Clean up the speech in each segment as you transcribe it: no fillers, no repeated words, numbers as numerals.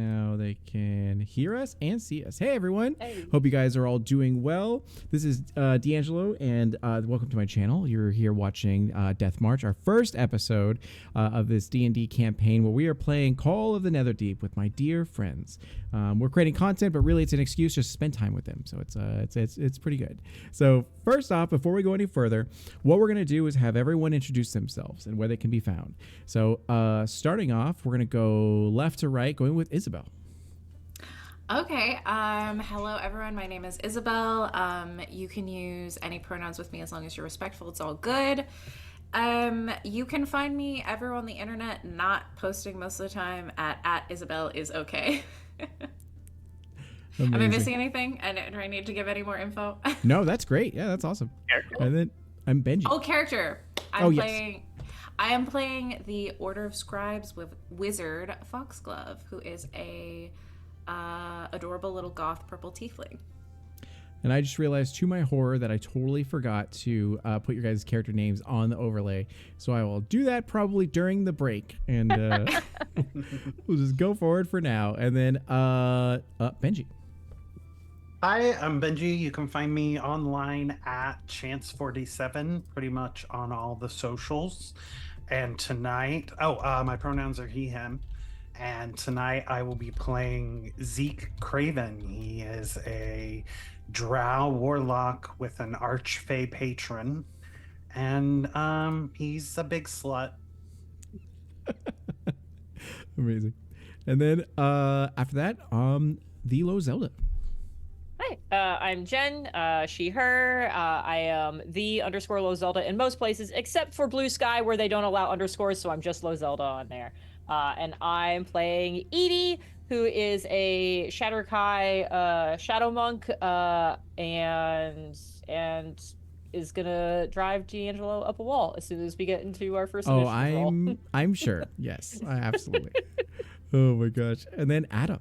now they can hear us and see us. Hey, everyone. Hey. Hope you guys are all doing well. This is D'Angelo, and welcome to my channel. You're here watching Death March, our first episode of this D&D campaign where we are playing Call of the Netherdeep with my dear friends. We're creating content, but really it's an excuse just to spend time with them. So it's pretty good. So first off, before we go any further, what we're going to do is have everyone introduce themselves and where they can be found. So starting off, we're going to go left to right, going with Isabel. Okay. Hello, everyone. My name is Isabel. You can use any pronouns with me as long as you're respectful. It's all good. You can find me everywhere on the internet, not posting most of the time at Isabel is okay. Am I missing anything? And do I need to give any more info? No, that's great. Yeah, that's awesome. Character? And then I'm Benji. Oh, character. I am playing the Order of Scribes with Wizard Foxglove, who is a adorable little goth purple tiefling. And I just realized to my horror that I totally forgot to put your guys' character names on the overlay. So I will do that probably during the break. And we'll just go forward for now. And then Benji. Hi, I'm Benji. You can find me online at Chance47, pretty much on all the socials. And tonight, my pronouns are he, him. And tonight I will be playing Zeke Craven. He is a drow warlock with an archfey patron. And he's a big slut. Amazing. And then after that, the Low Zelda. Hi, I'm Jen, she, her. I am _Low Zelda in most places, except for Blue Sky, where they don't allow underscores, so I'm just Low Zelda on there. And I'm playing Edie, who is a Shatterkai shadow monk, and is gonna drive D'Angelo up a wall as soon as we get into our first initiative roll. I'm sure. Yes, absolutely. Oh my gosh. And then Adam.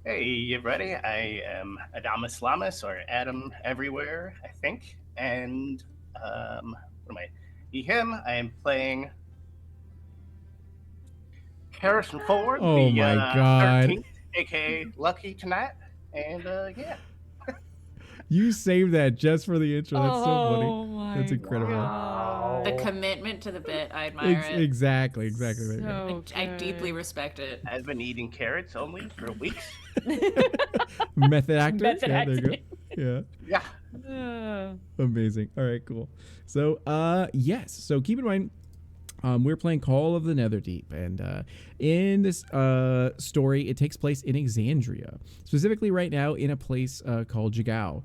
Hey, you ready? I am Adamus Lamas, or Adam Everywhere, I think. And, what am I? He, him. I am playing Harrison Ford, Oh the my God. 13th, aka Lucky tonight. And, yeah. You saved that just for the intro. That's so funny. Oh my That's incredible. God. The commitment to the bit, I admire it. Exactly. So I deeply respect it. I've been eating carrots only for weeks. Method actor. Method yeah, there you actor. go. Yeah. Yeah. Amazing. All right, cool. So, yes. So keep in mind, we're playing Call of the Netherdeep, and in this story, it takes place in Exandria, specifically right now in a place called Jagao,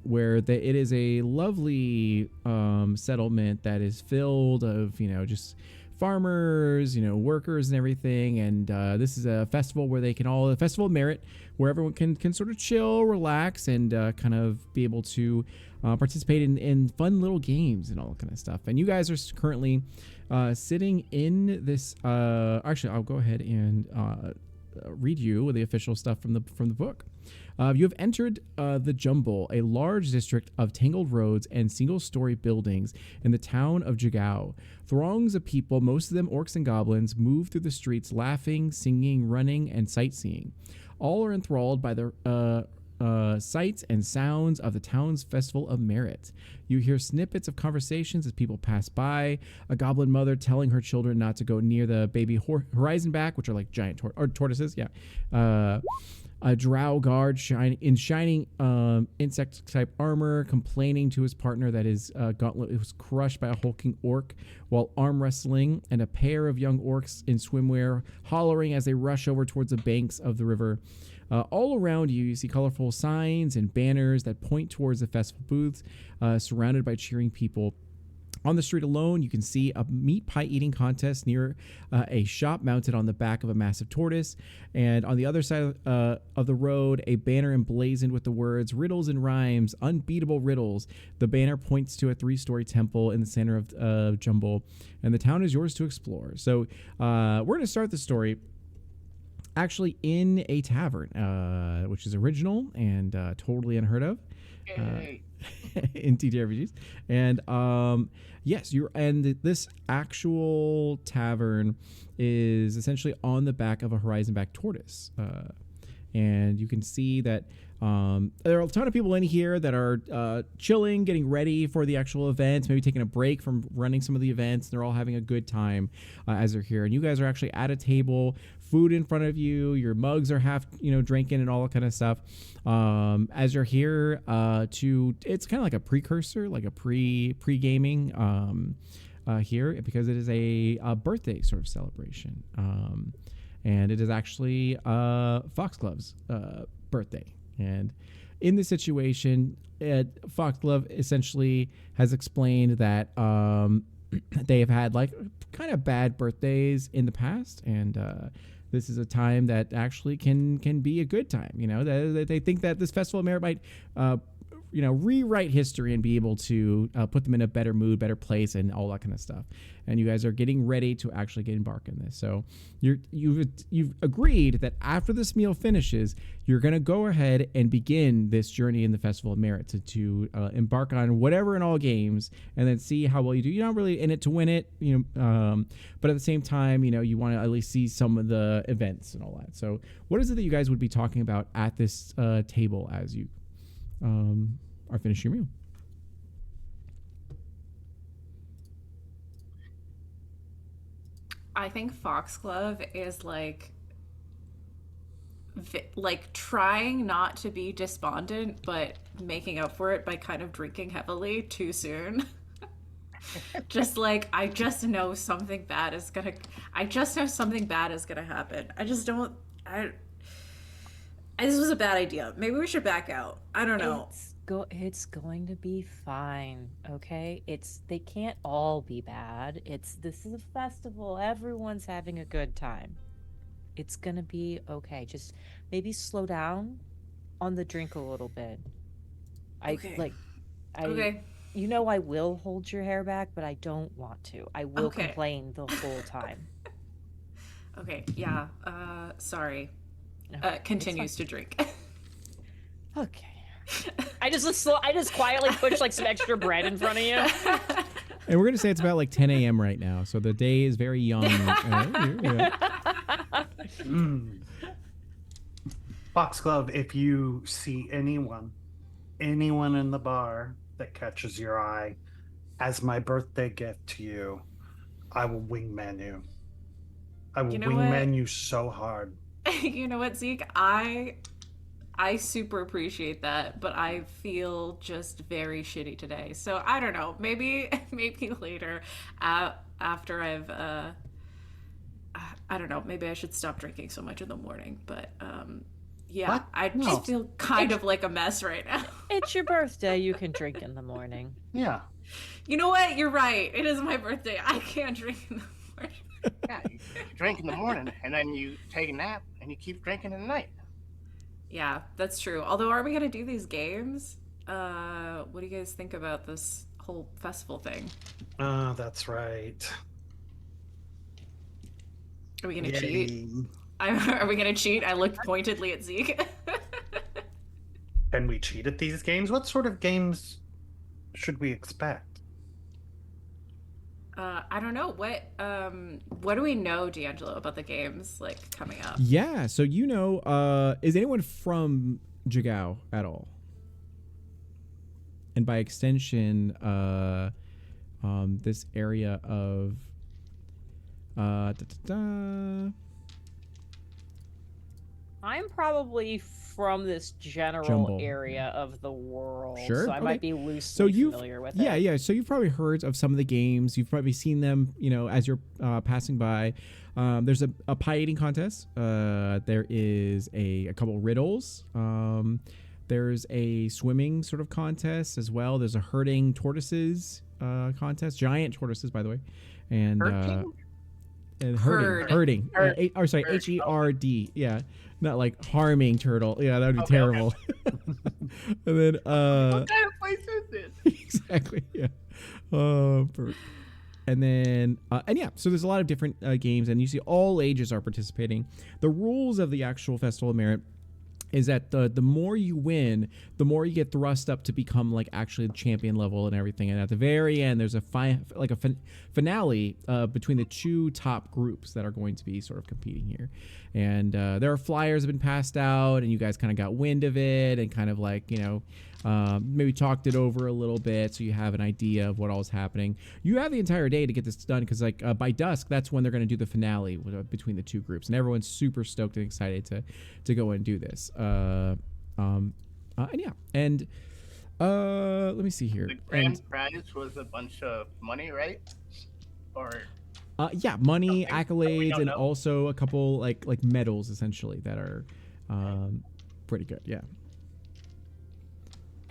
where it is a lovely settlement that is filled of, just farmers, workers and everything. And this is a festival where they can a festival of merit, where everyone can sort of chill, relax, and kind of be able to participate in fun little games and all that kind of stuff. And you guys are currently sitting in this. Actually, I'll go ahead and read you the official stuff from the book. You have entered the Jumble, a large district of tangled roads and single-story buildings in the town of Jagao. Throngs of people, most of them orcs and goblins, move through the streets laughing, singing, running, and sightseeing. All are enthralled by the sights and sounds of the town's festival of merit. You hear snippets of conversations as people pass by. A goblin mother telling her children not to go near the baby horizonback, which are like giant tortoises. Yeah. A drow guard in shining insect-type armor, complaining to his partner that his gauntlet was crushed by a hulking orc while arm wrestling, and a pair of young orcs in swimwear hollering as they rush over towards the banks of the river. All around you, you see colorful signs and banners that point towards the festival booths, surrounded by cheering people. On the street alone, you can see a meat pie eating contest near a shop mounted on the back of a massive tortoise. And on the other side of the road, a banner emblazoned with the words "Riddles and Rhymes, Unbeatable Riddles." The banner points to a 3-story temple in the center of Jumble, and the town is yours to explore. So we're going to start the story actually in a tavern, which is original and totally unheard of. in TTRPGs. And yes, this actual tavern is essentially on the back of a horizon back tortoise. And you can see that there are a ton of people in here that are chilling, getting ready for the actual event, maybe taking a break from running some of the events. They're all having a good time as they're here. And you guys are actually at a table, food in front of you, your mugs are half, drinking and all that kind of stuff. As you're here it's kind of like a precursor, like a pre-gaming here, because it is a birthday sort of celebration. And it is actually Foxglove's birthday. And in this situation, Foxglove essentially has explained that they have had like kind of bad birthdays in the past, and this is a time that actually can be a good time. They think that this Festival of Merit might rewrite history and be able to put them in a better mood, better place, and all that kind of stuff. And you guys are getting ready to actually embark on this. So you've agreed that after this meal finishes, you're going to go ahead and begin this journey in the Festival of Merit to embark on whatever and all games, and then see how well you do. You're not really in it to win it, but at the same time, you want to at least see some of the events and all that. So what is it that you guys would be talking about at this table as you are finishing your meal? I think Foxglove is like trying not to be despondent, but making up for it by kind of drinking heavily too soon. Just like, I just know something bad is gonna happen. This was a bad idea. Maybe we should back out. I don't know. It's going to be fine, okay? They can't all be bad. This is a festival. Everyone's having a good time. It's gonna be okay. Just maybe slow down on the drink a little bit. Okay. I will hold your hair back, but I don't want to. I will complain the whole time. Okay, yeah. Sorry. Continues to drink. Okay. I just quietly push like some extra bread in front of you. And we're gonna say it's about like 10 a.m. right now, so the day is very young. Foxglove, if you see anyone in the bar that catches your eye, as my birthday gift to you, I will wingman you. I will wingman you so hard. You know what, Zeke? I super appreciate that, but I feel just very shitty today. So I don't know. Maybe later, after I've, I don't know. Maybe I should stop drinking so much in the morning. But yeah, What? I just feel kind of like a mess right now. It's your birthday. You can drink in the morning. Yeah. You know what? You're right. It is my birthday. I can't drink in the morning. Yeah, you drink in the morning, and then you take a nap, and you keep drinking at night. Yeah, that's true. Although, are we gonna do these games? What do you guys think about this whole festival thing? That's right. Are we gonna cheat? Are we gonna cheat? I looked pointedly at Zeke. Can we cheat at these games? What sort of games should we expect? I don't know. What do we know, D'Angelo, about the games coming up? Yeah, so is anyone from Jigao at all? And by extension, this area of I'm probably from this general Jumble. area of the world. Sure, So I okay. might be loosely familiar with it. Yeah. So you've probably heard of some of the games. You've probably seen them, as you're passing by. There's a pie eating contest. There is a couple riddles. There's a swimming sort of contest as well. There's a herding tortoises contest, giant tortoises, by the way, and herding. Herd. Yeah, not like harming turtle. Yeah, that would be terrible. And then What kind of place is this? exactly. Yeah. And then so there's a lot of different games, and you see all ages are participating. The rules of the actual Festival of Merit is that the more you win, the more you get thrust up to become like actually champion level and everything. And at the very end, there's a finale between the two top groups that are going to be sort of competing here. And there are flyers have been passed out, and you guys kind of got wind of it and kind of like, maybe talked it over a little bit so you have an idea of what all's happening. You have the entire day to get this done because like by dusk, that's when they're going to do the finale between the two groups, and everyone's super stoked and excited to go and do this. And yeah, and let me see here. The grand prize was a bunch of money, right? Or yeah, money, something that we accolades, don't and know. also a couple like medals essentially that are pretty good. Yeah.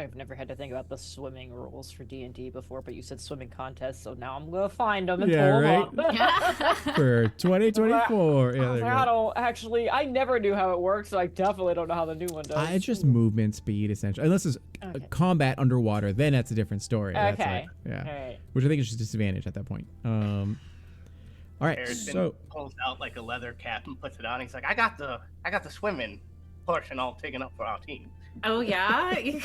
I've never had to think about the swimming rules for D&D before, but you said swimming contest, so now I'm gonna find them and Yeah, pull them right? up. For 2024. Yeah, there you I go. don't actually. I never knew how it works, so I definitely don't know how the new one does. It's just movement speed essentially. Unless it's Okay. combat underwater, then that's a different story. That's Okay. like, yeah. All right. Which I think is just a disadvantage at that point. All right. Harrison So pulls out like a leather cap and puts it on. He's like, I got the swimming portion all taken up for our team. Oh yeah, you're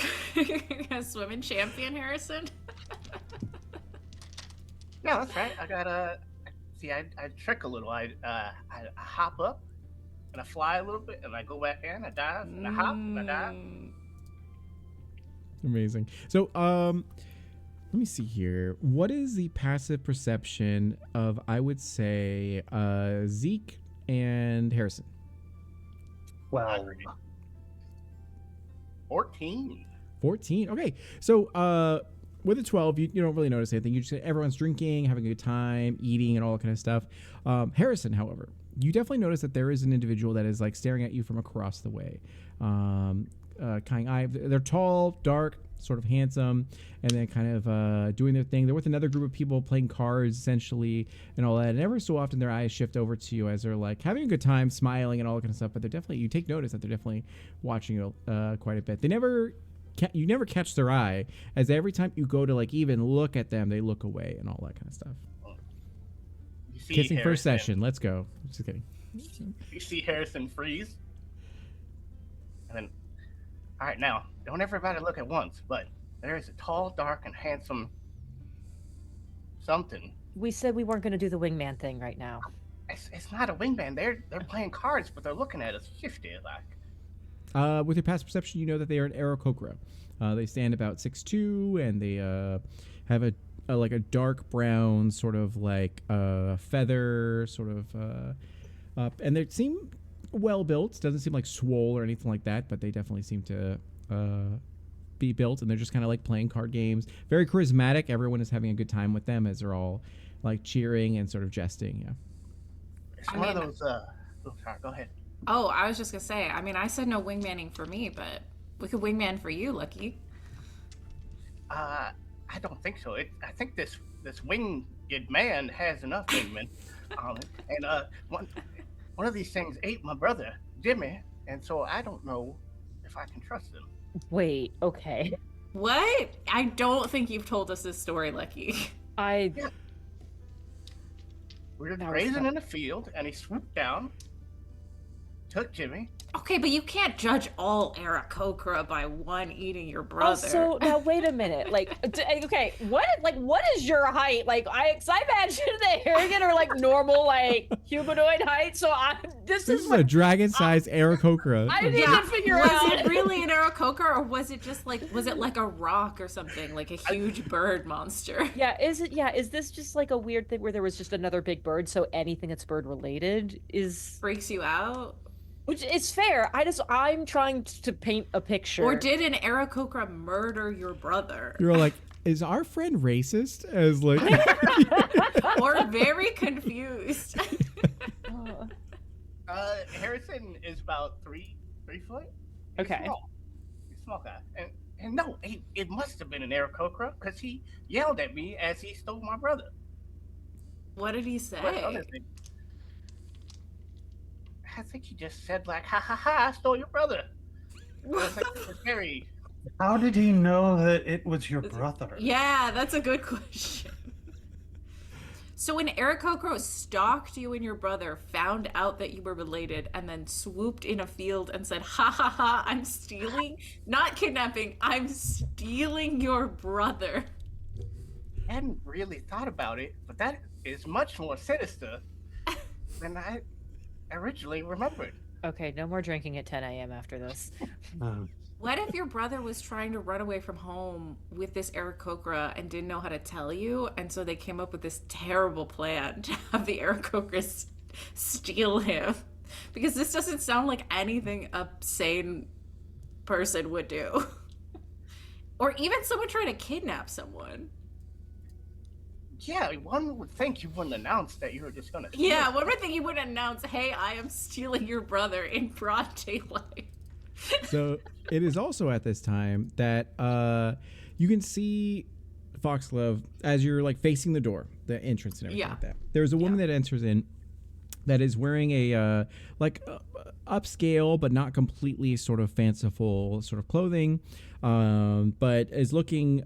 a swimming champion, Harrison. Yeah, that's right. I gotta see. I trick a little. I hop up and I fly a little bit and I go back in. I dive and I hop and I dive. amazing. So let me see here. What is the passive perception of, I would say, Zeke and Harrison? Well, 14. 14. Okay. So with a 12, you don't really notice anything. You just everyone's drinking, having a good time, eating, and all that kind of stuff. Harrison, however, you definitely notice that there is an individual that is like staring at you from across the way. They're tall, dark, sort of handsome, and then kind of doing their thing. They're with another group of people playing cards essentially and all that. And every so often their eyes shift over to you as they're like having a good time, smiling and all that kind of stuff. But they're definitely, you take notice that they're definitely watching you quite a bit. You never catch their eye, as every time you go to like even look at them, they look away and all that kind of stuff. You see Kissing first Harrison- session. Let's go. Just kidding. You see Harrison freeze. And then, all right, now, don't everybody look at once, but there is a tall, dark, and handsome something. We said we weren't gonna do the wingman thing right now. It's not a wingman. They're playing cards, but they're looking at us shifty like. With your past perception, you know that they are an Aarakocra. They stand about 6'2", and they have a like a dark brown sort of like feather sort of and they seem well built. Doesn't seem like swole or anything like that, but they definitely seem to be built, and they're just kind of like playing card games. Very charismatic. Everyone is having a good time with them as they're all like cheering and sort of jesting. Yeah. It's I one mean- of those. Oh, sorry, go ahead. Oh, I was just gonna say. I mean, I said no wingmanning for me, but we could wingman for you, Lucky. I don't think so. I think this winged man has enough wingmen. And one of these things ate my brother Jimmy, and so I don't know if I can trust him. Wait. Okay. What? I don't think you've told us this story, Lucky. I. We were That was grazing fun. in the field, and he swooped down, took Jimmy. Okay, but you can't judge all Aarakocra by one eating your brother. Also, now wait a minute. Like, okay, what is your height? Like, I imagine the Harrigan are like normal, like humanoid height. So this This is is what a dragon-sized Aarakocra. I didn't yeah, figure was out. it really an Aarakocra, or was it just like, was it like a rock or something, like a huge bird monster? Yeah, is this just like a weird thing where there was just another big bird, so anything that's bird related is, Freaks you out? which is fair. I'm trying to paint a picture. Or did an Aarakocra murder your brother? You're like, is our friend racist? As like, Or very confused? Harrison is about three foot. He's Okay. small. He's a small guy, and no, it must have been an Aarakocra because he yelled at me as he stole my brother. What did he say? What other thing? I think he just said like, "Ha ha ha! I stole your brother." It was, like, it was very. how did he know that it was your brother? Yeah, that's a good question. So when Aarakocra stalked you and your brother, found out that you were related, and then swooped in a field and said, "Ha ha ha! I'm stealing, not kidnapping. I'm stealing your brother." I hadn't really thought about it, but that is much more sinister than I originally remembered. Okay, no more drinking at 10 a.m. after this. What if your brother was trying to run away from home with this Aarakocra and didn't know how to tell you, and so they came up with this terrible plan to have the Aarakocra steal him? Because this doesn't sound like anything a sane person would do. Or even someone trying to kidnap someone. Yeah, one would think you wouldn't announce that you were just gonna. Yeah, one would think you wouldn't announce, "Hey, I am stealing your brother" in broad daylight. So it is also at this time that you can see Foxglove as you're like facing the door, the entrance and everything like that. There's a woman that enters in that is wearing a upscale but not completely sort of fanciful sort of clothing, but is looking.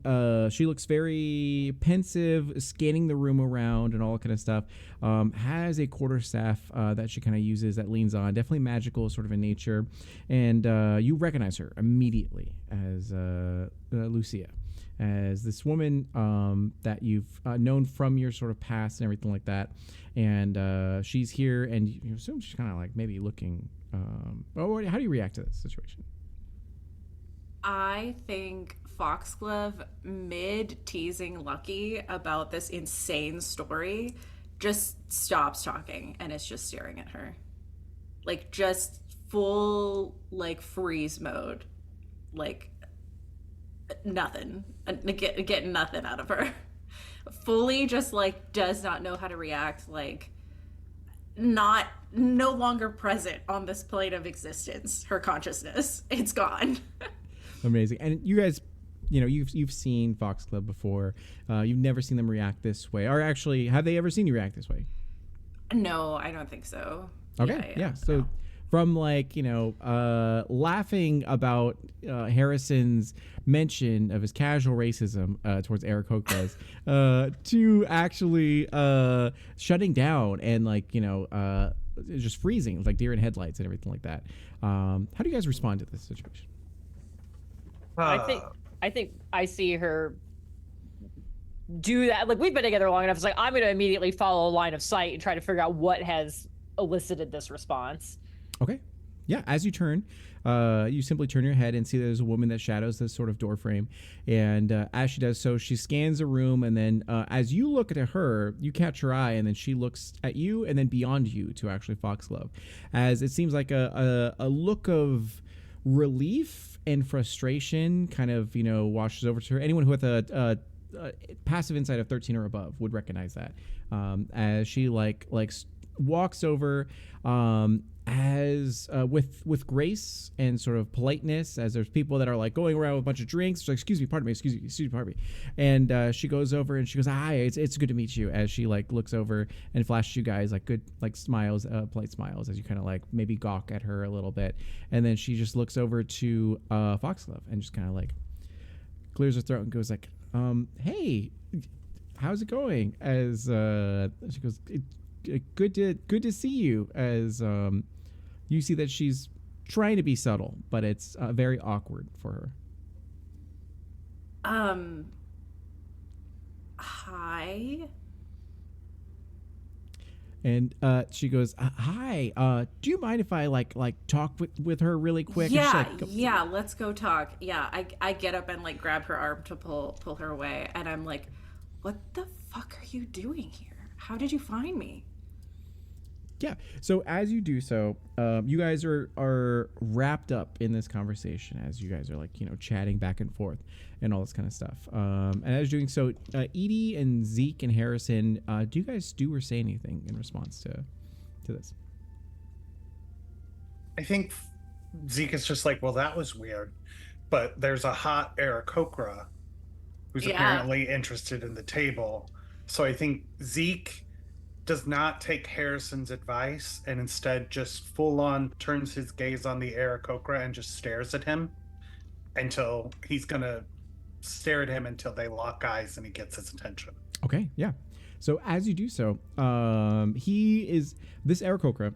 She looks very pensive, scanning the room around and all that kind of stuff. Has a quarterstaff that she kind of uses that leans on, definitely magical sort of in nature, and you recognize her immediately as Lucia. As this woman that you've known from your sort of past and everything like that. And she's here, and you assume she's kind of like maybe looking. How do you react to this situation? I think Foxglove, mid teasing Lucky about this insane story, just stops talking and is just staring at her. Like, just full, like, freeze mode. Like, nothing. Get nothing out of her. Fully just, like, does not know how to react. Like, no longer present on this plane of existence. Her consciousness, it's gone. Amazing. And you guys, you've seen Foxglove before. You've never seen them react this way, or actually, have they ever seen you react this way? No, I don't think so. Okay, yeah. So from like laughing about Harrison's mention of his casual racism towards Aarakocra's to actually shutting down and just freezing, like deer in headlights and everything like that. How do you guys respond to this situation? I think I see her do that. Like, we've been together long enough. It's like, I'm going to immediately follow a line of sight and try to figure out what has elicited this response. Okay. Yeah. As you turn, you simply turn your head and see there's a woman that shadows this sort of door frame. And as she does so, she scans the room. And then as you look at her, you catch her eye, and then she looks at you and then beyond you to actually Foxglove. As it seems like a look of relief and frustration kind of, washes over to her. Anyone who with a passive insight of 13 or above would recognize that. As she walks over as with grace and sort of politeness, as there's people that are like going around with a bunch of drinks. She's like, excuse me, pardon me. And she goes over and she goes, hi, it's good to meet you. As she looks over and flashes you guys good smiles, polite smiles, as you kind of maybe gawk at her a little bit. And then she just looks over to Foxglove and just kind of clears her throat and goes hey, how's it going? As she goes, good to see you. As you see that she's trying to be subtle, but it's very awkward for her. Hi. And she goes, hi. Do you mind if I talk with her really quick? Yeah, And yeah. Let's go talk. Yeah, I get up and grab her arm to pull her away, and I'm like, what the fuck are you doing here? How did you find me? Yeah. So as you do so, you guys are wrapped up in this conversation as you guys are chatting back and forth and all this kind of stuff. And as you're doing so, Edie and Zeke and Harrison, do you guys do or say anything in response to this? I think Zeke is just well, that was weird. But there's a hot Aarakocra who's apparently interested in the table. So I think Zeke does not take Harrison's advice and instead just full on turns his gaze on the Aarakocra and just stares at him until he's gonna stare at him until they lock eyes and he gets his attention. Okay, yeah. So as you do so, this Aarakocra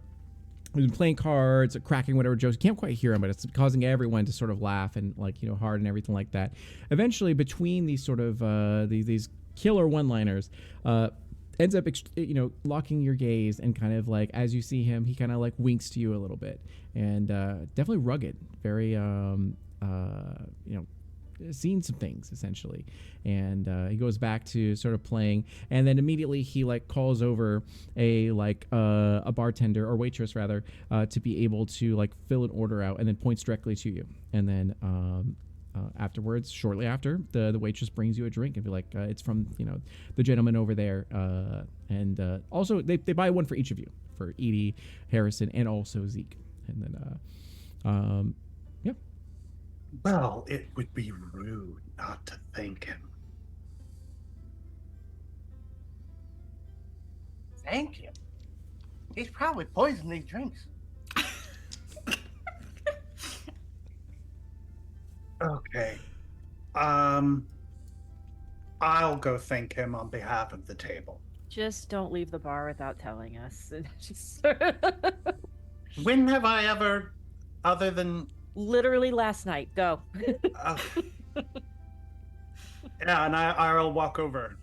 has been playing cards, cracking whatever jokes. You can't quite hear him, but it's causing everyone to sort of laugh and hard and everything like that. Eventually, between these sort of these killer one-liners, ends up locking your gaze, and kind of like as you see him, he kind of like winks to you a little bit, and definitely rugged, very seen some things essentially, and he goes back to sort of playing, and then immediately he like calls over a bartender or waitress rather, to be able to like fill an order out, and then points directly to you, and then afterwards, shortly after, the waitress brings you a drink and be like, it's from the gentleman over there, and also they buy one for each of you, for Edie, Harrison, and also Zeke, and then yeah. Well, it would be rude not to thank him. Thank him. He's probably poisoned these drinks. Okay. I'll go thank him on behalf of the table. Just don't leave the bar without telling us. When have I ever, other than... Literally last night. Go. Yeah, and I'll walk over.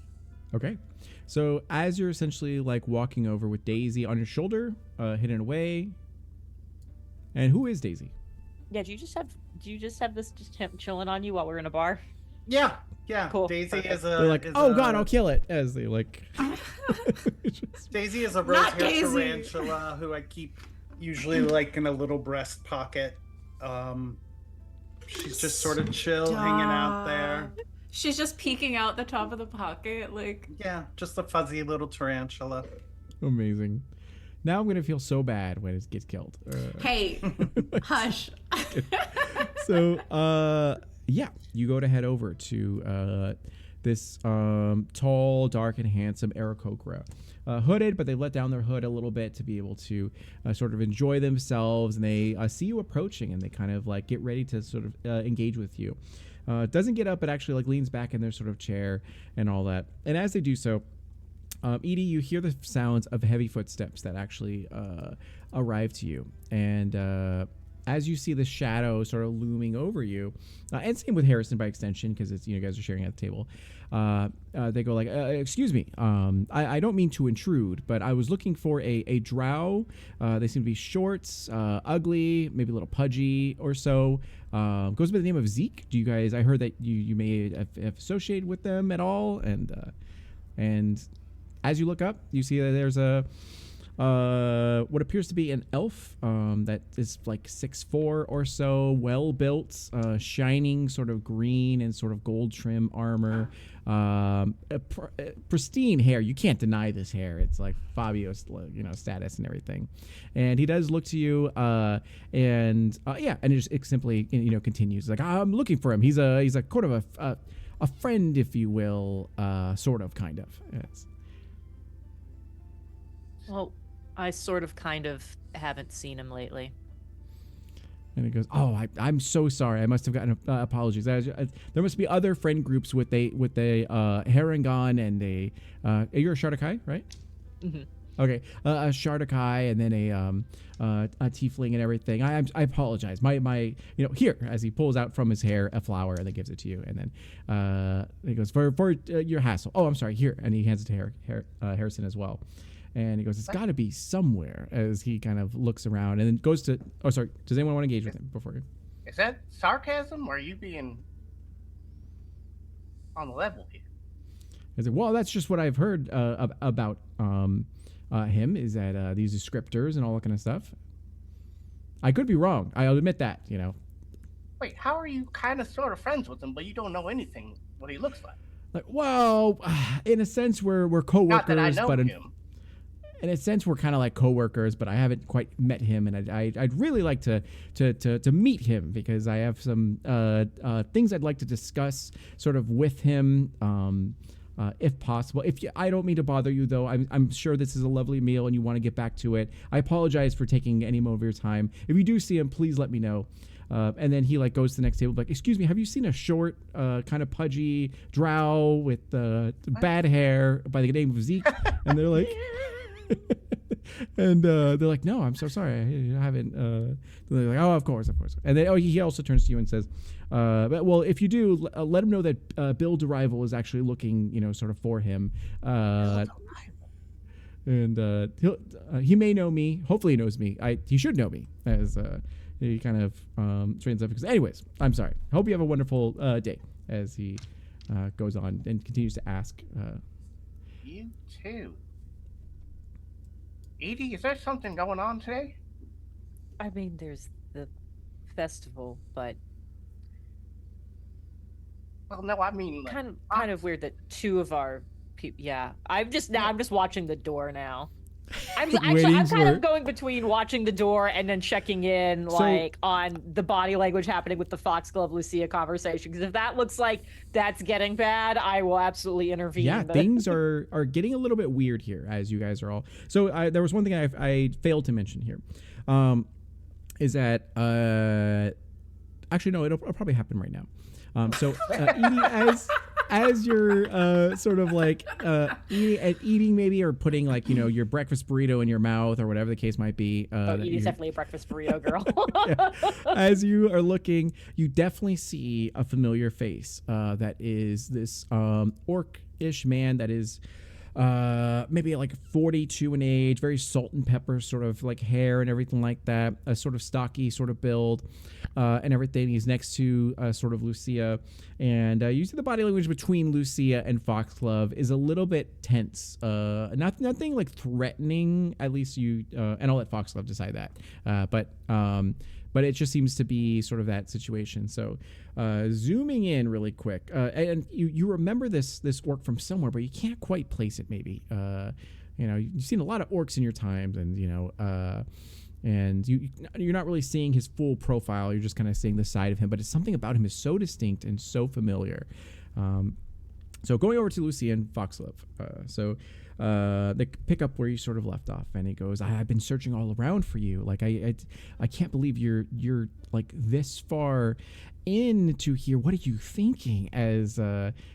Okay. So as you're essentially like walking over with Daisy on your shoulder, hidden away. And who is Daisy? Yeah, do you just have this just chilling on you while we're in a bar? Yeah. Cool. Daisy Perfect. is They're like, God, I'll kill it. As they like. Daisy is a Not rose-haired Daisy. tarantula who I keep usually like in a little breast pocket. She's just sort of chill, hanging out there. She's just peeking out the top of the pocket, like. Yeah, just a fuzzy little tarantula. Amazing. Now I'm gonna feel so bad when it gets killed. Hey, hush. So yeah, you go to head over to this tall, dark, and handsome Aarakocra. Hooded, but they let down their hood a little bit to be able to sort of enjoy themselves, and they see you approaching, and they kind of like get ready to sort of engage with you. Doesn't get up, but actually like leans back in their sort of chair and all that. And as they do so, Edie, you hear the sounds of heavy footsteps that actually arrive to you, and as you see the shadow sort of looming over you, and same with Harrison by extension, because it's you guys are sharing at the table. They go like, "Excuse me, I don't mean to intrude, but I was looking for a drow. They seem to be short, ugly, maybe a little pudgy or so. Goes by the name of Zeke. Do you guys? I heard that you may have associated with them at all, and as you look up, you see that there's a what appears to be an elf that is like 6'4" or so, well built, shining sort of green and sort of gold trim armor, pristine hair. You can't deny this hair. It's like Fabio's status and everything. And he does look to you, and it simply continues like, I'm looking for him. He's a sort of a friend, if you will, sort of, kind of. Yes. Well, I sort of kind of haven't seen him lately. And he goes, "Oh, I'm so sorry. I must have gotten apologies. There must be other friend groups with a Harangon and you're a Shardakai, right? Mm-hmm. Okay, a Shardakai and then a tiefling and everything. I apologize. My here, as he pulls out from his hair a flower and then gives it to you, and then he goes for your hassle. Oh, I'm sorry. Here, and he hands it to Harrison as well. And he goes, it's got to be somewhere, as he kind of looks around and then goes to, oh, sorry. Does anyone want to engage with him before you? Is that sarcasm, or are you being on the level here? He's like, well, that's just what I've heard about him, is that these descriptors and all that kind of stuff. I could be wrong. I'll admit that, Wait, how are you kind of sort of friends with him, but you don't know anything what he looks like? Like, well, in a sense, we're coworkers, Not that I know but him. in a sense, we're kind of like coworkers, but I haven't quite met him, and I'd really like to meet him, because I have some things I'd like to discuss sort of with him, if possible. I don't mean to bother you, though. I'm sure this is a lovely meal and you want to get back to it. I apologize for taking any more of your time. If you do see him, please let me know. And then he like goes to the next table, like, excuse me, have you seen a short, kind of pudgy drow with bad hair by the name of Zeke? And they're like, and they're like, no, I'm so sorry, I haven't. They're like, oh, of course. And then he also turns to you and says, well, if you do, let him know that Bill DeRival is actually looking, sort of for him. And he may know me. Hopefully, he knows me. He should know me, as he kind of straightens up. Because, anyways, I'm sorry. Hope you have a wonderful day. As he goes on and continues to ask. You too. Edie, is there something going on today? I mean, there's the festival, but Well, no, I mean like, kind of weird that two of our people. Yeah, I'm just watching the door now. I'm kind of going between watching the door and then checking in on the body language happening with the Foxglove Lucia conversation. Because if that looks like that's getting bad, I will absolutely intervene. Yeah, things are getting a little bit weird here, as you guys are all. So there was one thing I failed to mention here, is that actually no, it'll probably happen right now. So Edie, as you're sort of like eating maybe, or putting like your breakfast burrito in your mouth or whatever the case might be. Edie's definitely a breakfast burrito girl. Yeah. As you are looking, you definitely see a familiar face. That is this orc-ish man that is maybe like 42 in age, very salt and pepper sort of like hair and everything like that, a sort of stocky sort of build, and everything. He's next to sort of Lucia, and you see the body language between Lucia and Foxglove is a little bit tense. Nothing like threatening, at least you, and I'll let Foxglove decide that. But it just seems to be sort of that situation. So zooming in really quick, and you remember this orc from somewhere, but you can't quite place it maybe. You've seen a lot of orcs in your times, and and you're not really seeing his full profile. You're just kind of seeing the side of him, but it's something about him is so distinct and so familiar. So going over to Lucy and Foxglove. They pick up where you sort of left off, and he goes, I've been searching all around for you. Like I can't believe you're like this far into here. What are you thinking? As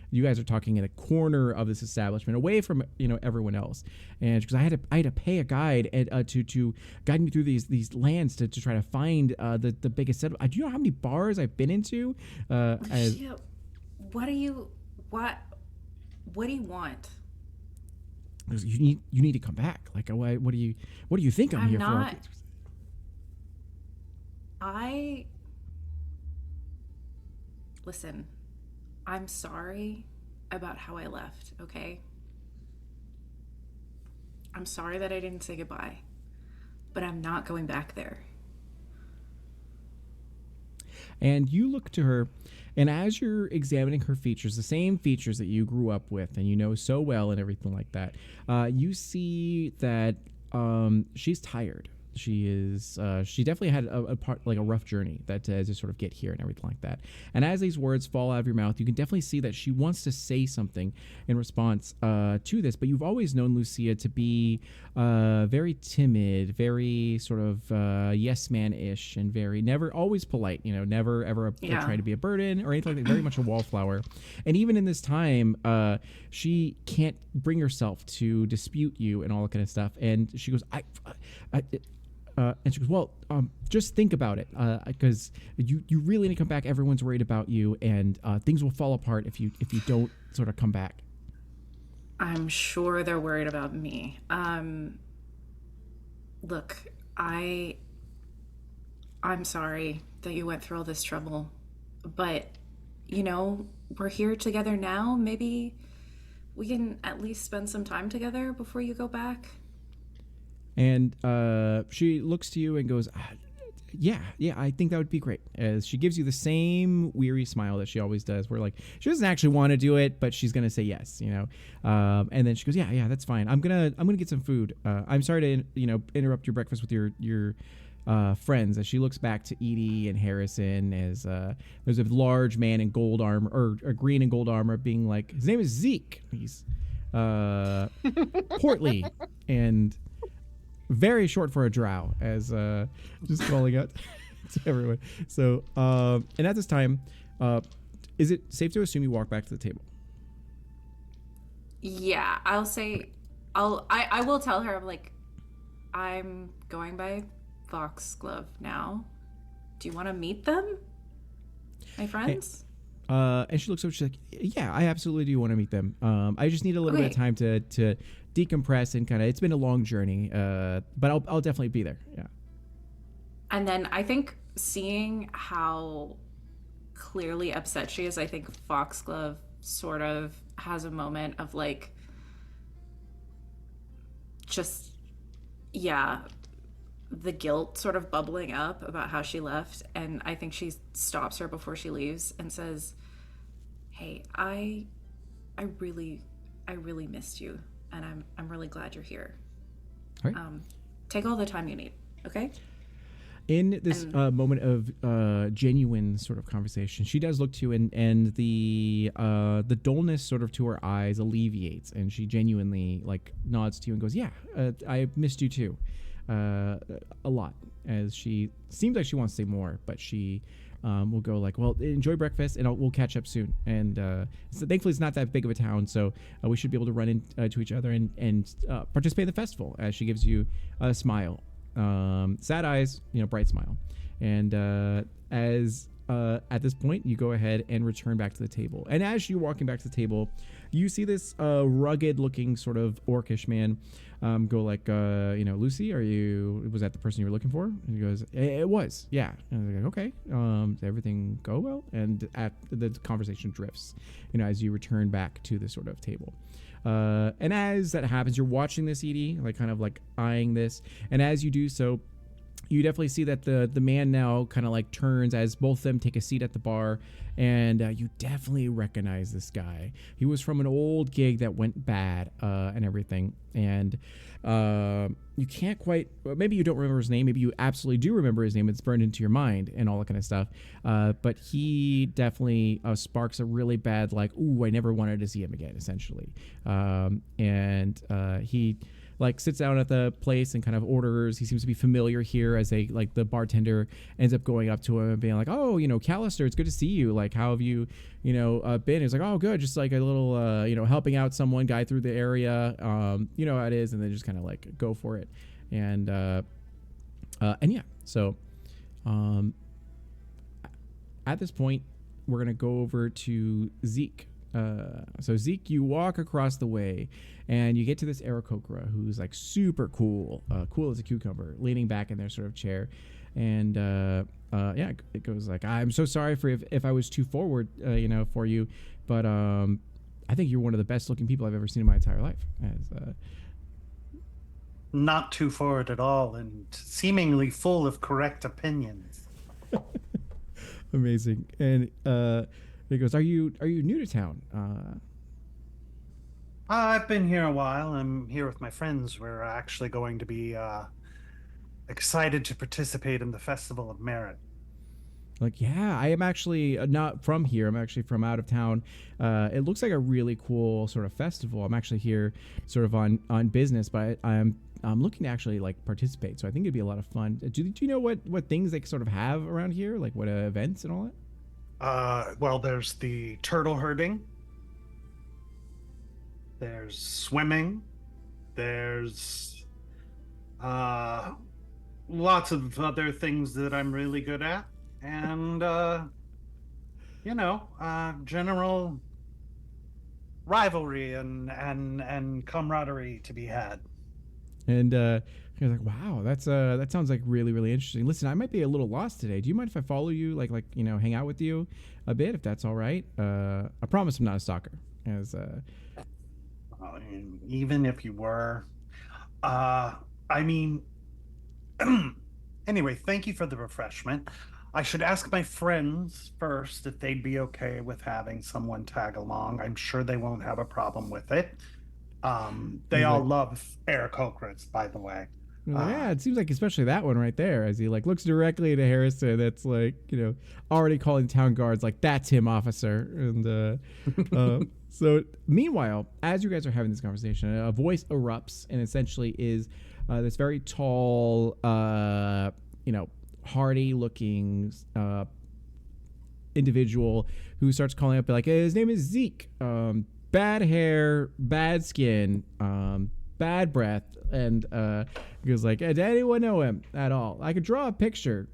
you guys are talking in a corner of this establishment, away from everyone else, and because I had to pay a guide to guide me through these lands to try to find the biggest set. Do you know how many bars I've been into? What do you want? You need to come back. Like, what do you think I'm here for? Listen, I'm sorry about how I left, okay? I'm sorry that I didn't say goodbye, but I'm not going back there. And you look to her, and as you're examining her features, the same features that you grew up with and you know so well and everything like that, you see that she's tired. She definitely had a rough journey to sort of get here and everything like that. And as these words fall out of your mouth, you can definitely see that she wants to say something in response to this. But you've always known Lucia to be very timid, very sort of yes man-ish, and never always polite. Never ever try to be a burden or anything like that. Very much a wallflower. And even in this time, she can't bring herself to dispute you and all that kind of stuff. And she goes, and she goes, well, just think about it, because you really need to come back. Everyone's worried about you, and things will fall apart if you don't sort of come back. I'm sure they're worried about me. Look, I'm sorry that you went through all this trouble, but we're here together now. Maybe we can at least spend some time together before you go back. And she looks to you and goes, yeah, I think that would be great. As she gives you the same weary smile that she always does, where like she doesn't actually want to do it, but she's gonna say yes, And then she goes, yeah, that's fine. I'm gonna get some food. I'm sorry to interrupt your breakfast with your friends. As she looks back to Edie and Harrison, as there's a large man in gold armor, or a green and gold armor, being like, his name is Zeke. He's portly and very short for a drow, as just calling out. to everyone. So, and at this time, is it safe to assume you walk back to the table? Yeah, I'll say, I will tell her, like, I'm going by Foxglove now. Do you want to meet them, my friends? And she looks up. She's like, "Yeah, I absolutely do want to meet them. I just need a little bit of time to decompress and kind of. It's been a long journey, but I'll definitely be there. Yeah." And then I think seeing how clearly upset she is, I think Foxglove sort of has a moment of like, just, yeah, the guilt sort of bubbling up about how she left. And I think she stops her before she leaves and says, "Hey, I really missed you, and I'm really glad you're here. All right. Take all the time you need, okay?" In this moment of genuine sort of conversation, she does look to you, and the dullness sort of to her eyes alleviates, and she genuinely like nods to you and goes, "Yeah, I missed you too, a lot." As she seems like she wants to say more, but she will go like, "Well, enjoy breakfast, and we'll catch up soon." And so thankfully, it's not that big of a town, so we should be able to run into each other and participate in the festival. As she gives you a smile. Sad eyes, bright smile. And as at this point, you go ahead and return back to the table. And as you're walking back to the table, you see this rugged-looking sort of orcish man go like, "Lucy, was that the person you were looking for?" And he goes, "It was, yeah." And I was like, "Okay, did everything go well?" And the conversation drifts, as you return back to the sort of table. And as that happens, you're watching this, Edie, like kind of like eyeing this. And as you do so, you definitely see that the man now kind of like turns as both of them take a seat at the bar. And you definitely recognize this guy. He was from an old gig that went bad and everything. And you can't quite, maybe you don't remember his name. Maybe you absolutely do remember his name. It's burned into your mind and all that kind of stuff. But he definitely sparks a really bad, like, "Ooh, I never wanted to see him again," essentially. And he like sits down at the place and kind of orders. He seems to be familiar here as the bartender ends up going up to him and being like, "Oh, Callister, it's good to see you. Like, how have you, been?" He's like, "Oh, good. Just like a little, helping out someone guy through the area. You know how it is." And then just kind of like go for it. And yeah, so, at this point, we're going to go over to Zeke. So Zeke, you walk across the way and you get to this Aarakocra who's like super cool, cool as a cucumber, leaning back in their sort of chair. And yeah, it goes like, "I'm so sorry for if I was too forward, for you, but I think you're one of the best looking people I've ever seen in my entire life." As Not too forward at all, and seemingly full of correct opinions. amazing. And he goes, "Are you new to town?" I've been here a while. I'm here with my friends. We're actually going to be excited to participate in the Festival of Merit. Like, "Yeah, I am actually not from here. I'm actually from out of town. It looks like a really cool sort of festival. I'm actually here sort of on business, but I'm looking to actually like participate. So I think it'd be a lot of fun. Do you know what things they sort of have around here? Like what events and all that?" Well, there's the turtle herding. There's swimming. There's lots of other things that I'm really good at. And, general rivalry and camaraderie to be had. And you're like, "Wow, that sounds like really, really interesting. Listen, I might be a little lost today. Do you mind if I follow you, like hang out with you a bit, if that's all right? I promise I'm not a stalker." As Even if you were, anyway, thank you for the refreshment. I should ask my friends first if they'd be okay with having someone tag along. I'm sure they won't have a problem with it. They all love Aarakocras, by the way. Yeah, it seems like especially that one right there, as he like looks directly at Harrison. That's like already calling town guards like, "That's him, officer." And so meanwhile, as you guys are having this conversation, a voice erupts and essentially is this very tall, hardy looking individual who starts calling up like, hey, his name is Zeke. Bad hair, bad skin, bad breath, and he goes like, did anyone know him at all? I could draw a picture,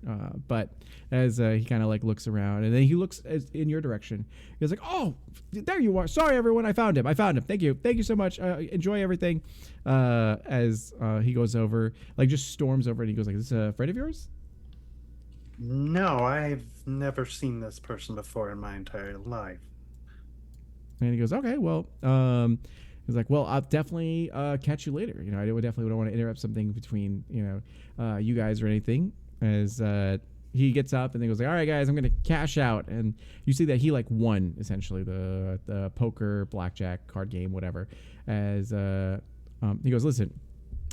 but as he kind of like looks around, and then he looks in your direction. He goes like, oh, there you are. Sorry, everyone, I found him. Thank you so much. Enjoy everything. As he goes over, like just storms over, and he goes like, is this a friend of yours? No, I've never seen this person before in my entire life. And he goes, okay, well, he's like, well, I'll definitely catch you later. You know, I definitely don't want to interrupt something between, you guys or anything. As he gets up and then goes like, all right, guys, I'm going to cash out. And you see that he like won essentially the poker, blackjack, card game, whatever. As he goes, listen,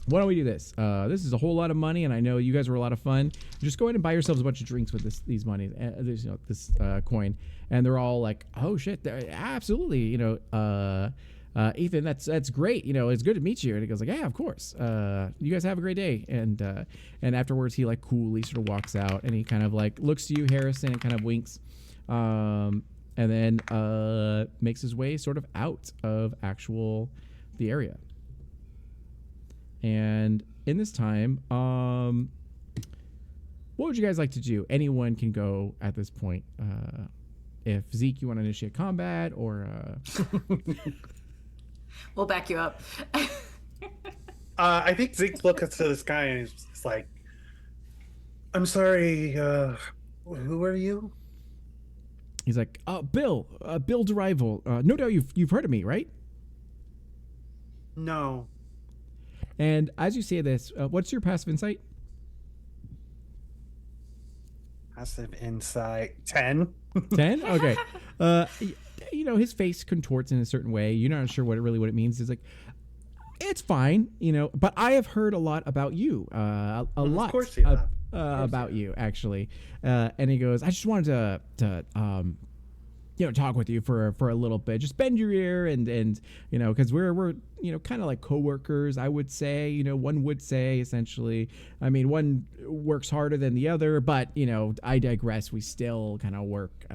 why don't we do this? This is a whole lot of money, and I know you guys were a lot of fun. Just go ahead and buy yourselves a bunch of drinks with these money, this coin. And they're all like, "Oh shit, absolutely!" Ethan, that's great. It's good to meet you. And he goes like, "Yeah, of course. You guys have a great day." And afterwards, he like coolly sort of walks out, and he kind of like looks to you, Harrison, and kind of winks, and then makes his way sort of out of the area. And in this time, what would you guys like to do? Anyone can go at this point. If Zeke, you want to initiate combat, or We'll back you up. I think Zeke looks at this guy and he's like, "I'm sorry. Who are you?" He's like, Bill Derival. No doubt you've heard of me, right? No. And as you say this, what's your passive insight? Passive insight 10. 10? Okay. His face contorts in a certain way. You're not sure what it means. He's like, it's fine, but I have heard a lot about you. A lot. Of course you have. About you, actually. And he goes, I just wanted to talk with you for a little bit. Just bend your ear and because we're kind of like coworkers, I would say. One would say, essentially. I mean, one works harder than the other, but I digress. We still kind of work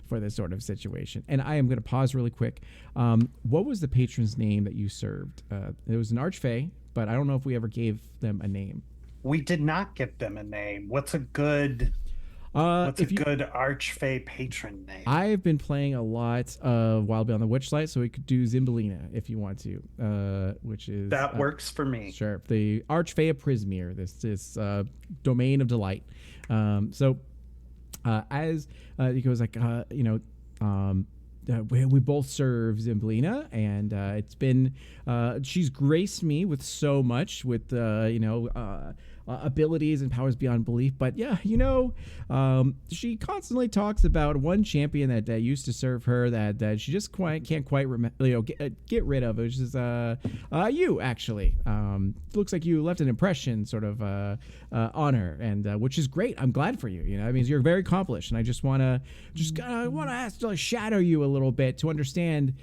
for this sort of situation. And I am going to pause really quick. What was the patron's name that you served? It was an archfey, but I don't know if we ever gave them a name. We did not give them a name. What's a good good archfey patron name? I've been playing a lot of Wild Beyond the Witchlight, so we could do Zimbalina if you want to, which is... That works for me. Sure. The Archfey of Prismere, this domain of delight. So as he goes like, we both serve Zimbalina, and it's been she's graced me with so much, with abilities and powers beyond belief. But yeah, she constantly talks about one champion that used to serve her that she just can't quite get rid of, which is you, actually. Looks like you left an impression sort of on her, and which is great. I'm glad for you. It means you're very accomplished, and I just want to ask to shadow you a little bit to understand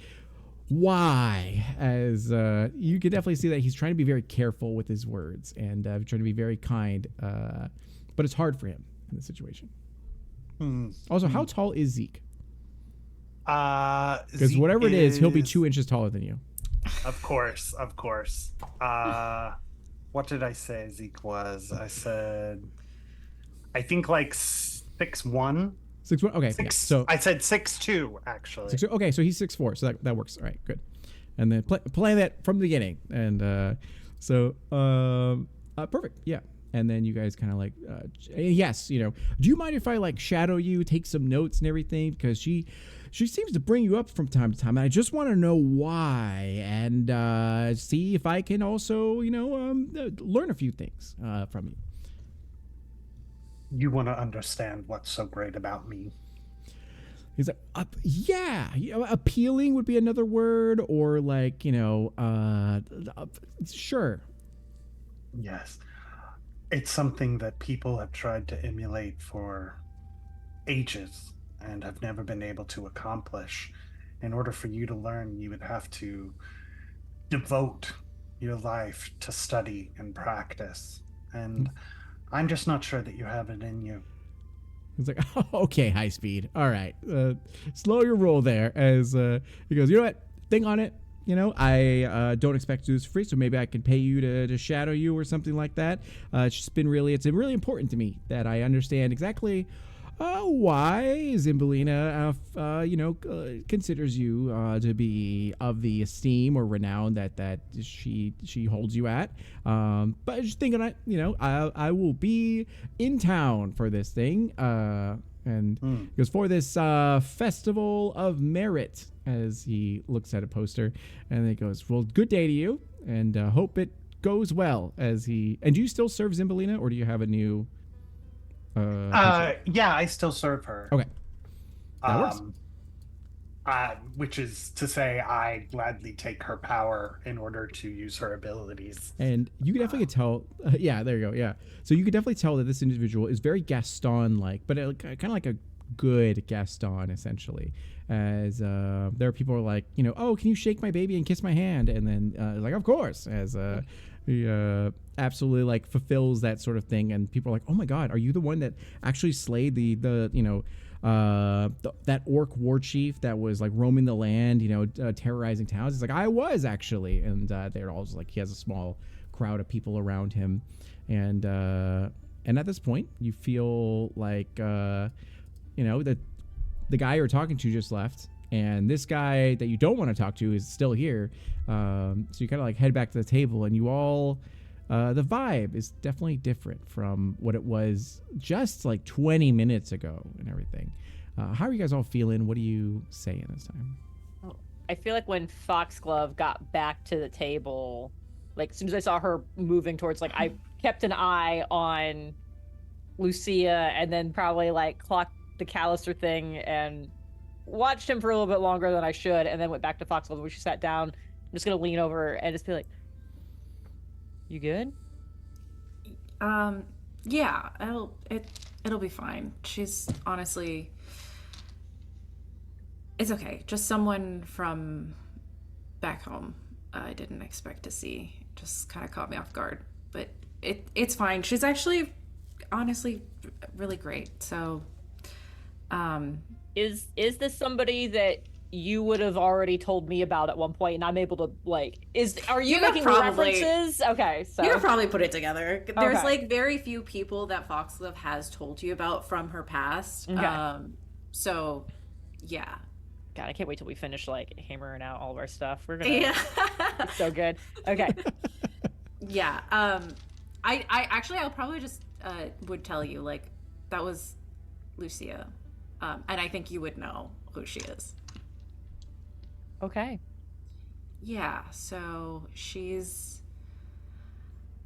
why, as you could definitely see that he's trying to be very careful with his words and trying to be very kind, but it's hard for him in this situation. Also, how tall is Zeke? Because whatever it is, he'll be 2 inches taller than you. Of course. What did I say Zeke was? I said, I think like 6'1". 6'1". Okay, yeah. So I said 6'2", actually. 6'2". Okay, so he's 6'4", so that works. All right, good. And then play that from the beginning, and perfect. Yeah. And then you guys kind of like, yes, do you mind if I like shadow you, take some notes and everything, because she seems to bring you up from time to time, and I just want to know why, and see if I can also learn a few things from you. You want to understand what's so great about me? He's like, yeah, appealing would be another word, or like, sure. Yes. It's something that people have tried to emulate for ages and have never been able to accomplish. In order for you to learn, you would have to devote your life to study and practice. And I'm just not sure that you have it in you. He's like, oh, okay, high speed. All right, slow your roll there. As he goes, you know what? Think on it. You know, I don't expect to do this for free, so maybe I can pay you to shadow you or something like that. It's really important to me that I understand exactly why Zimbalina, considers you to be of the esteem or renown that she holds you at. But just thinking, I will be in town for this thing. And goes for this festival of merit, as he looks at a poster, and he goes, "Well, good day to you, and hope it goes well." As he and do you still serve Zimbalina, or do you have a new? Yeah, I still serve her. Okay, that works. Which is to say, I gladly take her power in order to use her abilities. And you can definitely tell. Yeah, there you go. Yeah, so you can definitely tell that this individual is very Gaston-like, but kind of like a good Gaston, essentially. As there are people who are like, oh, can you shake my baby and kiss my hand? And then like, of course, as he absolutely like fulfills that sort of thing, and people are like, oh my god, are you the one that actually slayed that orc war chief that was like roaming the land, terrorizing towns? It's like, I was actually, and they're all just like, he has a small crowd of people around him, and at this point, you feel like that the guy you're talking to just left, and this guy that you don't want to talk to is still here. So you kind of like head back to the table, and you all. The vibe is definitely different from what it was just like 20 minutes ago and everything. How are you guys all feeling? What are you saying this time? Oh, I feel like when Foxglove got back to the table, like as soon as I saw her moving towards, like I kept an eye on Lucia and then probably like clocked the Callister thing and watched him for a little bit longer than I should, and then went back to Foxglove where she sat down. I'm just gonna lean over and just be like, "You good?" Yeah, it'll be fine. She's honestly, it's okay. Just someone from back home I didn't expect to see. Just kind of caught me off guard, but it's fine. She's actually honestly really great. So, is this somebody that you would have already told me about at one point, and I'm able to are you making references? Okay, so you could probably put it together. There's okay. like very few people that Foxglove has told you about from her past. Okay. So yeah. God, I can't wait till we finish like hammering out all of our stuff. We're gonna it's so good. Okay. Yeah. I actually I'll probably just would tell you like that was Lucia. And I think you would know who she is. Okay. Yeah, so she's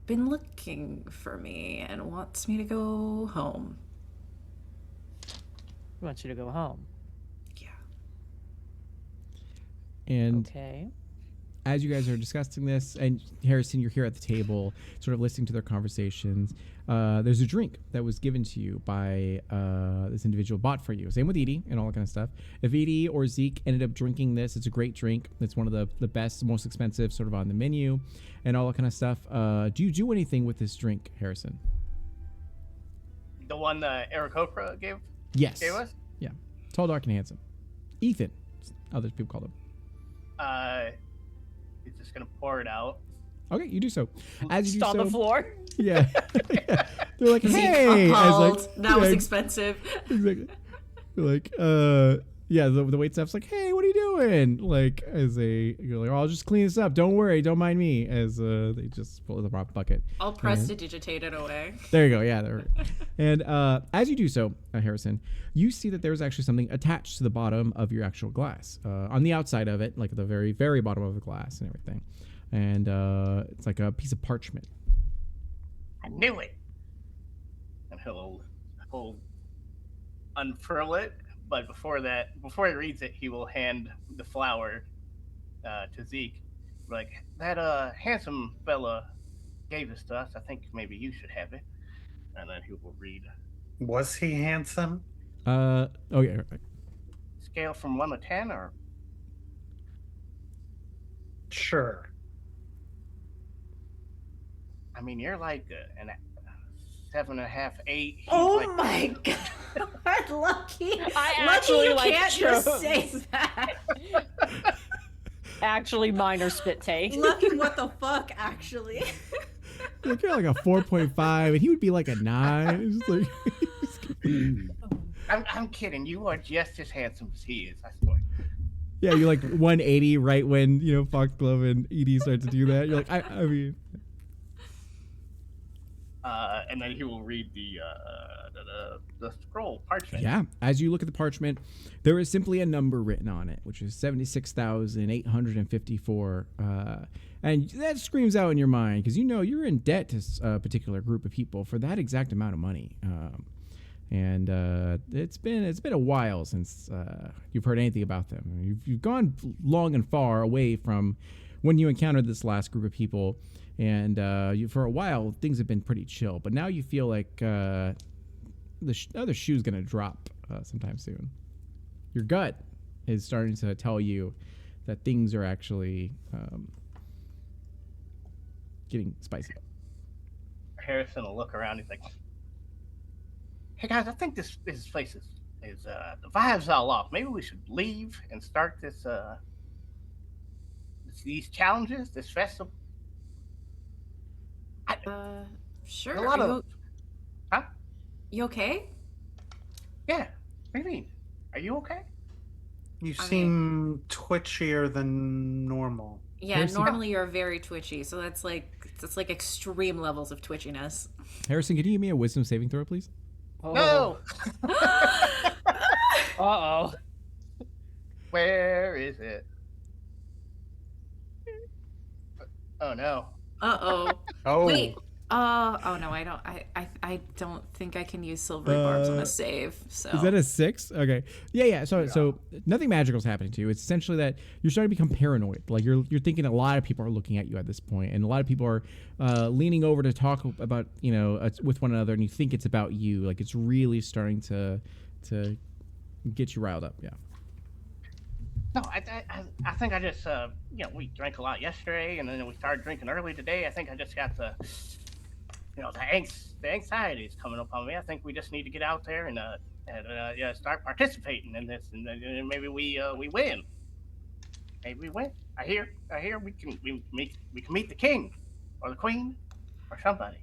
been looking for me and wants me to go home. He wants you to go home. Yeah. And okay. As you guys are discussing this, and Harrison, you're here at the table, sort of listening to their conversations. There's a drink that was given to you by this individual, bought for you. Same with Edie and all that kind of stuff. If Edie or Zeke ended up drinking this, it's a great drink. It's one of the best, most expensive, sort of on the menu, and all that kind of stuff. Do you do anything with this drink, Harrison? The one Eric Okra gave Yes. us? Yeah. Tall, dark, and handsome. Ethan, other people call him. He's just gonna pour it out. Okay, you do so. As you do on so, the floor. Yeah. They're like, hey, that was expensive. Exactly. They're like, yeah, the wait staff's like, hey, what are you doing? Like, you're like, oh, I'll just clean this up. Don't worry, don't mind me. As they just pull the prop bucket. I'll prestidigitate it away. There you go. Yeah, there. And as you do so, Harrison, you see that there's actually something attached to the bottom of your actual glass, on the outside of it, like at the very, very bottom of the glass and everything. And it's like a piece of parchment. I knew it. And he'll unfurl it, but before he reads it, he will hand the flower to Zeke. Like, that handsome fella gave this to us. I think maybe you should have it. And then he will read. Was he handsome? Oh yeah. Right. Scale from 1 to 10, or? Sure. I mean, you're like an 7.5, 8. He's Oh like, my god, Lucky. I Lucky actually, you like, can't just chose. say that. Actually, minor spit take. Lucky, what the fuck, actually? Like you're like a 4.5, and he would be like a 9. It's just like I'm kidding. You are just as handsome as he is. I swear. yeah, you're like 180 right when Foxglove and Edie start to do that. You're like I mean. And then he will read the scroll parchment. Yeah. As you look at the parchment, there is simply a number written on it, which is 76,854. And that screams out in your mind because you're in debt to a particular group of people for that exact amount of money. And it's been a while since you've heard anything about them. You've gone long and far away from when you encountered this last group of people. And for a while, things have been pretty chill. But now you feel like the other shoe's going to drop sometime soon. Your gut is starting to tell you that things are actually getting spicy. Harrison will look around. He's like, "Hey guys, I think this place is the vibes all off. Maybe we should leave and start these challenges, this festival." Sure. A lot of, huh? You okay? Yeah. What do you mean? Are you okay? You I seem twitchier than normal. Yeah, Harrison- normally you're very twitchy, so that's like extreme levels of twitchiness. Harrison, can you give me a wisdom saving throw, please? No. Uh-oh. Where is it? Oh no. Uh-oh. Oh, Wait. Oh no, I don't. I don't think I can use silvery barbs on a save. So Is that a 6? Okay. Yeah. So nothing magical is happening to you. It's essentially that you're starting to become paranoid. Like you're thinking a lot of people are looking at you at this point, and a lot of people are leaning over to talk about with one another, and you think it's about you. Like it's really starting to get you riled up. Yeah. No, I think I just we drank a lot yesterday, and then we started drinking early today. I think I just got the anxiety is coming up on me. I think we just need to get out there and start participating in this, and then maybe we win. Maybe we win. I hear we can meet the king or the queen or somebody.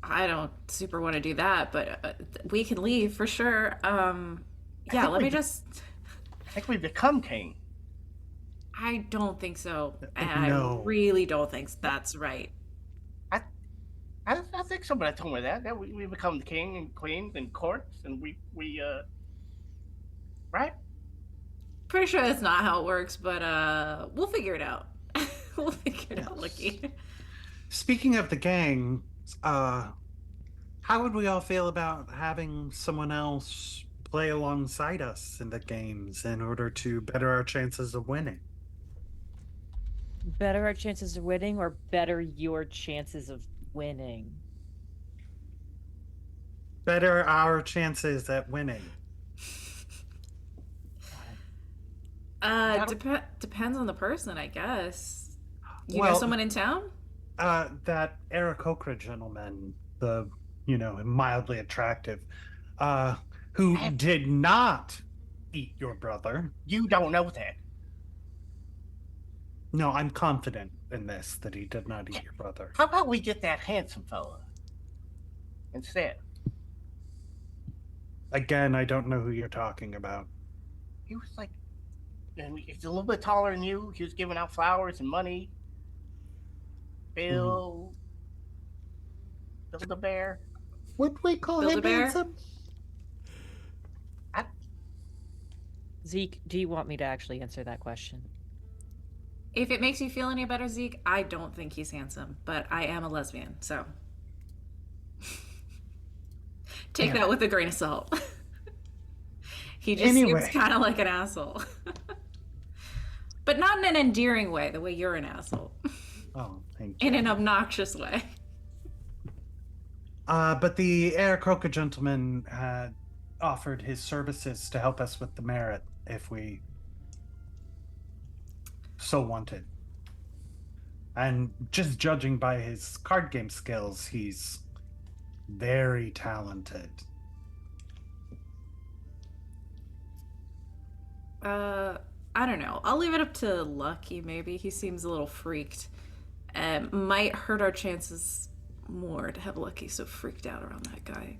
I don't super want to do that, but we can leave for sure. Yeah, let me just. I think we become king. I don't think so. No. I really don't think that's right. I think somebody told me that we become the king and queens and courts, and we right? Pretty sure that's not how it works, but we'll figure it out. We'll figure it out, Lucky. speaking of the gang, how would we all feel about having someone else play alongside us in the games in order to better our chances of winning? Better our chances of winning or better your chances of winning? Better our chances at winning. Depends on the person, I guess. You know Well- someone in town? That Eric Okra gentleman, the mildly attractive, who did not eat your brother. You don't know that. No, I'm confident in this that he did not eat your brother. How about we get that handsome fella instead? Again, I don't know who you're talking about. He was like, and he's a little bit taller than you. He was giving out flowers and money. Bill the bear. Would we call him Build-A-Bear? handsome? Zeke, do you want me to actually answer that question? If it makes you feel any better, Zeke, I don't think he's handsome, but I am a lesbian, so take that with a grain of salt. He just Anyway. seems kind of like an asshole. But not in an endearing way, the way you're an asshole. Oh, thank you. In an obnoxious way. But the Eric Okra gentleman had offered his services to help us with the merit if we so wanted. And just judging by his card game skills, he's Very talented. I don't know. I'll leave it up to Lucky, maybe. He seems a little freaked. Might hurt our chances more to have Lucky so freaked out around that guy.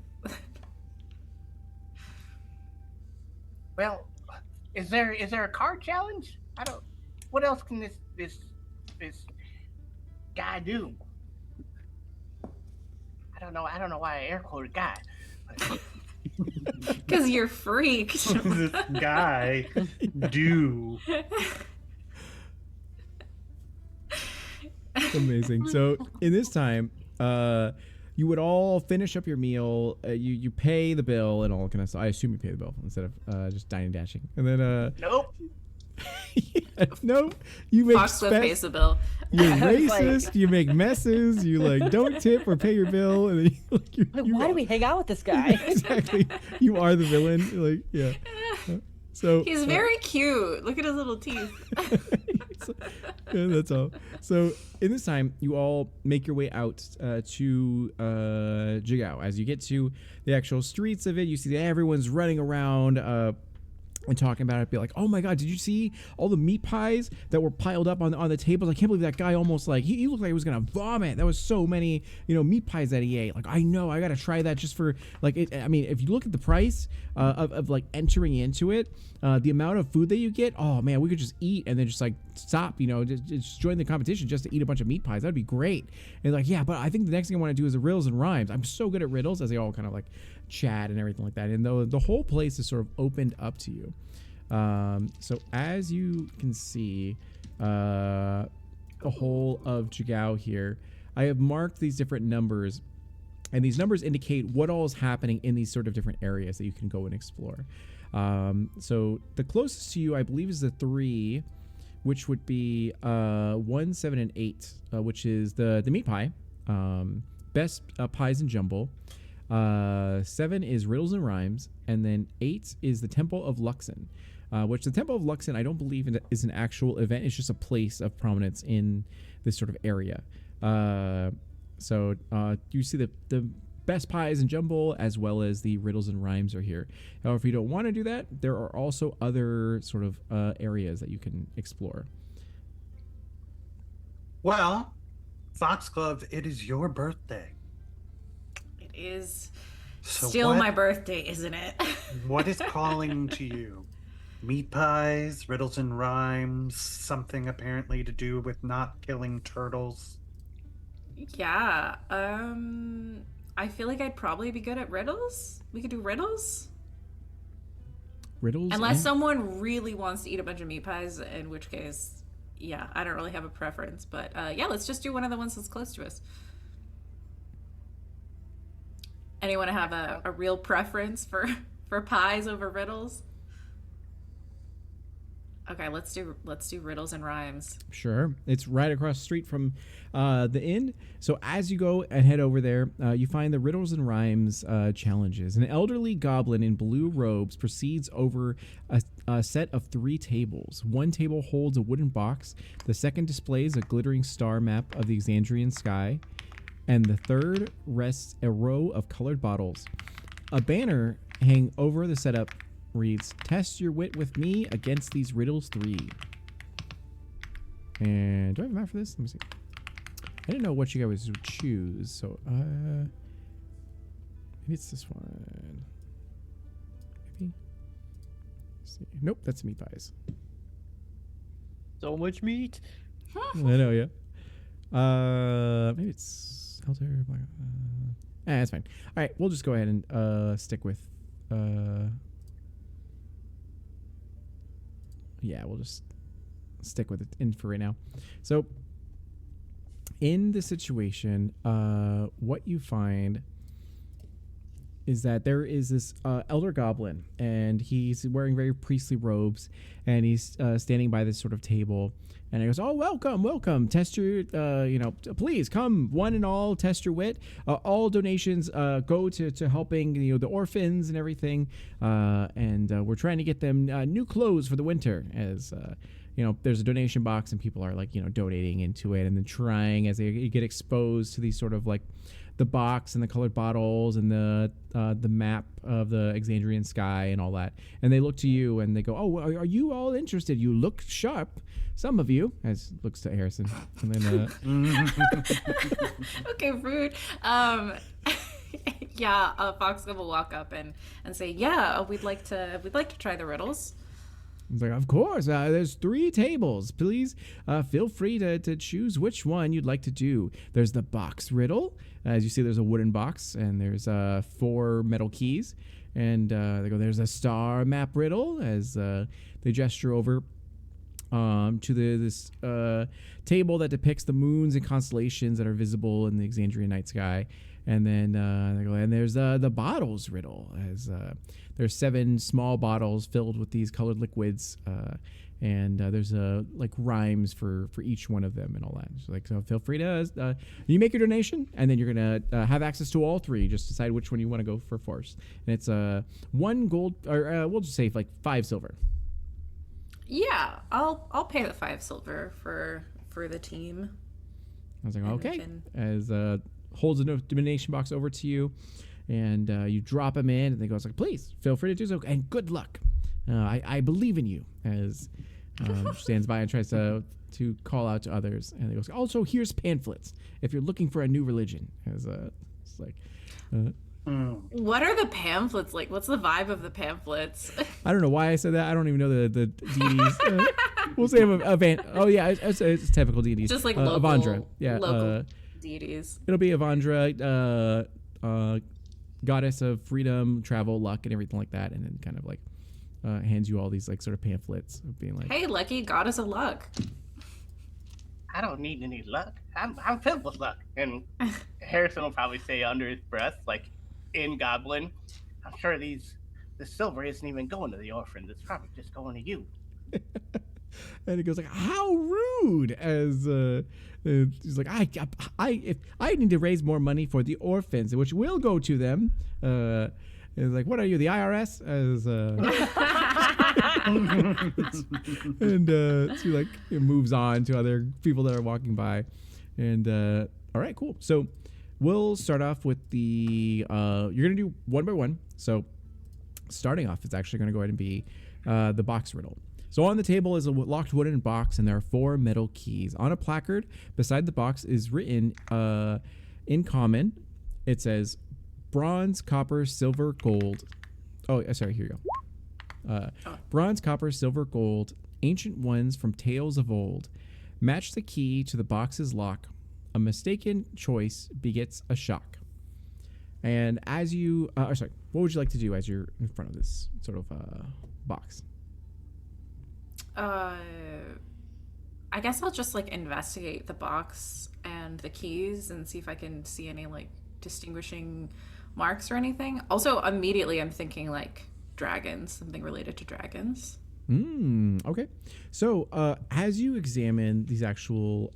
Well, is there a card challenge? I don't. What else can this guy do? I don't know why I air quoted guy. Because you're freaked. This guy do. Amazing. So in this time, you would all finish up your meal. You pay the bill and all kind of stuff. I assume you pay the bill instead of just dining dashing. And then Nope. no, you make Fox Cliff pays the bill. You're I was like- racist. You make messes. You like don't tip or pay your bill, and then Why do we hang out with this guy? exactly. You are the villain. Like yeah. So He's very cute. Look at his little teeth. yeah, that's all. So in this time, you all make your way out to Jigao. As you get to the actual streets of it, you see that everyone's running around and talking about it. Be like, oh my god, did you see all the meat pies that were piled up on the tables? I can't believe that guy almost like he looked like he was gonna vomit. That was so many meat pies that he ate. Like I know I gotta try that just for like it. I mean, if you look at the price of like entering into it, the amount of food that you get, oh man, we could just eat and then just like stop, just join the competition just to eat a bunch of meat pies. That'd be great. And like, yeah, but I think the next thing I want to do is the riddles and rhymes. I'm so good at riddles, as they all kind of like chat and everything like that. And the whole place is sort of opened up to you. So as you can see, the whole of Jigao here, I have marked these different numbers, and these numbers indicate what all is happening in these sort of different areas that you can go and explore. So the closest to you, I believe, is the 3, which would be 1, 7, and 8, which is the meat pie, best pies and jumble. 7 is riddles and rhymes, and then 8 is the Temple of Luxon, which the Temple of Luxon I don't believe is an actual event. It's just a place of prominence in this sort of area. So you see the best pies and jumble as well as the riddles and rhymes are here. However, if you don't want to do that, there are also other sort of areas that you can explore. Well, Foxglove, it is your birthday. It is So still what- my birthday, isn't it? What is calling to you? Meat pies, riddles and rhymes, something apparently to do with not killing turtles. Yeah. I feel like I'd probably be good at riddles. We could do riddles. Riddles? Unless and- someone really wants to eat a bunch of meat pies, in which case, yeah, I don't really have a preference. But yeah, let's just do one of the ones that's close to us. Anyone have a real preference for pies over riddles? Okay, let's do riddles and rhymes. Sure. It's right across the street from the inn. So as you go and head over there, you find the riddles and rhymes challenges. An elderly goblin in blue robes proceeds over a set of 3 tables. One table holds a wooden box. The second displays a glittering star map of the Exandrian sky. And the third rests a row of colored bottles. A banner hang over the setup reads, "Test your wit with me against these riddles 3." And do I have a map for this? Let me see. I didn't know what you guys would choose, so maybe it's this one. Maybe. Let's see. Nope, that's meat pies. So much meat. I know, yeah. Maybe it's Elder. That's fine. All right, we'll just go ahead and stick with. Yeah, we'll just stick with it in for right now. So, in the situation, what you find is that there is this elder goblin, and he's wearing very priestly robes, and he's standing by this sort of table, and he goes, "Oh, welcome, test your, please come, one and all, test your wit. All donations go to helping, the orphans and everything, and we're trying to get them new clothes for the winter, as there's a donation box, and people are like, donating into it, and then trying as they get exposed to these sort of like the box and the colored bottles and the map of the Exandrian sky and all that. And they look to you and they go, "Oh, are you all interested? You look sharp. Some of you," as looks to Harrison. And then Okay, rude. Foxglove will walk up and say, "Yeah, we'd like to try the riddles." it's like, "Of course. There's 3 tables. Please feel free to choose which one you'd like to do. There's the box riddle. As you see, there's a wooden box and there's 4 metal keys. And they go, there's a star map riddle," as they gesture over to this table that depicts the moons and constellations that are visible in the Exandrian night sky. And then they go, and there's the bottles riddle, as there's 7 small bottles filled with these colored liquids, and there's like rhymes for each one of them and all that. So feel free to you make your donation, and then you're gonna have access to all 3. Just decide which one you want to go for first. And it's 1 gold, or we'll just say like 5 silver. Yeah, I'll pay the 5 silver for the team. I was like, And okay. can- As holds a donation box over to you, and you drop them in, and they goes like, "Please feel free to do so, and good luck. I believe in you." As stands by and tries to call out to others, and he goes, "Also, here's pamphlets if you're looking for a new religion." As it's like. What are the pamphlets like? What's the vibe of the pamphlets? I don't know why I said that. I don't even know the deities. We'll say oh yeah, it's typical deities. Just like Avandra. Yeah, local deities. it'll be Avandra, goddess of freedom, travel, luck, and everything like that, and then kind of like hands you all these like sort of pamphlets of being like, Hey, lucky goddess of luck. I don't need any luck. I'm filled with luck. And Harrison will probably say under his breath, like in Goblin, "I'm sure the silver isn't even going to the orphans. It's probably just going to you." and he goes like, "How rude!" As he's like, if I need to raise more money for the orphans, which will go to them." It's like, "What are you, the IRS?" As and so like it moves on to other people that are walking by, and all right, cool. So we'll start off with the you're gonna do one by one. So starting off, it's actually gonna go ahead and be the box riddle. So on the table is a locked wooden box, and there are 4 metal keys. On a placard beside the box is written in common. It says bronze, copper, silver, gold. Oh, sorry, here you go. Bronze, copper, silver, gold, ancient ones from tales of old. Match the key to the box's lock. A mistaken choice begets a shock. And as you, what would you like to do as you're in front of this sort of box? I guess I'll just like investigate the box and the keys and see if I can see any like distinguishing marks or anything. Also, immediately I'm thinking like dragons, something related to dragons. Okay. So as you examine these actual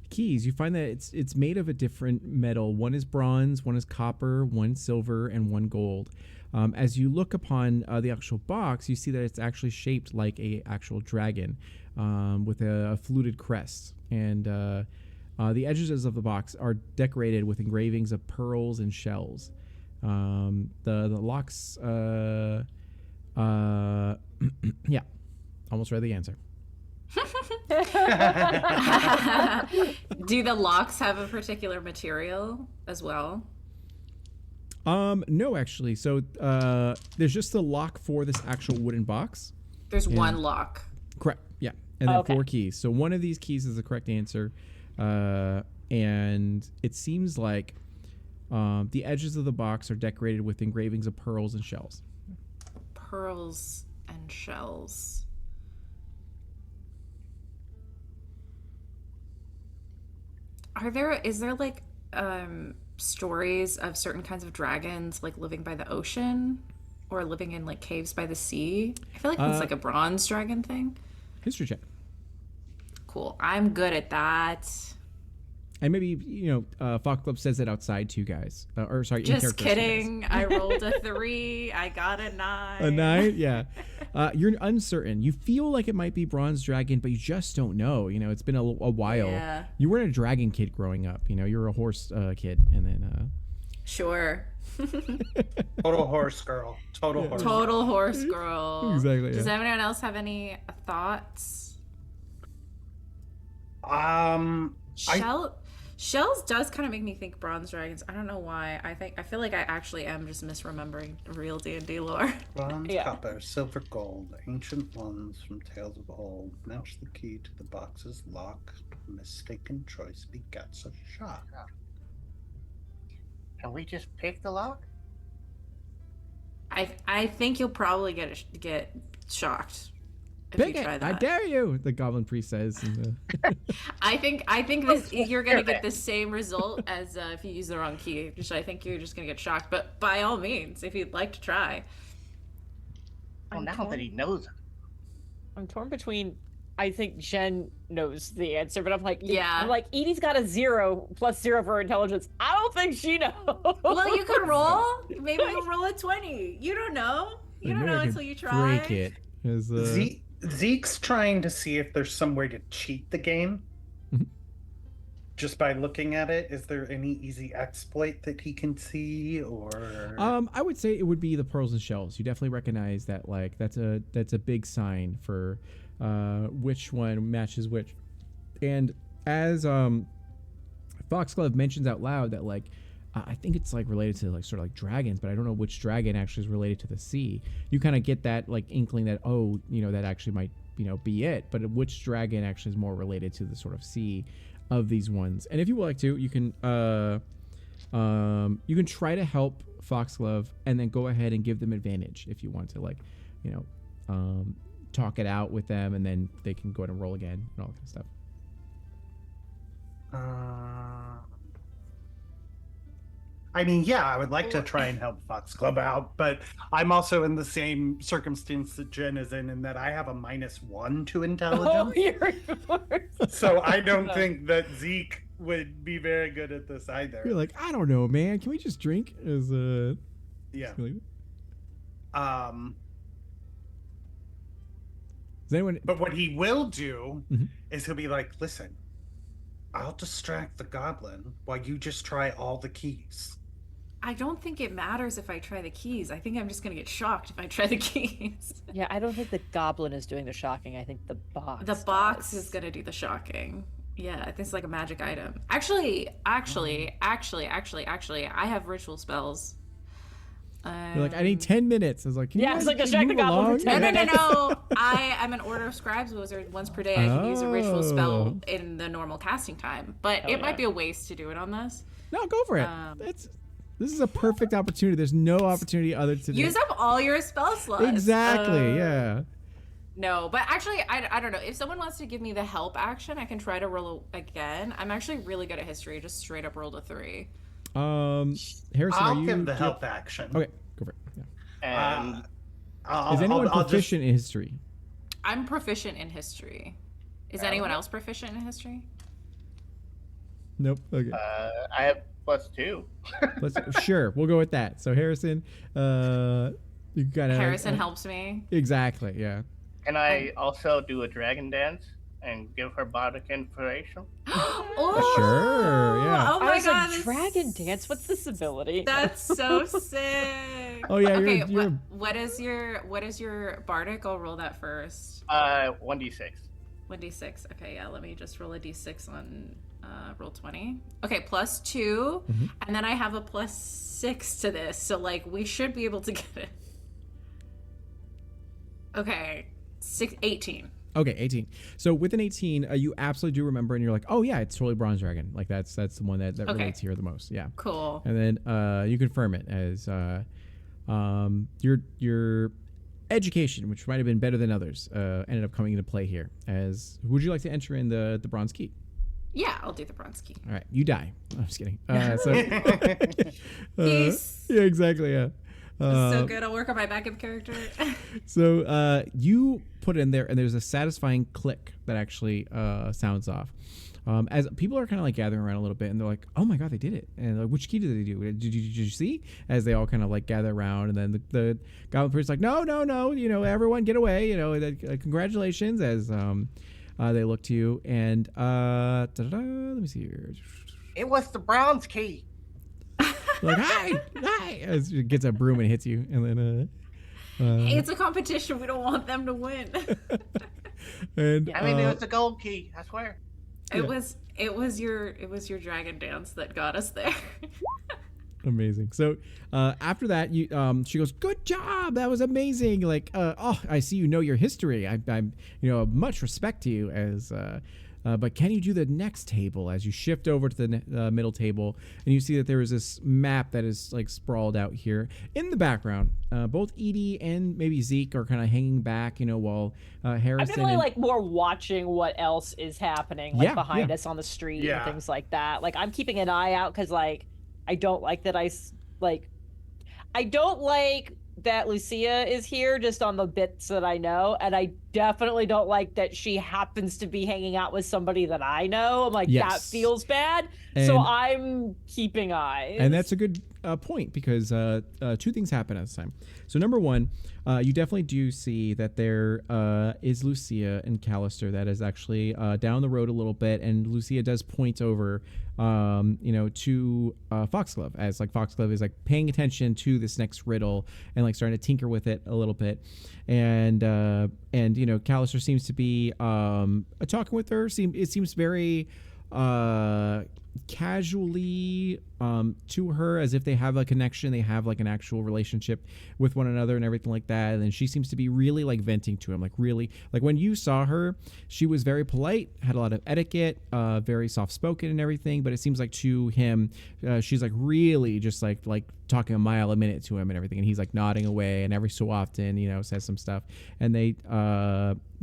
keys, you find that it's made of a different metal. One is bronze, one is copper, one silver, and one gold. As you look upon the actual box, you see that it's actually shaped like a actual dragon with a fluted crest. And the edges of the box are decorated with engravings of pearls and shells. The locks, yeah, almost read the answer. Do the locks have a particular material as well? No, actually. So there's just the lock for this actual wooden box. There's one lock. Correct. Yeah, and then Okay. 4 keys. So one of these keys is the correct answer, and it seems like the edges of the box are decorated with engravings of pearls and shells. Pearls and shells. Is there like stories of certain kinds of dragons like living by the ocean or living in like caves by the sea? I feel like that's like a bronze dragon thing. History check. Cool. I'm good at that. And maybe, Fox Club says it outside to you guys. Or sorry, in Just character to you guys. kidding. I rolled a 3. I got a 9. A 9? Yeah. You're uncertain. You feel like it might be Bronze Dragon, but you just don't know. It's been a while. Yeah. You weren't a dragon kid growing up. You were a horse kid. And then... Sure. Total horse girl. Total horse. Total horse girl. Exactly. Does Yeah. anyone else have any thoughts? Shells does kind of make me think bronze dragons. I don't know why. I feel like I actually am just misremembering real D&D lore. Bronze, Yeah. copper, silver, gold, ancient ones from tales of old. Now's the key to the box's lock. Mistaken choice begets a shock. Can we just pick the lock? I think you'll probably get shocked if Pick you try it! that. I dare you! The Goblin Priest says. And, I think this you're gonna get the same result as if you use the wrong key. Which I think you're just gonna get shocked. But by all means, if you'd like to try. Well, now that he knows it. I'm torn between. I think Jen knows the answer, but I'm like, Yeah. I'm like, Edie's got a 0 + 0 for intelligence. I don't think she knows. Well, you could roll. Maybe you'll roll a 20. You don't know. You don't maybe know I could until you try. break it. As, Zeke's trying to see if there's some way to cheat the game. Mhm. Just by looking at it, is there any easy exploit that he can see, or? I would say it would be the pearls and shells. You definitely recognize that, like, that's a big sign for which one matches which. And as Foxglove mentions out loud that, like, I think it's like related to like sort of like dragons, but I don't know which dragon actually is related to the sea. You kind of get that like inkling that, oh, that actually might be it, but which dragon actually is more related to the sort of sea of these ones. And if you would like to, you can try to help Foxglove and then go ahead and give them advantage if you want to, like, talk it out with them, and then they can go ahead and roll again and all that kind of stuff. I mean, yeah, I would like to try and help Foxglove out, but I'm also in the same circumstance that Jen is in that I have a -1 to Oh, intelligence. you're worse. So I don't think that Zeke would be very good at this either. You're like, I don't know, man. Can we just drink? Yeah. Does anyone? But what he will do Mhm. is he'll be like, listen, I'll distract the goblin while you just try all the keys. I don't think it matters if I try the keys. I think I'm just gonna get shocked if I try the keys. Yeah, I don't think the goblin is doing the shocking. I think the box. The box does. is gonna do the shocking. Yeah, I think it's like a magic item. Actually, I have ritual spells. You're like, I need 10 minutes. I was like, can Yeah, you it's guys like distract the move goblin for along? 10 minutes. No. I am an Order of Scribes wizard. Once per day, I can use a ritual spell in the normal casting time. But it might be a waste to do it on this. No, go for it. This is a perfect opportunity. There's no opportunity other to Use up all your spell slots. Exactly. Yeah. No, but actually, I don't know. If someone wants to give me the help action, I can try to roll again. I'm actually really good at history. Just straight up rolled a 3. Harrison, are I'll you? give the help action. Okay, go for it. Yeah. And Is anyone I'll proficient in history? I'm proficient in history. Is anyone else proficient in history? Nope. Okay. I have +2. Sure, we'll go with that. So Harrison, you gotta. Harrison helps me. Exactly. Yeah. Can I also do a dragon dance and give her bardic inspiration? Oh, Sure, yeah. Oh my I was god. like, this- dragon dance. What's this ability? That's so sick. Oh, yeah, Okay, you're- what is your bardic? I'll roll that first. 1d6. 1d6. Okay, yeah. Let me just roll a d6 on roll 20. Okay, +2, and then I have a +6 to this, so like we should be able to get it. Okay, 18. Okay, 18. So with an 18, you absolutely do remember, and you're like, oh yeah, it's totally Bronze Dragon. Like that's the one that Okay. relates here the most. Yeah. Cool. And then you confirm it as your education, which might have been better than others, ended up coming into play here. As would you like to enter in the bronze key? Yeah, I'll do the bronze key. All right, you die. I'm just kidding. Peace. Yeah, exactly. Yeah. So good. I'll work on my backup character. So you put it in there, and there's a satisfying click that actually sounds off. As people are kind of like gathering around a little bit, and they're like, "Oh my god, they did it!" And like, which key did they do? Did you see? As they all kind of like gather around, and then the goblin priest's like, "No, no, no! You know, everyone get away! You know, congratulations!" As they look to you, and let me see here. It was the Browns key. Like, hi! As it gets a broom and hits you, and then Hey, it's a competition. We don't want them to win. and I mean, it was the gold key. I swear. It was your dragon dance that got us there. amazing. So after that, she goes, "Good job, that was amazing." Like, oh, I see you know your history. I'm much respect to you as. But can you do the next table as you shift over to the middle table, and you see that there is this map that is like sprawled out here in the background. Both Edie and maybe Zeke are kind of hanging back, while Harrison. I'm definitely like more watching what else is happening, like behind us on the street and things like that. Like I'm keeping an eye out because like I don't like that I don't like that Lucia is here just on the bits that I know, and I definitely don't like that she happens to be hanging out with somebody that I know. I'm like, that feels bad. So I'm keeping eyes. And that's a good point because two things happen at this time. So number one, you definitely do see that there is Lucia and Callister that is actually down the road a little bit, and Lucia does point over to Foxglove, as like Foxglove is like paying attention to this next riddle and like starting to tinker with it a little bit, and Callister seems to be talking with her. It seems very casually to her, as if they have a connection, they have like an actual relationship with one another and everything like that. And then she seems to be really like venting to him, like really like when you saw her, she was very polite, had a lot of etiquette, very soft spoken and everything, but it seems like to him she's like really just like talking a mile a minute to him and everything, and he's like nodding away, and every so often says some stuff, and they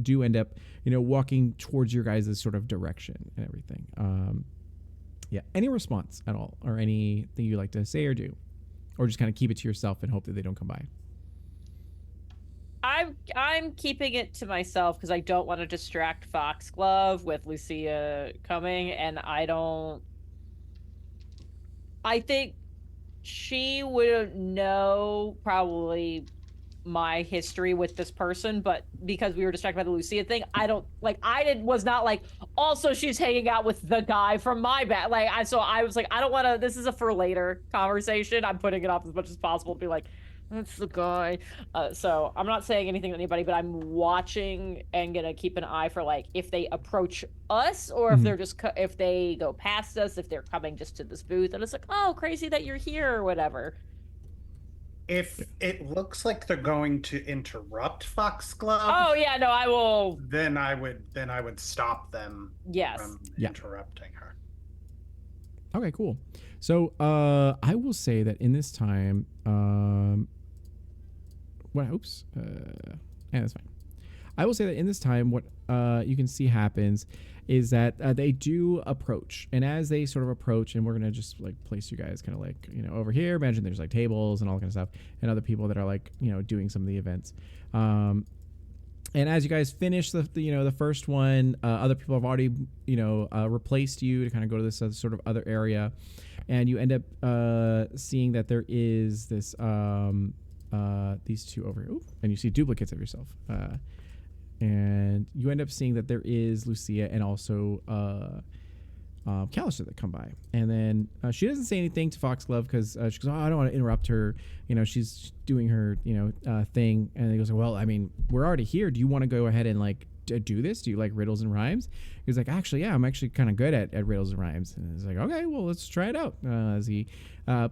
do end up walking towards your guys' sort of direction and everything. Yeah. Any response at all, or anything you like to say or do, or just kind of keep it to yourself and hope that they don't come by? I'm keeping it to myself because I don't want to distract Foxglove with Lucia coming, and I think she would know probably my history with this person, but because we were distracted by the Lucia thing, was not like, also she's hanging out with the guy from my bat. So I was like, I don't want to, this is a for later conversation. I'm putting it off as much as possible to be like, that's the guy. So I'm not saying anything to anybody, but I'm watching and gonna keep an eye for like if they approach us, or if they're just if they go past us, if they're coming just to this booth, and it's like, oh, crazy that you're here or whatever. If it looks like they're going to interrupt Foxglove, oh yeah, no, I will. Then I would stop them. Yes. From interrupting her. Okay, cool. So I will say that in this time, that's fine. I will say that in this time, what you can see happens is that they do approach, and as they sort of approach, and we're gonna just like place you guys kind of like over here. Imagine there's like tables and all kind of stuff, and other people that are like doing some of the events. And as you guys finish the first one, other people have already replaced you to kind of go to this sort of other area, and you end up seeing that there is this these two over here. Ooh, and you see duplicates of yourself. And you end up seeing that there is Lucia and also Callister that come by. And then she doesn't say anything to Foxglove because she goes, oh, I don't want to interrupt her. She's doing her, thing. And he goes, well, I mean, we're already here. Do you want to go ahead and like do this? Do you like riddles and rhymes? He's like, actually, yeah, I'm actually kind of good at riddles and rhymes. And he's like, okay, well, let's try it out. As he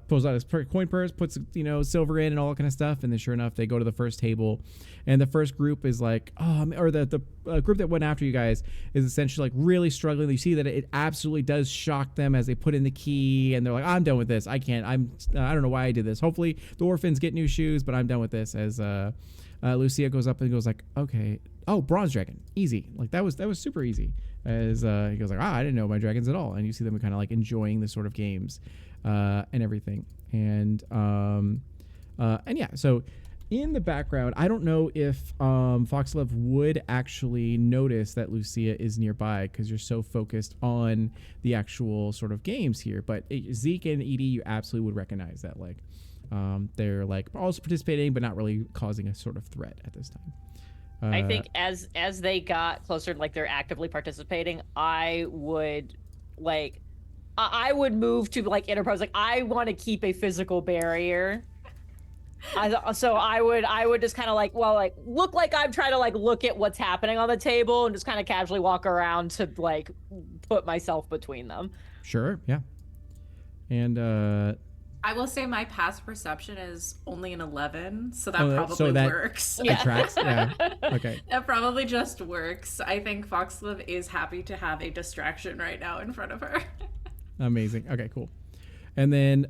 pulls out his coin purse, puts silver in and all that kind of stuff, and then sure enough, they go to the first table, and the first group is like, or the group that went after you guys is essentially like really struggling. You see that it absolutely does shock them as they put in the key, and they're like, I'm done with this. I can't. I don't know why I did this. Hopefully the orphans get new shoes, but I'm done with this. As Lucia goes up and goes like, okay, oh, bronze dragon, easy. Like that was super easy. As he goes like, I didn't know my dragons at all, and you see them kind of like enjoying this sort of games and everything. And And yeah, so in the background, I don't know if Foxlove would actually notice that Lucia is nearby because you're so focused on the actual sort of games here. But Zeke and Edie, you absolutely would recognize that, like, they're like also participating, but not really causing a sort of threat at this time. I think as they got closer, like they're actively participating, I would move to like interpose. Like I want to keep a physical barrier. So I would just kind of like look like I'm trying to like look at what's happening on the table and just kind of casually walk around to like put myself between them. Sure, yeah. And I will say my past perception is only an 11, so that probably works. Yeah. Tracks. Yeah. Okay. That probably just works. I think Foxlove is happy to have a distraction right now in front of her. Amazing. Okay, cool. And then,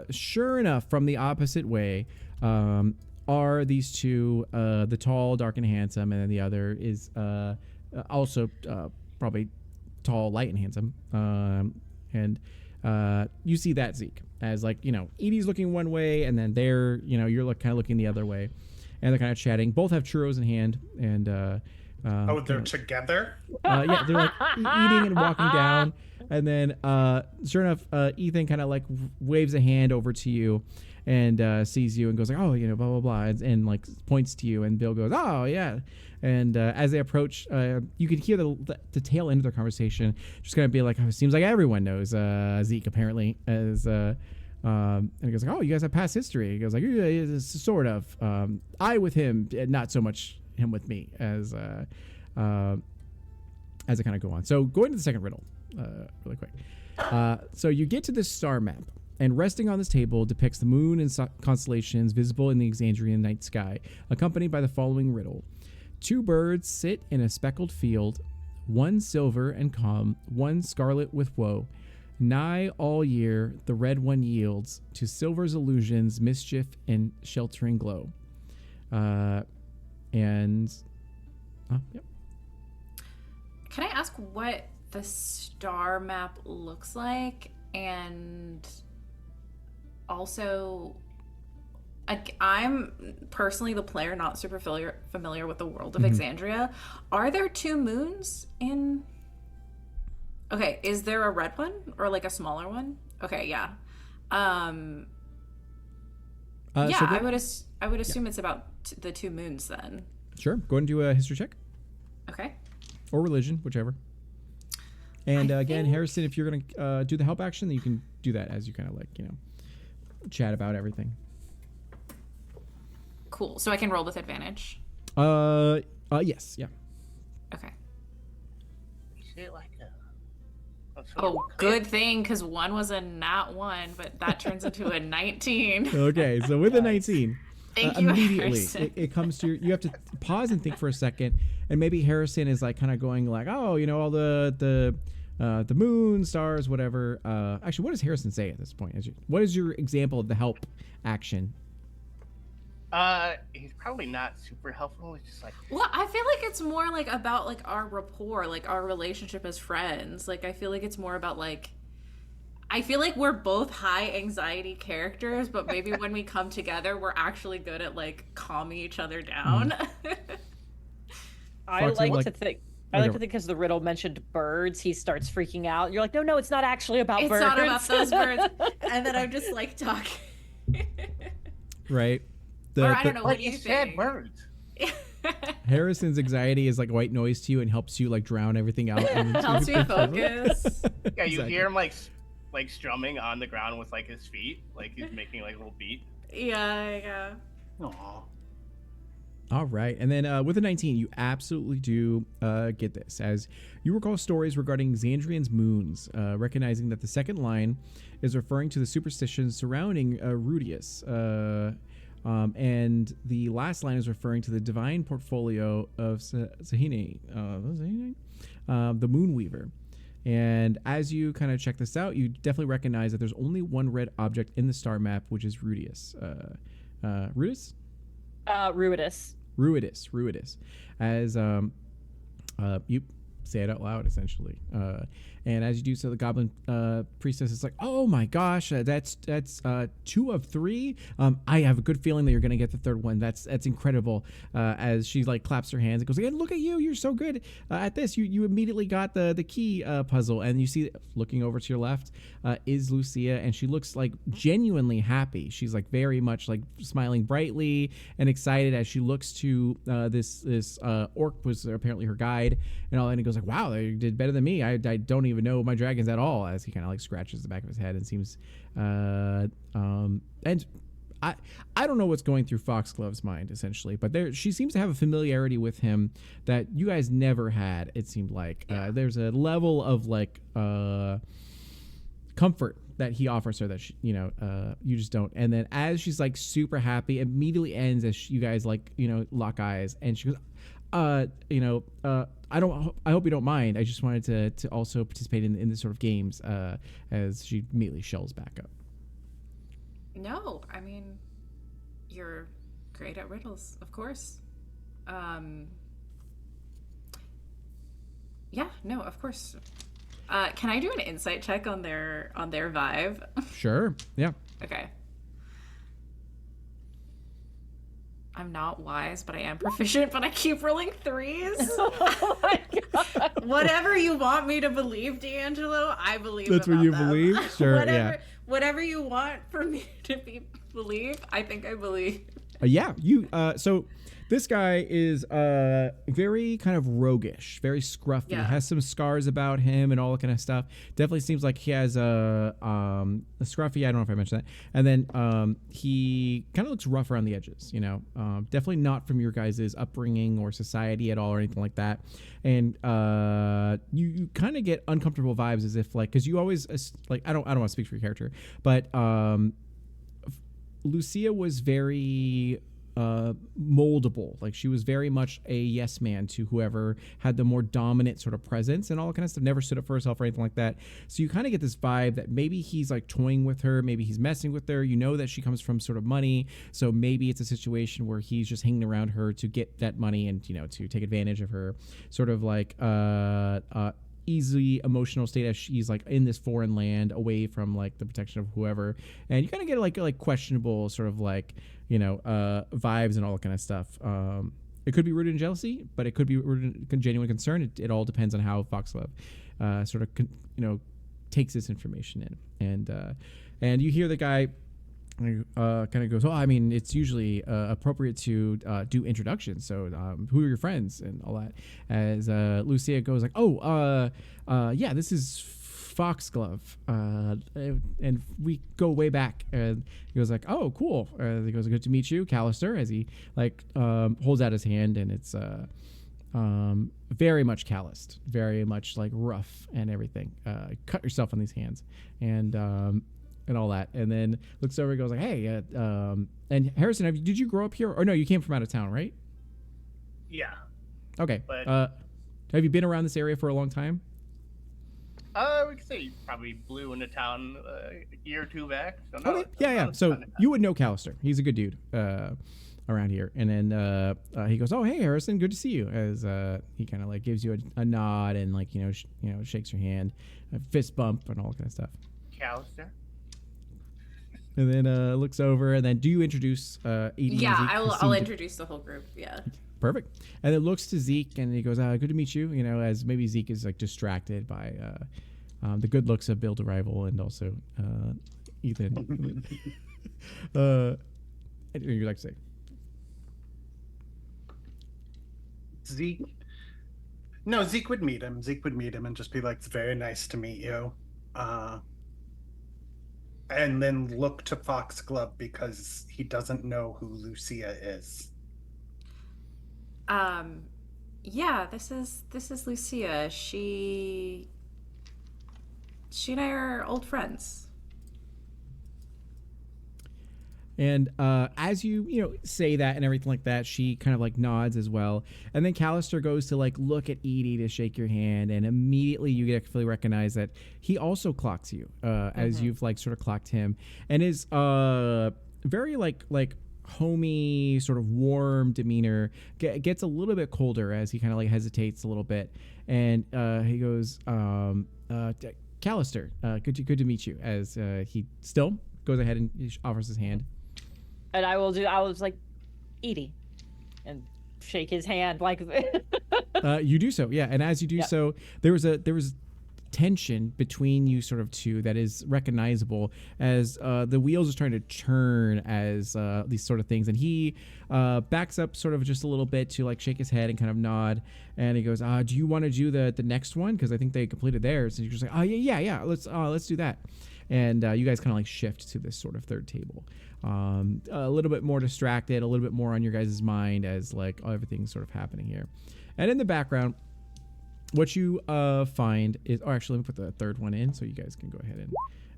sure enough, from the opposite way, are these two, the tall, dark, and handsome, and then the other is also probably tall, light, and handsome. And you see that, Zeke, as like, you know, Edie's looking one way, and then they're, you know, you're kind of looking the other way, and they're kind of chatting. Both have churros in hand, and they're together? Yeah, they're like eating and walking down. And then, sure enough, Ethan kind of like waves a hand over to you and sees you and goes like, oh, you know, blah, blah, blah, and like points to you. And Bill goes, oh, yeah. And as they approach, you can hear the tail end of their conversation just going to be like, oh, it seems like everyone knows Zeke, apparently. And he goes like, oh, you guys have past history. He goes like, yeah, sort of. I with him, not so much him with me, as I kind of go on. So going to the second riddle. Really quick. So you get to this star map, and resting on this table depicts the moon and constellations visible in the Exandrian night sky, accompanied by the following riddle. 2 birds sit in a speckled field, one silver and calm, one scarlet with woe. Nigh all year the red one yields to silver's illusions, mischief, and sheltering glow. Yep. Can I ask what the star map looks like? And also, I'm personally the player not super familiar with the world of Exandria. Are there 2 moons in... Okay, is there a red one or like a smaller one? Okay, yeah. So I would assume it's about the 2 moons then. Sure. Go ahead and do a history check. Okay. Or religion, whichever. And again, Harrison, if you're going to do the help action, then you can do that as you kind of like, you know, chat about everything. Cool. So I can roll with advantage? Yes. Yeah. Okay. Is it like Oh, good thing, because 1 was a nat 1, but that turns into a 19. Okay, so with a 19, Thank you, immediately Harrison. it comes to you have to pause and think for a second, and maybe Harrison is like kind of going like, oh, you know, all the moon, stars, whatever. Actually, what does Harrison say at this point? What is your example of the help action? He's probably not super helpful. It's just like, Well, I feel like it's more like about like our rapport, like our relationship as friends. Like I feel like it's more about like I feel like we're both high anxiety characters, but maybe when we come together, we're actually good at like calming each other down. I like to think because the riddle mentioned birds, he starts freaking out. You're like, no, it's not actually about birds. It's not about those birds. And then I'm just like talking. Right. Or I don't know, what like do you you said, think? birds. Harrison's anxiety is like white noise to you and helps you like drown everything out. And Helps me focus. Yeah, you Exactly. hear him like strumming on the ground with like his feet, like he's making like a little beat. Yeah. Aw. All right. And then with a 19, you absolutely do get this. As you recall stories regarding Xandrian's moons, recognizing that the second line is referring to the superstitions surrounding Rudius. And the last line is referring to the divine portfolio of Sahine, the Moonweaver. And as you kind of check this out, you definitely recognize that there's only one red object in the star map, which is Rudius. Rudius? Ruidus. As you say it out loud, essentially. And as you do so, the goblin priestess is like, "Oh my gosh, that's 2 of 3. I have a good feeling that you're gonna get the third one. That's incredible." As she like claps her hands and goes, "Again, look at you! You're so good at this. You immediately got the key puzzle." And you see, looking over to your left, is Lucia, and she looks like genuinely happy. She's like very much like smiling brightly and excited as she looks to this orc was apparently her guide and all, and he goes like, "Wow, they did better than me. I don't even know my dragons at all." As he kind of like scratches the back of his head and seems and I don't know what's going through Foxglove's mind essentially, but she seems to have a familiarity with him that you guys never had. It seemed like there's a level of like comfort that he offers her that she, you just don't. And then as she's like super happy, immediately ends as you guys like lock eyes, and she goes, I hope you don't mind. I just wanted to also participate in this sort of games. As she immediately shells back up. No, I mean, you're great at riddles, of course. Yeah, no, of course. Can I do an insight check on their vibe? Sure. Yeah. Okay. I'm not wise, but I am proficient, but I keep rolling 3s. Oh my god. Whatever you want me to believe, D'Angelo, I believe. That's what you them. believe? Sure, Whatever you want for me to believe, I think I believe. Yeah, you. So this guy is very kind of roguish, very scruffy. Yeah. Has some scars about him and all that kind of stuff. Definitely seems like he has a scruffy. I don't know if I mentioned that. And then he kind of looks rough around the edges. Definitely not from your guys' upbringing or society at all or anything like that. And you kind of get uncomfortable vibes as if like, because you always like I don't want to speak for your character, but Lucia was very moldable. Like she was very much a yes man to whoever had the more dominant sort of presence and all that kind of stuff. Never stood up for herself or anything like that. So you kind of get this vibe that maybe he's like toying with her, maybe he's messing with her. You know that she comes from sort of money, so maybe it's a situation where he's just hanging around her to get that money and to take advantage of her sort of like easy emotional state as she's like in this foreign land away from like the protection of whoever, and you kind of get like questionable sort of like vibes and all that kind of stuff. It could be rooted in jealousy, but it could be rooted in genuine concern. It all depends on how Foxglove sort of takes this information in, and you hear the guy kind of goes, "Oh, I mean, it's usually appropriate to do introductions. So, who are your friends and all that?" As Lucia goes like, "Oh, yeah, this is Foxglove, and we go way back." And he goes like, "Oh, cool." He goes, "Good to meet you, Callister." As he like holds out his hand, and it's very much calloused, very much like rough and everything. Cut yourself on these hands, and all that, and then looks over and goes like, "Hey, and Harrison, did you grow up here? Or no, you came from out of town, right?" Yeah. Okay. But Have you been around this area for a long time? we could say you probably blew into town a year or two back. So no, Okay. Yeah. So you would know Callister. He's a good dude around here. And then he goes, "Oh, hey, Harrison, good to see you." As he kind of like gives you a nod and like shakes your hand, a fist bump, and all that kind of stuff. Callister. And then looks over, and then do you introduce Edie? Yeah, I'll introduce the whole group. Yeah. Perfect. And then looks to Zeke, and he goes, "Good to meet you." As maybe Zeke is like distracted by the good looks of Bill's arrival, and also Ethan. Anything you'd like to say? Zeke would meet him. Zeke would meet him and just be like, "It's very nice to meet you." And then look to Foxglove because he doesn't know who Lucia is. Yeah, this is Lucia. She and I are old friends. And as you say that and everything like that, she kind of like nods as well. And then Callister goes to like look at Edie to shake your hand, and immediately you actually recognize that he also clocks you as you've like sort of clocked him, and is very like homey, sort of warm demeanor gets a little bit colder as he kind of like hesitates a little bit, and he goes, Callister, good to meet you. As he still goes ahead and offers his hand. And I was like, Edie, and shake his hand like. You do so, yeah. And as you do Yep. so, there was tension between you sort of two that is recognizable as the wheels are starting to churn as these sort of things, and he backs up sort of just a little bit to like shake his head and kind of nod, and he goes, do you want to do the next one, because I think they completed theirs? And you're just like, oh yeah, let's do that. And you guys kind of like shift to this sort of third table, a little bit more distracted, a little bit more on your guys' mind as like everything's sort of happening here. And in the background, what you find is, actually, let me put the third one in so you guys can go ahead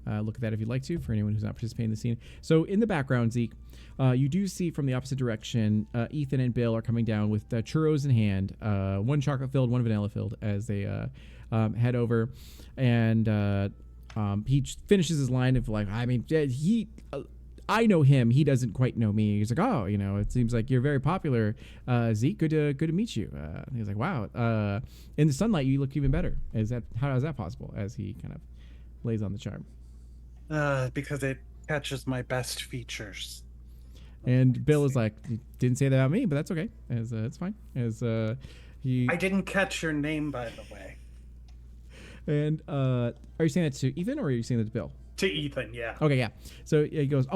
and look at that if you'd like to, for anyone who's not participating in the scene. So in the background, Zeke, you do see from the opposite direction, Ethan and Bill are coming down with churros in hand, one chocolate filled, one vanilla filled, as they head over. And he finishes his line of like, I mean, I know him. He doesn't quite know me. He's like, oh, it seems like you're very popular, Zeke. Good to meet you. He's like, wow. In the sunlight, you look even better. How is that possible? As he kind of lays on the charm. Because it catches my best features. And Bill is like, didn't say that about me, but that's okay. As it's fine. As he. I didn't catch your name, by the way. And are you saying that to Ethan or are you saying that to Bill? To Ethan, yeah. Okay, yeah. So he goes,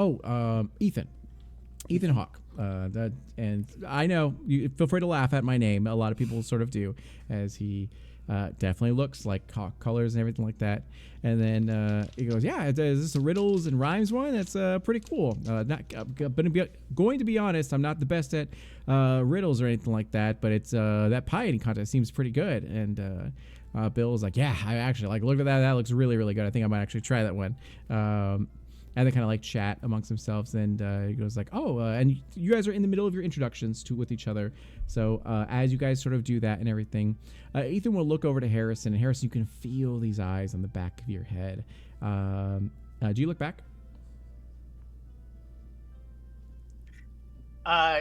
Ethan Hawke. And I know you feel free to laugh at my name. A lot of people sort of do, as he definitely looks like Hawk colors and everything like that. And then he goes, yeah, is this a riddles and rhymes one? That's pretty cool. Going to be honest, I'm not the best at riddles or anything like that, but it's that pie eating contest seems pretty good. And Bill was like, yeah, I actually like, look at that. That looks really, really good. I think I might actually try that one. And they kind of like chat amongst themselves. And he goes like, and you guys are in the middle of your introductions with each other. So as you guys sort of do that and everything, Ethan will look over to Harrison. And Harrison, you can feel these eyes on the back of your head. Do you look back?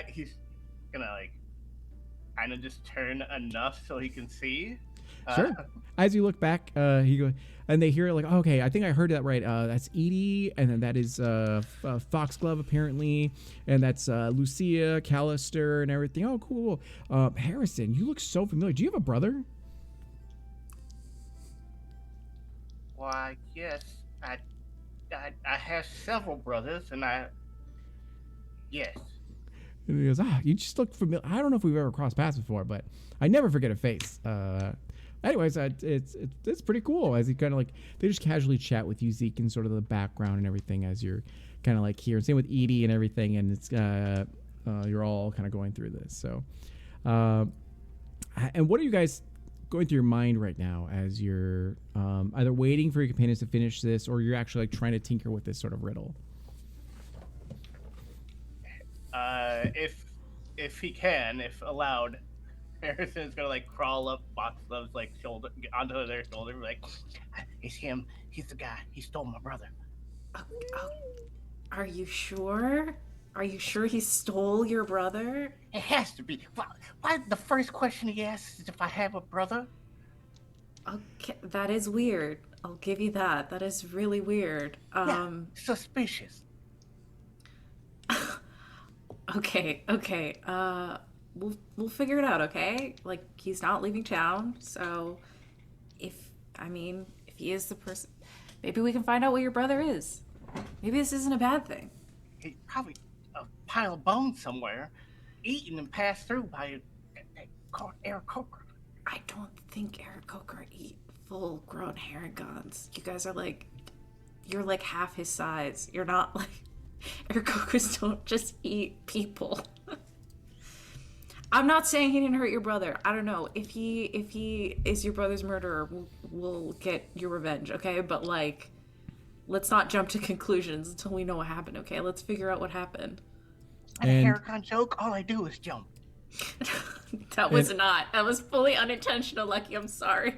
He's gonna like kind of just turn enough so he can see. Sure. As you look back, he goes, and they hear like, okay, I think I heard that right. That's Edie, and then that is Foxglove apparently, and that's Lucia, Callister, and everything. Oh, cool. Harrison, you look so familiar. Do you have a brother? Why, yes, I have several brothers, and yes. And he goes, you just look familiar. I don't know if we've ever crossed paths before, but I never forget a face. Anyways, it's pretty cool. As he kind of like, they just casually chat with you, Zeke, in sort of the background and everything as you're kind of like here. Same with Edie and everything, and it's you're all kind of going through this. So, and what are you guys going through your mind right now as you're either waiting for your companions to finish this, or you're actually like trying to tinker with this sort of riddle? If he can, if allowed, Harrison's gonna like crawl up Foxglove's like shoulder onto their shoulder, like, it's him. He's the guy. He stole my brother. Are you sure? Are you sure he stole your brother? It has to be. Why the first question he asks is if I have a brother? Okay, that is weird. I'll give you that. That is really weird. Yeah, suspicious. Okay. We'll figure it out, okay? Like, he's not leaving town, so if he is the person, maybe we can find out what your brother is. Maybe this isn't a bad thing. He's probably a pile of bones somewhere, eaten and passed through by Eric Coker. I don't think Eric Coker eat full-grown herringons. You guys are like, you're like half his size. You're not like, Eric Cokers don't just eat people. I'm not saying he didn't hurt your brother. I don't know. If he is your brother's murderer, we'll get your revenge, okay? But like, let's not jump to conclusions until we know what happened, okay? Let's figure out what happened. And a Harricon joke, all I do is jump. That was fully unintentional, Lucky. I'm sorry.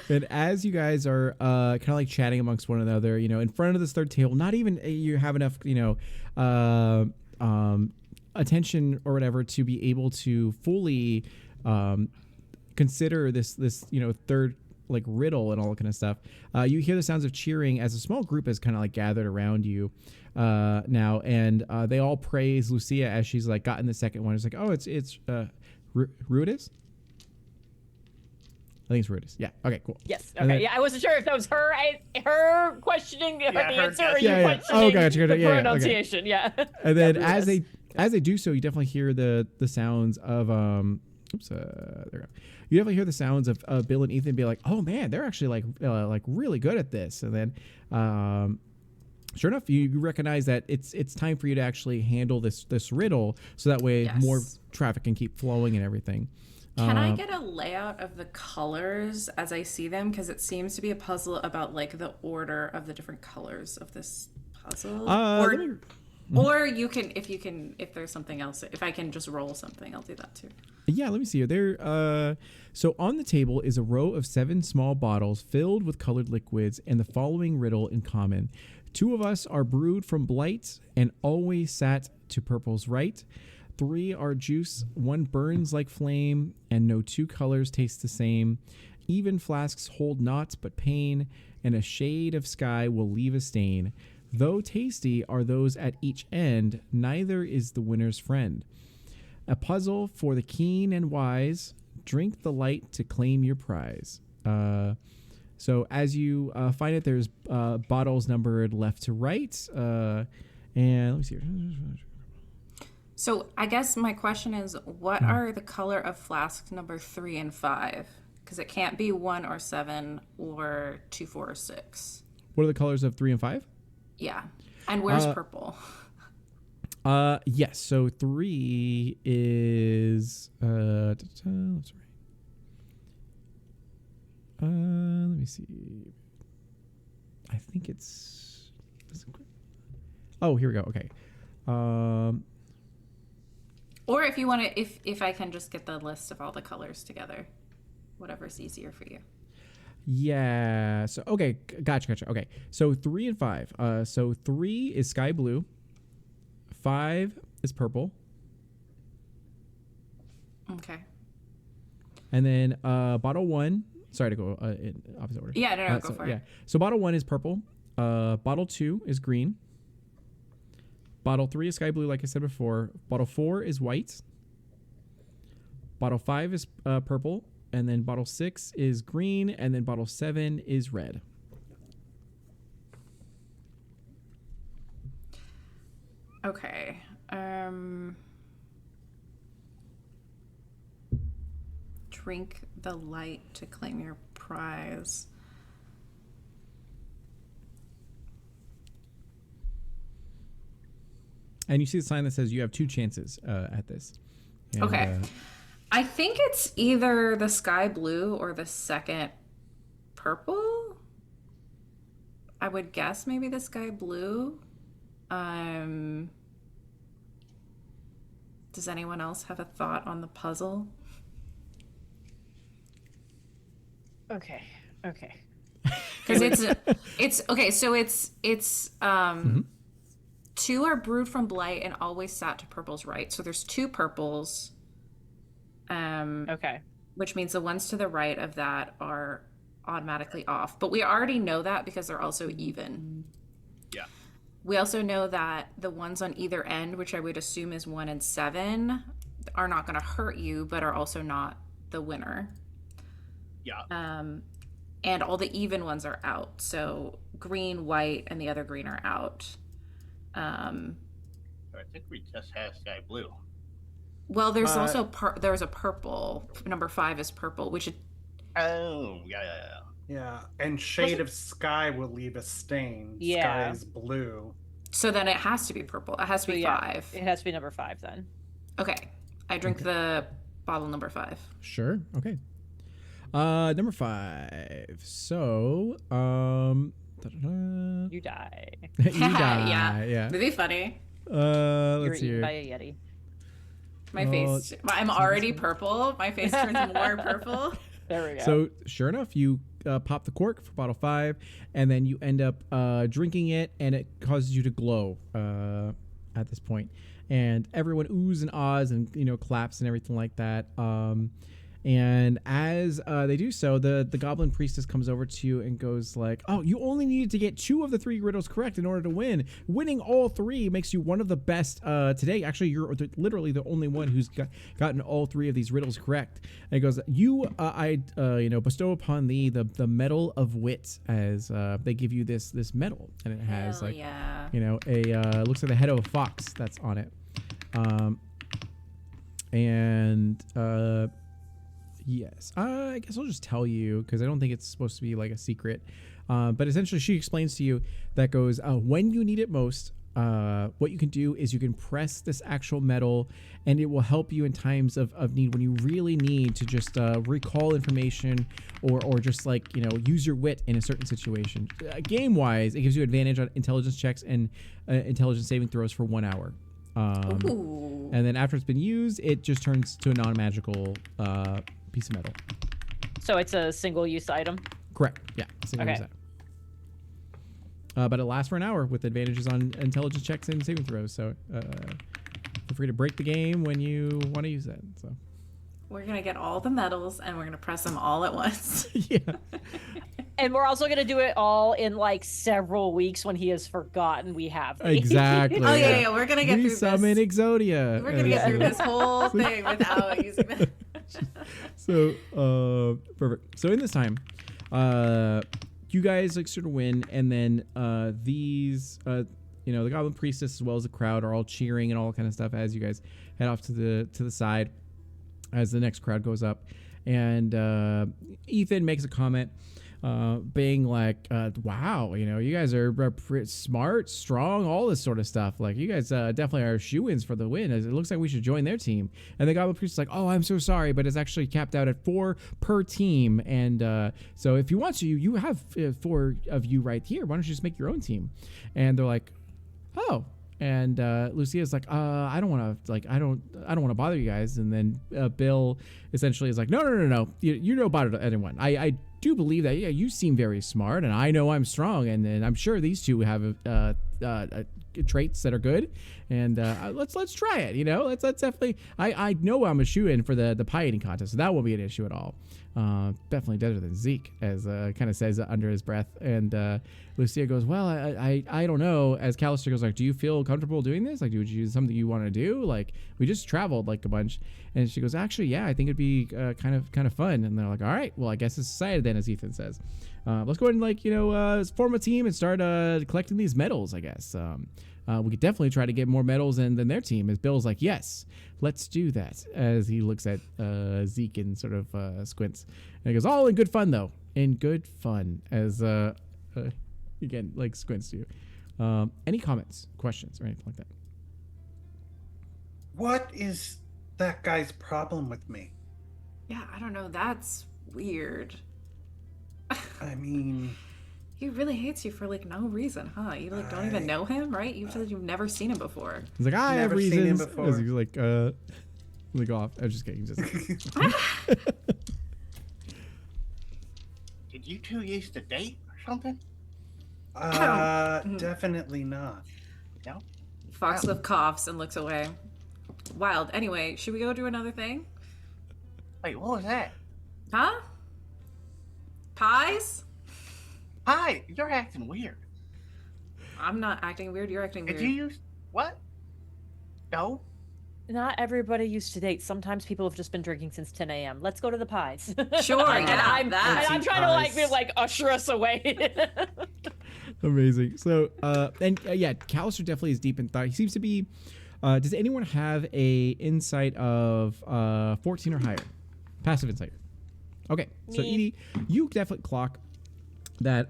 And as you guys are kind of like chatting amongst one another, in front of this third table, not even you have enough, attention or whatever to be able to fully consider this third like riddle and all that kind of stuff, you hear the sounds of cheering as a small group is kind of like gathered around you now, and they all praise Lucia as she's like gotten the second one. It's like, oh, it's Ruidus. I think it's Ruidus. Yeah. Okay. Cool. Yes. And Okay. then- Yeah, I wasn't sure if that was her questioning the her answer or guess. you Yeah, yeah. questioning Oh, gotcha. the Yeah, okay. pronunciation. Yeah. And then Yeah, Ruidus. as they do so, you definitely hear the sounds of there we go. You definitely hear the sounds of Bill and Ethan be like, oh man, they're actually like really good at this. And then sure enough, you recognize that it's time for you to actually handle this riddle, so that way Yes. more traffic can keep flowing and everything. Can I get a layout of the colors as I see them? Because it seems to be a puzzle about like the order of the different colors of this puzzle. let me- Or if there's something else, if I can just roll something, I'll do that too. Yeah, let me see here. So on the table is a row of 7 small bottles filled with colored liquids and the following riddle in common. 2 of us are brewed from blight and always sat to purple's right. 3 are juice, 1 burns like flame, and no 2 colors taste the same. Even flasks hold naught but pain, and a shade of sky will leave a stain. Though tasty are those at each end, neither is the winner's friend. A puzzle for the keen and wise. Drink the light to claim your prize. So as you find it, there's bottles numbered left to right. And let me see here. So I guess my question is, what are the color of flasks number 3 and 5? Because it can't be 1 or 7 or 2, 4, or 6. What are the colors of 3 and 5? Yeah. And where's purple? Yes. So 3 is let's right. Let me see. I think it's. Oh, here we go. Okay. Or if you want to, if I can just get the list of all the colors together, whatever's easier for you. Yeah. So okay, gotcha. Okay. So 3 and 5. So 3 is sky blue. 5 is purple. Okay. And then bottle 1. Sorry to go in opposite order. Yeah, no, go for it. Yeah. So bottle 1 is purple. Bottle 2 is green. Bottle 3 is sky blue, like I said before. Bottle 4 is white. Bottle 5 is purple. And then bottle 6 is green. And then bottle 7 is red. Okay. Drink the light to claim your prize. And you see the sign that says you have 2 chances at this. And, Okay. I think it's either the sky blue or the second purple. I would guess maybe the sky blue. Does anyone else have a thought on the puzzle? Okay. Because it's okay. So it's 2 are brewed from blight and always sat to purple's right. So there's 2 purples. Okay. Which means the ones to the right of that are automatically off. But we already know that because they're also even. Yeah. We also know that the ones on either end, which I would assume is 1 and 7, are not going to hurt you, but are also not the winner. Yeah. And all the even ones are out. So green, white, and the other green are out. I think we just had sky blue. Well, there's also there's a purple. Number 5 is purple, which is Oh, yeah. Yeah, and shade of sky will leave a stain. Yeah. Sky is blue. so then it has to be purple. It has to be So, yeah, 5. It has to be number 5 then. Okay, I drink the bottle number 5. Sure. Okay. Number 5. So, You die. you die. Yeah. Yeah. That'd be funny. You're Let's see eaten here. by a yeti. My face. I'm already purple. My face turns more purple. There we go. So sure enough, you pop the cork for bottle 5, and then you end up drinking it, and it causes you to glow at this point. And everyone oohs and ahs and claps and everything like that. And as they do so, the goblin priestess comes over to you and goes like, "Oh, you only needed to get 2 of the 3 riddles correct in order to win. Winning all 3 makes you one of the best today. Actually, you're literally the only one who's gotten all 3 of these riddles correct." And it goes, I bestow upon thee the medal of wit, as they give you this medal, and it has Hell like yeah. a looks like the head of a fox that's on it. Yes, I guess I'll just tell you because I don't think it's supposed to be like a secret. But essentially, she explains to you that goes, when you need it most, what you can do is you can press this actual medal, and it will help you in times of need when you really need to just recall information or just like, use your wit in a certain situation. Game wise, it gives you advantage on intelligence checks and intelligence saving throws for 1 hour. Ooh. And then after it's been used, it just turns to a non-magical piece of metal. So it's a single-use item. Correct. Yeah. Single use item. But it lasts for an hour with advantages on intelligence checks and saving throws. So feel free to break the game when you want to use that. So We're going to get all the medals and we're going to press them all at once. yeah. And we're also going to do it all in like several weeks when he has forgotten we have these. Exactly. Oh, yeah. We're going to get through Resummon this. Exodia. We're going to get through this whole thing without using that. So perfect. So in this time, you guys like sort of win, and then these the goblin priestess as well as the crowd are all cheering and all kind of stuff as you guys head off to the side as the next crowd goes up, and Ethan makes a comment being like, wow, you guys are pretty smart, strong, all this sort of stuff. Like, you guys definitely are shoo-ins for the win. It looks like we should join their team. And the goblin priest is like, oh, I'm so sorry, but it's actually capped out at 4 per team. And so if you want to, you have 4 of you right here. Why don't you just make your own team? And they're like, oh. And Lucia's like, I don't want to bother you guys. And then Bill essentially is like, no. You don't bother anyone. I do believe that, yeah, you seem very smart, and I know I'm strong, and I'm sure these two have traits that are good, and let's try it. Let's definitely. I know I'm a shoo-in for the pie eating contest, so that won't be an issue at all. Definitely better than Zeke, as kind of says under his breath. And Lucia goes, well, I don't know. As Callister goes like, do you feel comfortable doing this? Like, would you something you want to do? Like, we just traveled like a bunch. And she goes, actually, yeah, I think it'd be kind of fun. And they're like, all right, well, I guess it's decided then, as Ethan says. Let's go ahead and form a team and start collecting these medals, I guess. We could definitely try to get more medals than their team. As Bill's like, yes, let's do that. As he looks at Zeke and sort of squints. And he goes, all in good fun, though. In good fun. As, again, like squints to you. Any comments, questions, or anything like that? What is that guy's problem with me? Yeah, I don't know. That's weird. I mean... He really hates you for like no reason, huh? You like don't even know him, right? You said you've never seen him before. He's like, I have Never seen him reasons. before. As he's like off. I'm just kidding. Did you two used to date or something? Definitely not. No? Foxglove coughs and looks away. Wild. Anyway, should we go do another thing? Wait, what was that? Huh? Pies? Hi, you're acting weird. I'm not acting weird. You're acting weird. Did you use what? No? Not everybody used to date. Sometimes people have just been drinking since 10 a.m. Let's go to the pies. Sure, and yeah, I'm that. trying to like usher us away. Amazing. So, yeah, Callister definitely is deep in thought. He seems to be. Does anyone have a insight of 14 or higher? Passive insight. Okay, so Me. Edie, you definitely clock that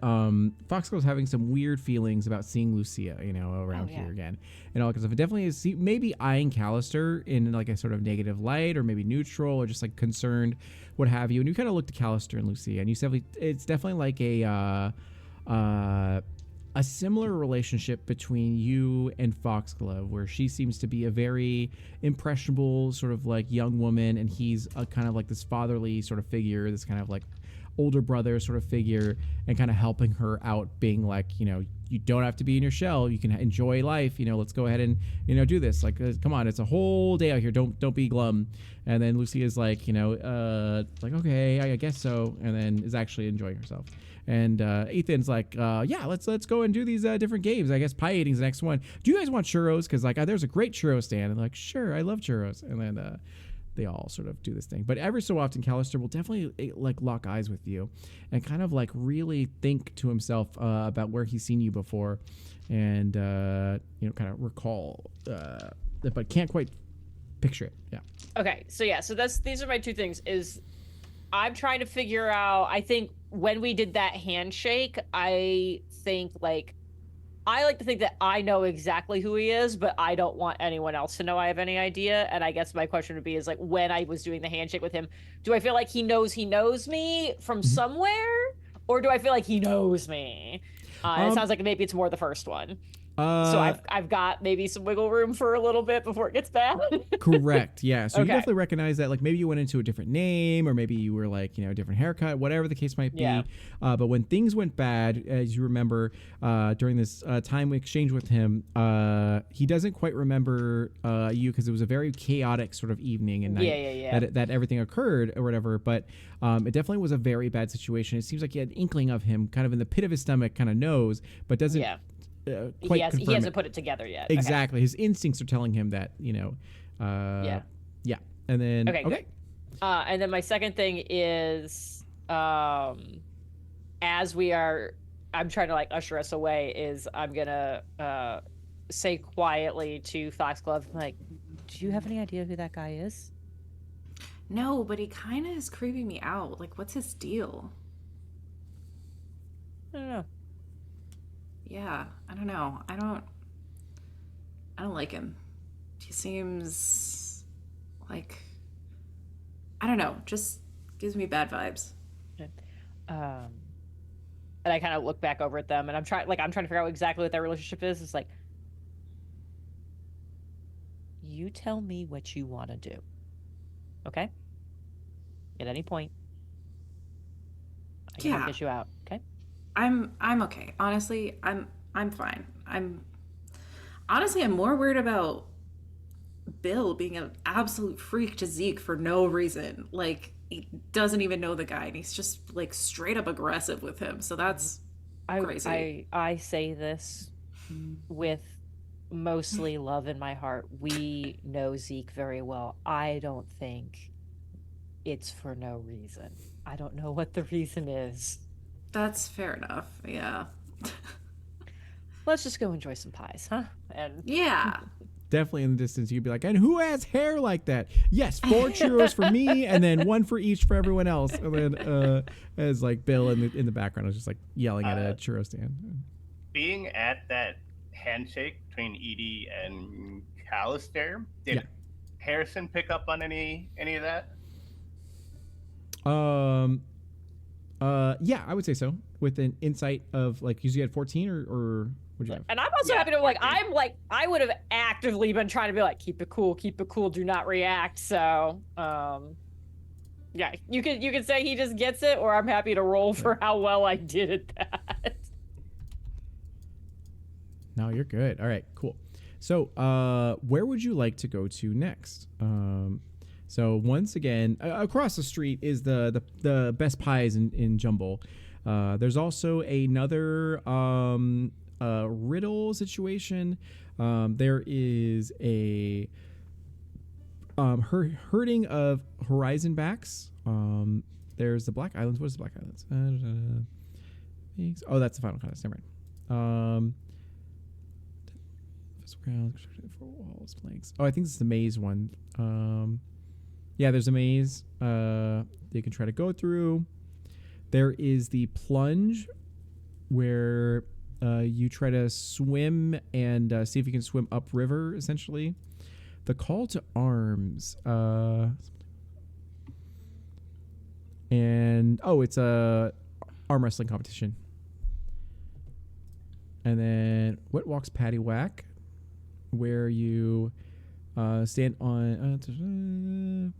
Foxglove's having some weird feelings about seeing Lucia, around here again, and all because of it. Definitely is maybe eyeing Callister in like a sort of negative light, or maybe neutral, or just like concerned, what have you. And you kind of look to Callister and Lucia, and you said it's definitely like a similar relationship between you and Foxglove, where she seems to be a very impressionable sort of like young woman, and he's a kind of like this fatherly sort of figure, this kind of like older brother sort of figure, and kind of helping her out, being like, you don't have to be in your shell. You can enjoy life. Let's go ahead and do this. Like, come on, it's a whole day out here. Don't be glum. And then Lucy is like, like, okay, I guess so. And then is actually enjoying herself. And Ethan's like, yeah, let's go and do these different games. I guess pie eating's the next one. Do you guys want churros? Because like there's a great churro stand. And like, sure, I love churros. And then they all sort of do this thing. But every so often, Callister will definitely like lock eyes with you and kind of like really think to himself about where he's seen you before, and kind of recall, but can't quite picture it. Yeah. Okay, so these are my two things. Is I'm trying to figure out. I think when we did that handshake, I like to think that I know exactly who he is, but I don't want anyone else to know I have any idea. And I guess my question would be is like, when I was doing the handshake with him, do I feel like he knows me from somewhere? Or do I feel like he knows me? It sounds like maybe it's more the first one. So I've got maybe some wiggle room for a little bit before it gets bad. Correct. Yeah. So Okay. you definitely recognize that, like maybe you went into a different name, or maybe you were like, a different haircut, whatever the case might be. Yeah. But when things went bad, as you remember, during this time exchange with him, he doesn't quite remember you because it was a very chaotic sort of evening and night Yeah. that everything occurred or whatever. But it definitely was a very bad situation. It seems like he had an inkling of him kind of in the pit of his stomach, kind of knows, but doesn't. Yeah. Quite he hasn't put it together yet. Exactly. His instincts are telling him that, Yeah. And then, Okay. And then my second thing is, as I'm trying to like usher us away, is I'm gonna say quietly to Foxglove, like, do you have any idea who that guy is? No, but he kind of is creeping me out. Like, what's his deal? I don't know. Yeah, I don't know. I don't like him. He seems like, I don't know, just gives me bad vibes. And I kind of look back over at them, and I'm trying to figure out exactly what their relationship is. It's like, you tell me what you want to do, okay? At any point, I can get you out, okay? I'm okay. Honestly, I'm fine. I'm more worried about Bill being an absolute freak to Zeke for no reason. Like, he doesn't even know the guy, and he's just like straight up aggressive with him. So that's crazy. I say this with mostly love in my heart. We know Zeke very well. I don't think it's for no reason. I don't know what the reason is. That's fair enough. Yeah. Let's just go enjoy some pies, huh? And Yeah. definitely in the distance, you'd be like, and who has hair like that? Yes, 4 churros for me, and then 1 for each for everyone else. And then as like Bill in the background was just like yelling at a churro stand. Being at that handshake between Edie and Callister, did Harrison pick up on any of that? Yeah, I would say so. With an insight of like, you had 14 or what'd you have? And I'm also happy to I would have actively been trying to be like, keep it cool, do not react. So, yeah, you could say he just gets it, or I'm happy to roll for how well I did at that. No, you're good. All right, cool. So, where would you like to go to next? So once again, across the street is the best pies in Jumble. There's also another riddle situation. There is a herding of horizon backs. There's the Black Islands. What is the Black Islands? Oh, that's the final contest. Never mind. Four walls, planks. Oh, I think this is the maze one. Yeah, there's a maze you can try to go through. There is the plunge where you try to swim and see if you can swim upriver, essentially. The call to arms. And, it's a arm wrestling competition. And then Wet Walks Patty Whack, where you stand on...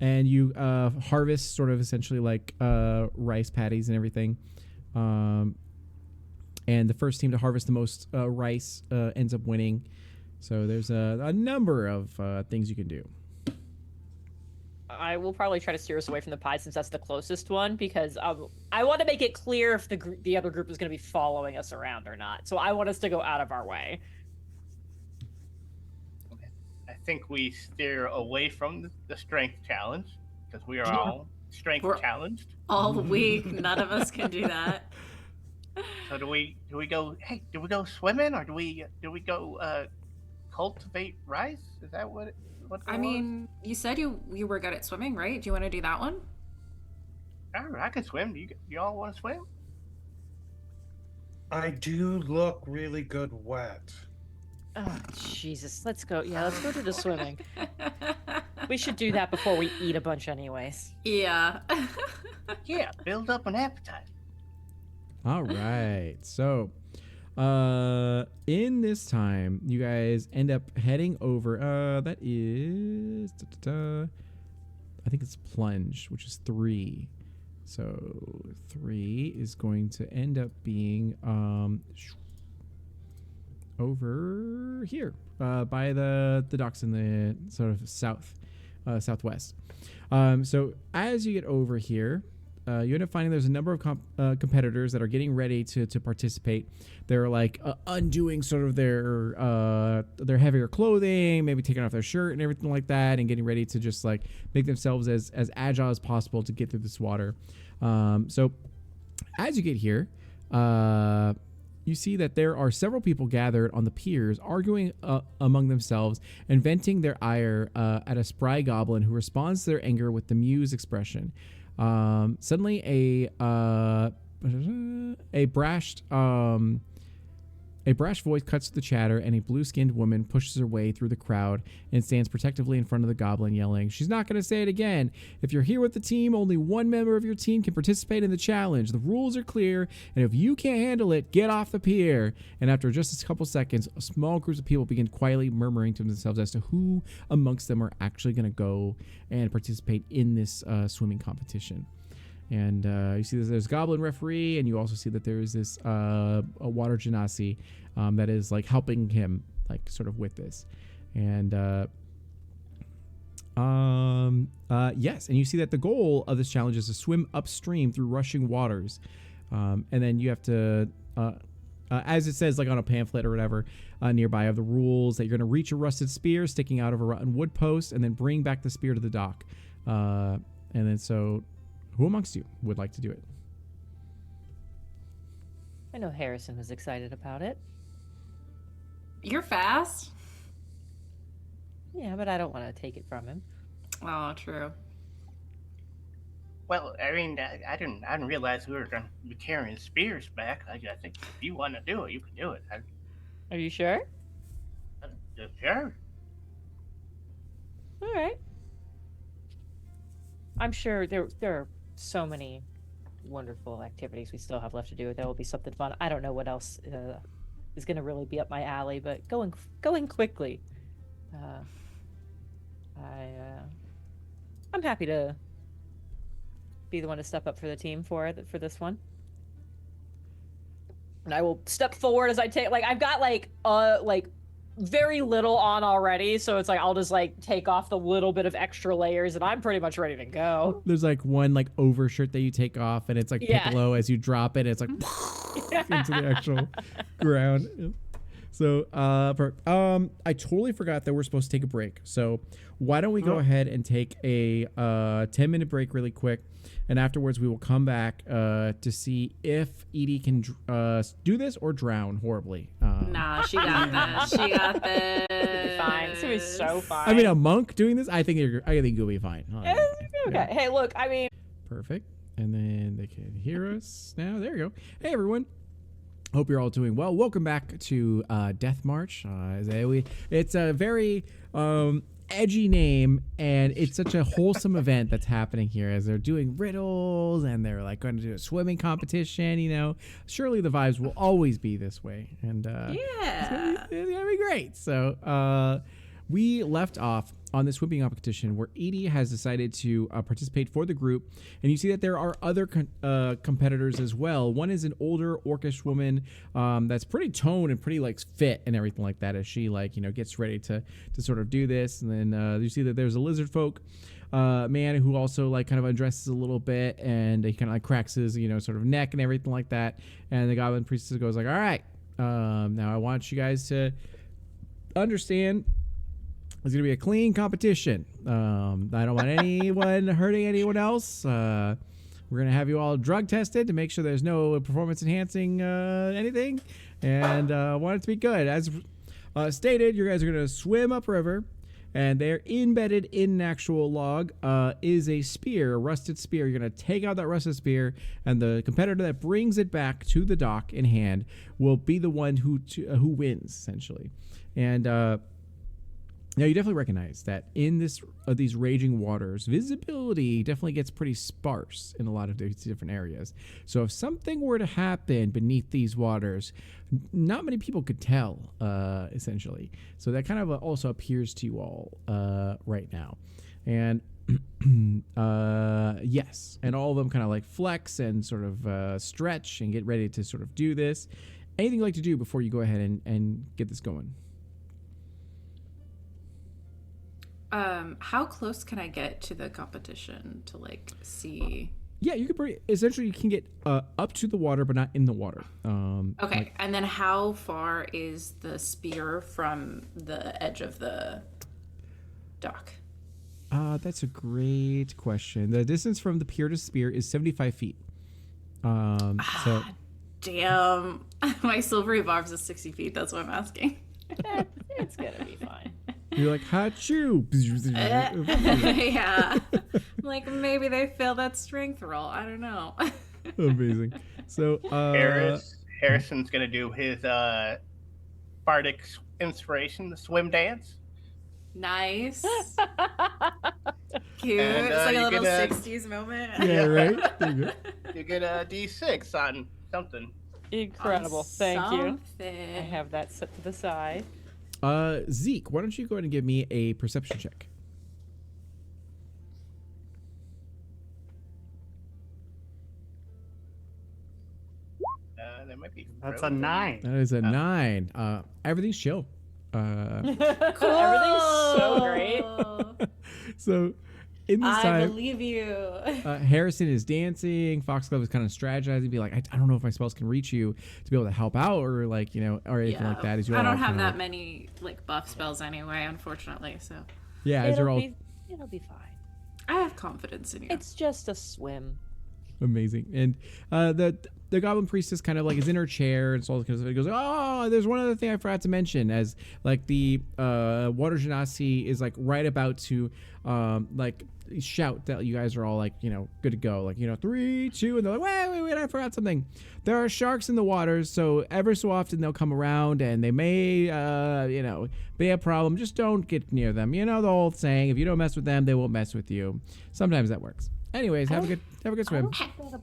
and you harvest sort of essentially like rice patties and everything. And the first team to harvest the most rice ends up winning. So there's a number of things you can do. I will probably try to steer us away from the pie since that's the closest one, because I want to make it clear if the other group is going to be following us around or not. So I want us to go out of our way. Okay. I think we steer away from the strength challenge because we are all strength We're- challenged. All week, none of us can do that. So do we go? Hey, do we go swimming or do we go cultivate rice? Is that what it I was? mean, you said you were good at swimming, right? Do you want to do that one? I can swim. Do you all want to swim? I do look really good wet. Oh, Jesus. Let's go. Yeah, let's go do the swimming. We should do that before we eat a bunch anyways. Yeah. Yeah, build up an appetite. All right. So, in this time, you guys end up heading over. That is, I think it's plunge, which is 3. So 3 is going to end up being over here by the docks in the sort of southwest. So as you get over here, you end up finding there's a number of competitors that are getting ready to participate. They're like undoing sort of their heavier clothing, maybe taking off their shirt and everything like that, and getting ready to just like make themselves as agile as possible to get through this water. So as you get here, you see that there are several people gathered on the piers arguing among themselves and venting their ire at a spry goblin who responds to their anger with the Muse expression. Suddenly a brash voice cuts through the chatter, and a blue-skinned woman pushes her way through the crowd and stands protectively in front of the goblin, yelling, "She's not going to say it again. If you're here with the team, only one member of your team can participate in the challenge. The rules are clear, and if you can't handle it, get off the pier." And after just a couple seconds, a small group of people begin quietly murmuring to themselves as to who amongst them are actually going to go and participate in this swimming competition. And you see there's a goblin referee, and you also see that there is this a water genasi that is like helping him like sort of with this. And yes, and you see that the goal of this challenge is to swim upstream through rushing waters, and then you have to as it says like on a pamphlet or whatever nearby of the rules, that you're going to reach a rusted spear sticking out of a rotten wood post and then bring back the spear to the dock. And then so who amongst you would like to do it? I know Harrison was excited about it. You're fast. Yeah, but I don't want to take it from him. Oh, true. Well, I mean, I didn't realize we were going to be carrying spears back. I think if you want to do it, you can do it. Are you sure? Sure. All right. I'm sure there are so many wonderful activities we still have left to do. There will be something fun. I don't know what else is going to really be up my alley, but going quickly. I'm happy to be the one to step up for the team for this one. And I will step forward as I take, like, I've got like very little on already, so it's like I'll just like take off the little bit of extra layers and I'm pretty much ready to go. There's like one like overshirt that you take off, and it's like Piccolo as you drop it, it's like into the actual ground. So I totally forgot that we're supposed to take a break. So why don't we go ahead and take a 10-minute break really quick, and afterwards we will come back to see if Edie can do this or drown horribly. Nah, she got this. She got this. It'll be fine. It's gonna be so fine. I mean, a monk doing this, I think you'll be fine. Okay. Yeah. Hey, look, I mean, perfect. And then they can hear us now. There you go. Hey, everyone. Hope you're all doing well. Welcome back to Death March. It's a very edgy name, and it's such a wholesome event that's happening here as they're doing riddles and they're like going to do a swimming competition. You know, surely the vibes will always be this way, and Yeah. it's gonna be great. So we left off on this swimming competition where Edie has decided to participate for the group, and you see that there are other competitors as well. One is an older orcish woman that's pretty toned and pretty like fit and everything like that as she like gets ready to sort of do this. And then you see that there's a lizard folk man who also like kind of undresses a little bit, and he kind of like cracks his sort of neck and everything like that. And the goblin priestess goes like, all right, now I want you guys to understand it's going to be a clean competition. I don't want anyone hurting anyone else. We're going to have you all drug tested to make sure there's no performance enhancing anything, and want it to be good. As stated, you guys are going to swim upriver, and there embedded in an actual log is a spear, a rusted spear. You're going to take out that rusted spear, and the competitor that brings it back to the dock in hand will be the one who wins, essentially. And now you definitely recognize that in these raging waters, visibility definitely gets pretty sparse in a lot of these different areas. So if something were to happen beneath these waters, not many people could tell, essentially. So that kind of also appears to you all right now. And yes, and all of them kind of like flex and sort of stretch and get ready to sort of do this. Anything you'd like to do before you go ahead and get this going? How close can I get to the competition to like see? Yeah, you can essentially you can get up to the water, but not in the water. Okay, and then how far is the spear from the edge of the dock? That's a great question. The distance from the pier to spear is 75 feet. So Damn, my silvery barbs is 60 feet. That's what I'm asking. It's gonna be fine. you're like, Hachu! Yeah, like maybe they fail that strength roll. I don't know. Amazing. So Harrison's gonna do his bardic inspiration, the swim dance. Nice. Cute. And, it's like a you little get 60s moment. yeah, right? There you go. You get a D6 on something. Incredible. Thank you. Something. I have that set to the side. Zeke, why don't you go ahead and give me a perception check? That might be. That's a frozen. 9. That is a 9. Everything's chill. Cool. Everything's so great. So in this I time, believe you. Harrison is dancing. Foxglove is kind of strategizing, be like, I don't know if my spells can reach you to be able to help out, or like or anything like that. As you I all don't have kinda that like- many like buff spells anyway, unfortunately. So Yeah, as you're all It'll be fine. I have confidence in you. It's just a swim. amazing. And the goblin priestess kind of like is in her chair and so all this kind of stuff. It goes, oh, there's one other thing I forgot to mention, as like the water genasi is like right about to like shout that you guys are all like good to go, like 3, 2, and they're like, wait, I forgot something. There are sharks in the waters, so ever so often they'll come around and they may be a problem. Just don't get near them. The old saying, if you don't mess with them, they won't mess with you. Sometimes that works. Anyways, have a good swim.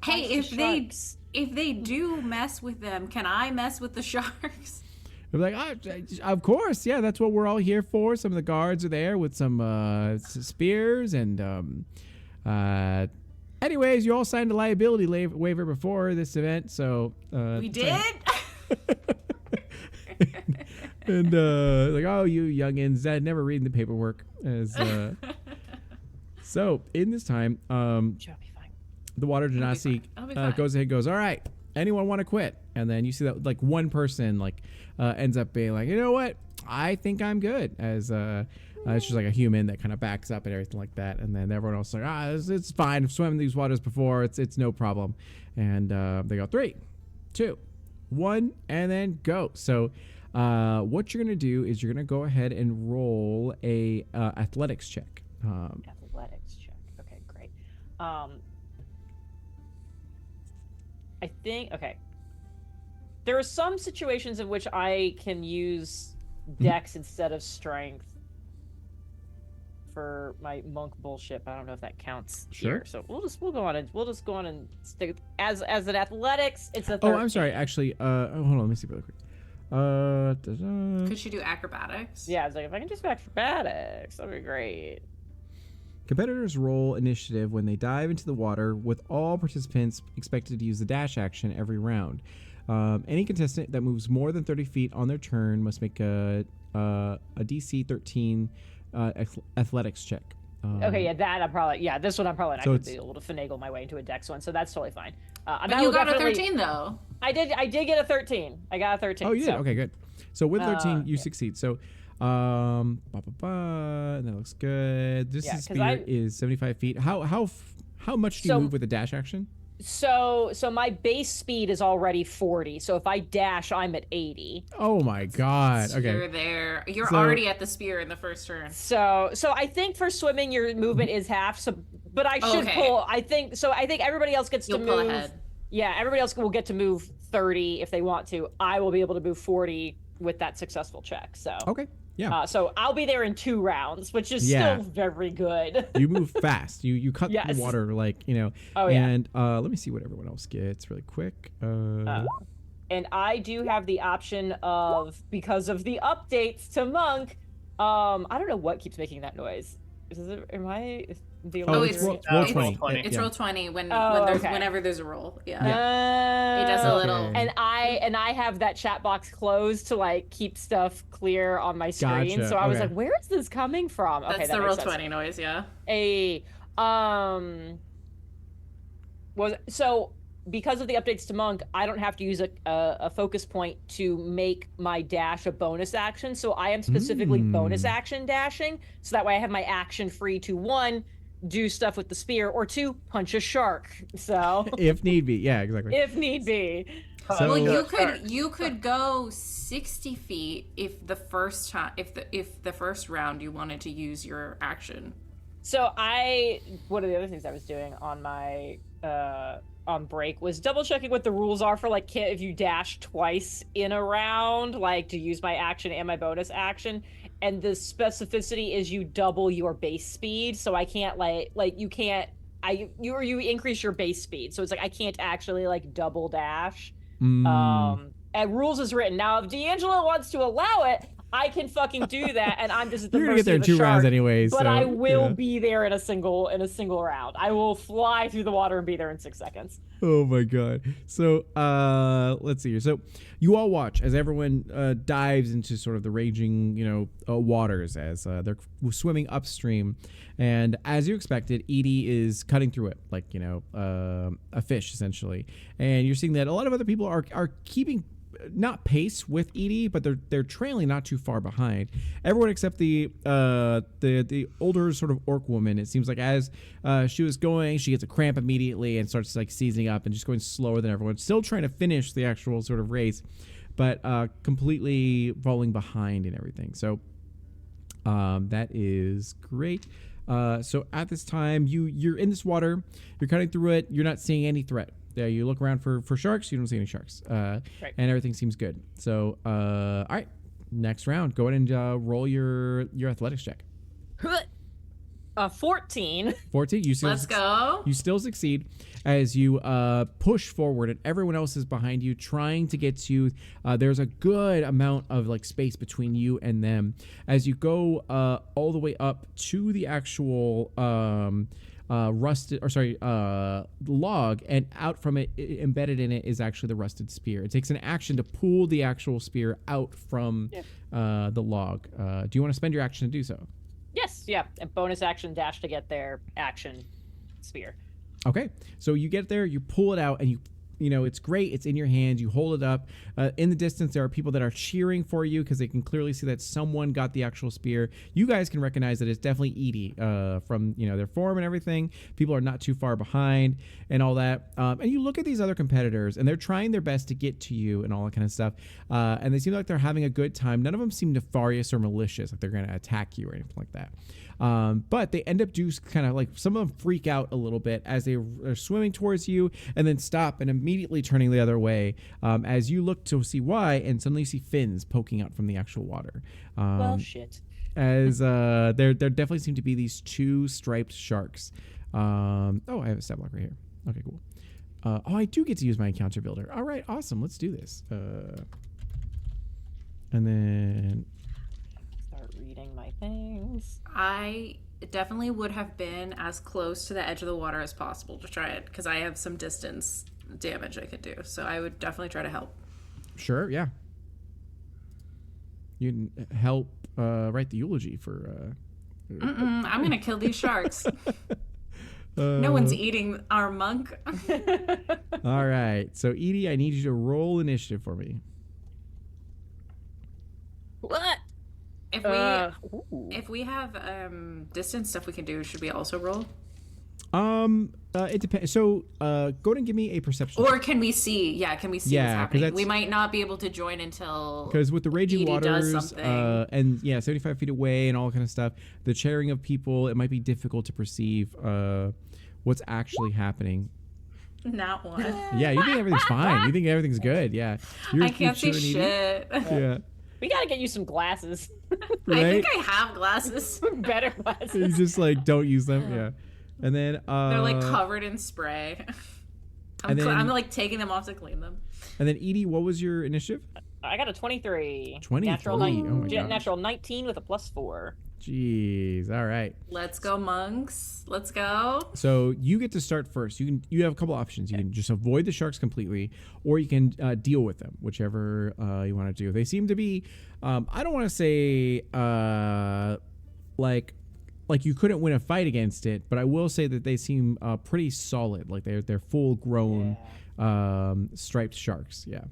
Hey, if they do mess with them, can I mess with the sharks? They're like, of course, yeah, that's what we're all here for. Some of the guards are there with some spears, and anyways, you all signed a liability waiver before this event, so We did? and like, oh, you youngins, I'd never read the paperwork. As so in this time, She'll be fine. the water genasi I'll be fine. goes ahead and goes, all right, anyone want to quit? And then you see that like one person like ends up being like, you know what, I think I'm good, as it's just like a human that kind of backs up and everything like that. And then everyone else is like, it's fine, I've swum in these waters before, it's no problem. And they go 3, 2, 1, and then go. So what you're gonna do is you're gonna go ahead and roll a athletics check. Athletics check. Okay, great. I think, okay. There are some situations in which I can use dex instead of strength for my monk bullshit. But I don't know if that counts Sure. here. So we'll go on and stick as an athletics. It's a 13. Oh, I'm sorry. Actually, hold on. Let me see really quick. Could she do acrobatics? Yeah, it's like if I can just do acrobatics, that'd be great. Competitors roll initiative when they dive into the water, with all participants expected to use the dash action every round. Any contestant that moves more than 30 feet on their turn must make a DC 13 athletics check. Okay, yeah, that I'm probably this one I'm probably not So gonna it's- be able to finagle my way into a dex one, so that's totally fine. But you got a 13 though. I did get a 13. I got a 13. Oh, you did? Okay, good. So with 13, you yeah. succeed. So, and that looks good. This Yeah, 'cause spear is 75 feet. How much do you So- move with a dash action? So my base speed is already 40. So if I dash, I'm at 80. Oh my god. So Okay. You're there. You're So- already at the spear in the first turn. So I think for swimming your movement is half. So, but I should Okay. pull. I think everybody else gets You'll to pull move. ahead. Yeah, everybody else will get to move 30 if they want to. I will be able to move 40 with that successful check. So. Okay. Yeah. So I'll be there in 2 rounds, which is Yeah. still very good. You move fast. You cut the Yes. water like, Oh, yeah. And let me see what everyone else gets really quick. And I do have the option of, because of the updates to Monk, I don't know what keeps making that noise. Am I the Oh, only it's it's- roll it's 20. 20. It's Yeah. roll 20 Oh, okay. whenever there's a roll. Yeah. It It does a Okay. little. And I have that chat box closed to like keep stuff clear on my screen. Gotcha, So I was okay. like, where is this coming from? That's Okay, that the makes roll sense. 20 noise, yeah. So because of the updates to Monk, I don't have to use a focus point to make my dash a bonus action. So I am specifically bonus action dashing. So that way I have my action free to 1, do stuff with the spear, or 2, punch a shark. So If need be. Yeah, exactly. if need be. So- Well, Sure. you could go 60 feet if the first time if the first round you wanted to use your action. So one of the other things I was doing on my on break was double checking what the rules are for like if you dash twice in a round, like to use my action and my bonus action. And the specificity is you double your base speed, so I can't you increase your base speed, so it's like I can't actually like double dash. And rules is written. Now if D'Angelo wants to allow it, I can fucking do that, and I'm just at the You're gonna mercy get there in of the 2 rounds shark. anyway. But so, I will yeah. be there in a single round. I will fly through the water and be there in 6 seconds. Oh my god. So let's see here. So you all watch as everyone dives into sort of the raging, waters as they're swimming upstream, and as you expected, Edie is cutting through it like a fish essentially, and you're seeing that a lot of other people are keeping not pace with Edie, but they're trailing not too far behind. Everyone except the older sort of orc woman. It seems like as she was going, she gets a cramp immediately and starts like seizing up and just going slower than everyone. Still trying to finish the actual sort of race, but completely falling behind and everything. So that is great. So at this time, you're in this water, you're cutting through it, you're not seeing any threat. Yeah, you look around for sharks, you don't see any sharks, and everything seems good. So, all right, next round, go ahead and roll your athletics check. 14. 14. Let's go. You still succeed as you push forward, and everyone else is behind you, trying to get to you. There's a good amount of like space between you and them as you go all the way up to the actual log, and out from it, embedded in it, is actually the rusted spear. It takes an action to pull the actual spear out from the log. Do you want to spend your action to do so? Yes, yeah. And bonus action dash to get their action spear. Okay, so you get there, you pull it out, and it's great. It's in your hands. You hold it up. In the distance, there are people that are cheering for you because they can clearly see that someone got the actual spear. You guys can recognize that it's definitely Edie from their form and everything. People are not too far behind and all that. And you look at these other competitors, and they're trying their best to get to you and all that kind of stuff. And they seem like they're having a good time. None of them seem nefarious or malicious, like they're going to attack you or anything like that. But they end up kind of like, some of them freak out a little bit as they are swimming towards you and then stop and immediately turning the other way as you look to see why, and suddenly you see fins poking out from the actual water. Well, shit. As there definitely seem to be these 2 striped sharks. I have a stat block right here. Okay, cool. I do get to use my encounter builder. All right, awesome. Let's do this. And then Start reading my things. I definitely would have been as close to the edge of the water as possible to try it because I have some distance damage I could do. So I would definitely try to help. sure, yeah. You can help write the eulogy for. I'm gonna kill these sharks. No one's eating our monk. All right. So Edie, I need you to roll initiative for me. What? If we have distance stuff we can do, should we also roll? It depends. So, go ahead and give me a perception. Or can we see? Yeah, can we see Yeah, what's 'cause happening? that's- We might not be able to join until Because with the raging Edie does waters, something. and yeah, 75 feet away and all kind of stuff, the cheering of people, it might be difficult to perceive what's actually happening. not one. Yeah, you think everything's fine. You think everything's good. Yeah, I can't see chewing Edie. shit. Yeah, We gotta get you some glasses. I right. think I have glasses. Better You glasses. just like don't use them. Yeah, and then They're like covered in spray. And then- I'm like taking them off to clean them. and then Edie, what was your initiative? I got a 23. 23. Natural, Oh my gosh. natural 19 with a +4. Jeez. All right. Let's go, monks. Let's go. So you get to start first. You have a couple options. You can just avoid the sharks completely, or you can deal with them, whichever you want to do. They seem to be, I don't want to say like you couldn't win a fight against it, but I will say that they seem pretty solid. Like they're full grown striped sharks. Yeah.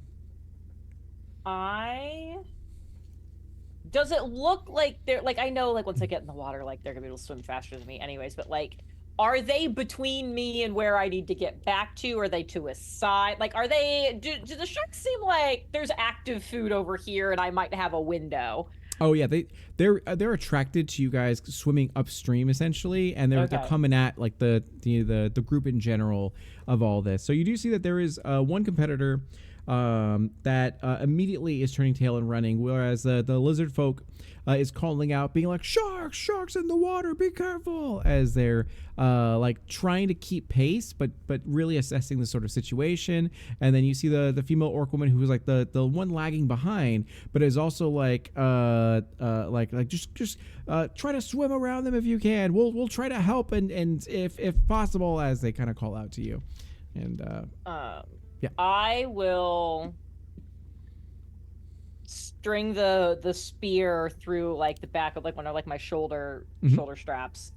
Does it look like they're like, I know like once I get in the water, like they're gonna be able to swim faster than me anyways, but like, are they between me and where I need to get back to? Are they to a side? Like, are they, do the sharks seem like there's active food over here and I might have a window? Oh yeah, they're attracted to you guys swimming upstream essentially, and they're Okay. coming at like the group in general of all this. So you do see that there is one competitor that immediately is turning tail and running, whereas the lizard folk is calling out, being like, sharks in the water, be careful, as they're like trying to keep pace, but really assessing the sort of situation. And then you see the female orc woman who is like the one lagging behind, but is also like just try to swim around them if you can. We'll try to help and if possible, as they kind of call out to you. And yeah. I will string the spear through like the back of like one of like my shoulder straps.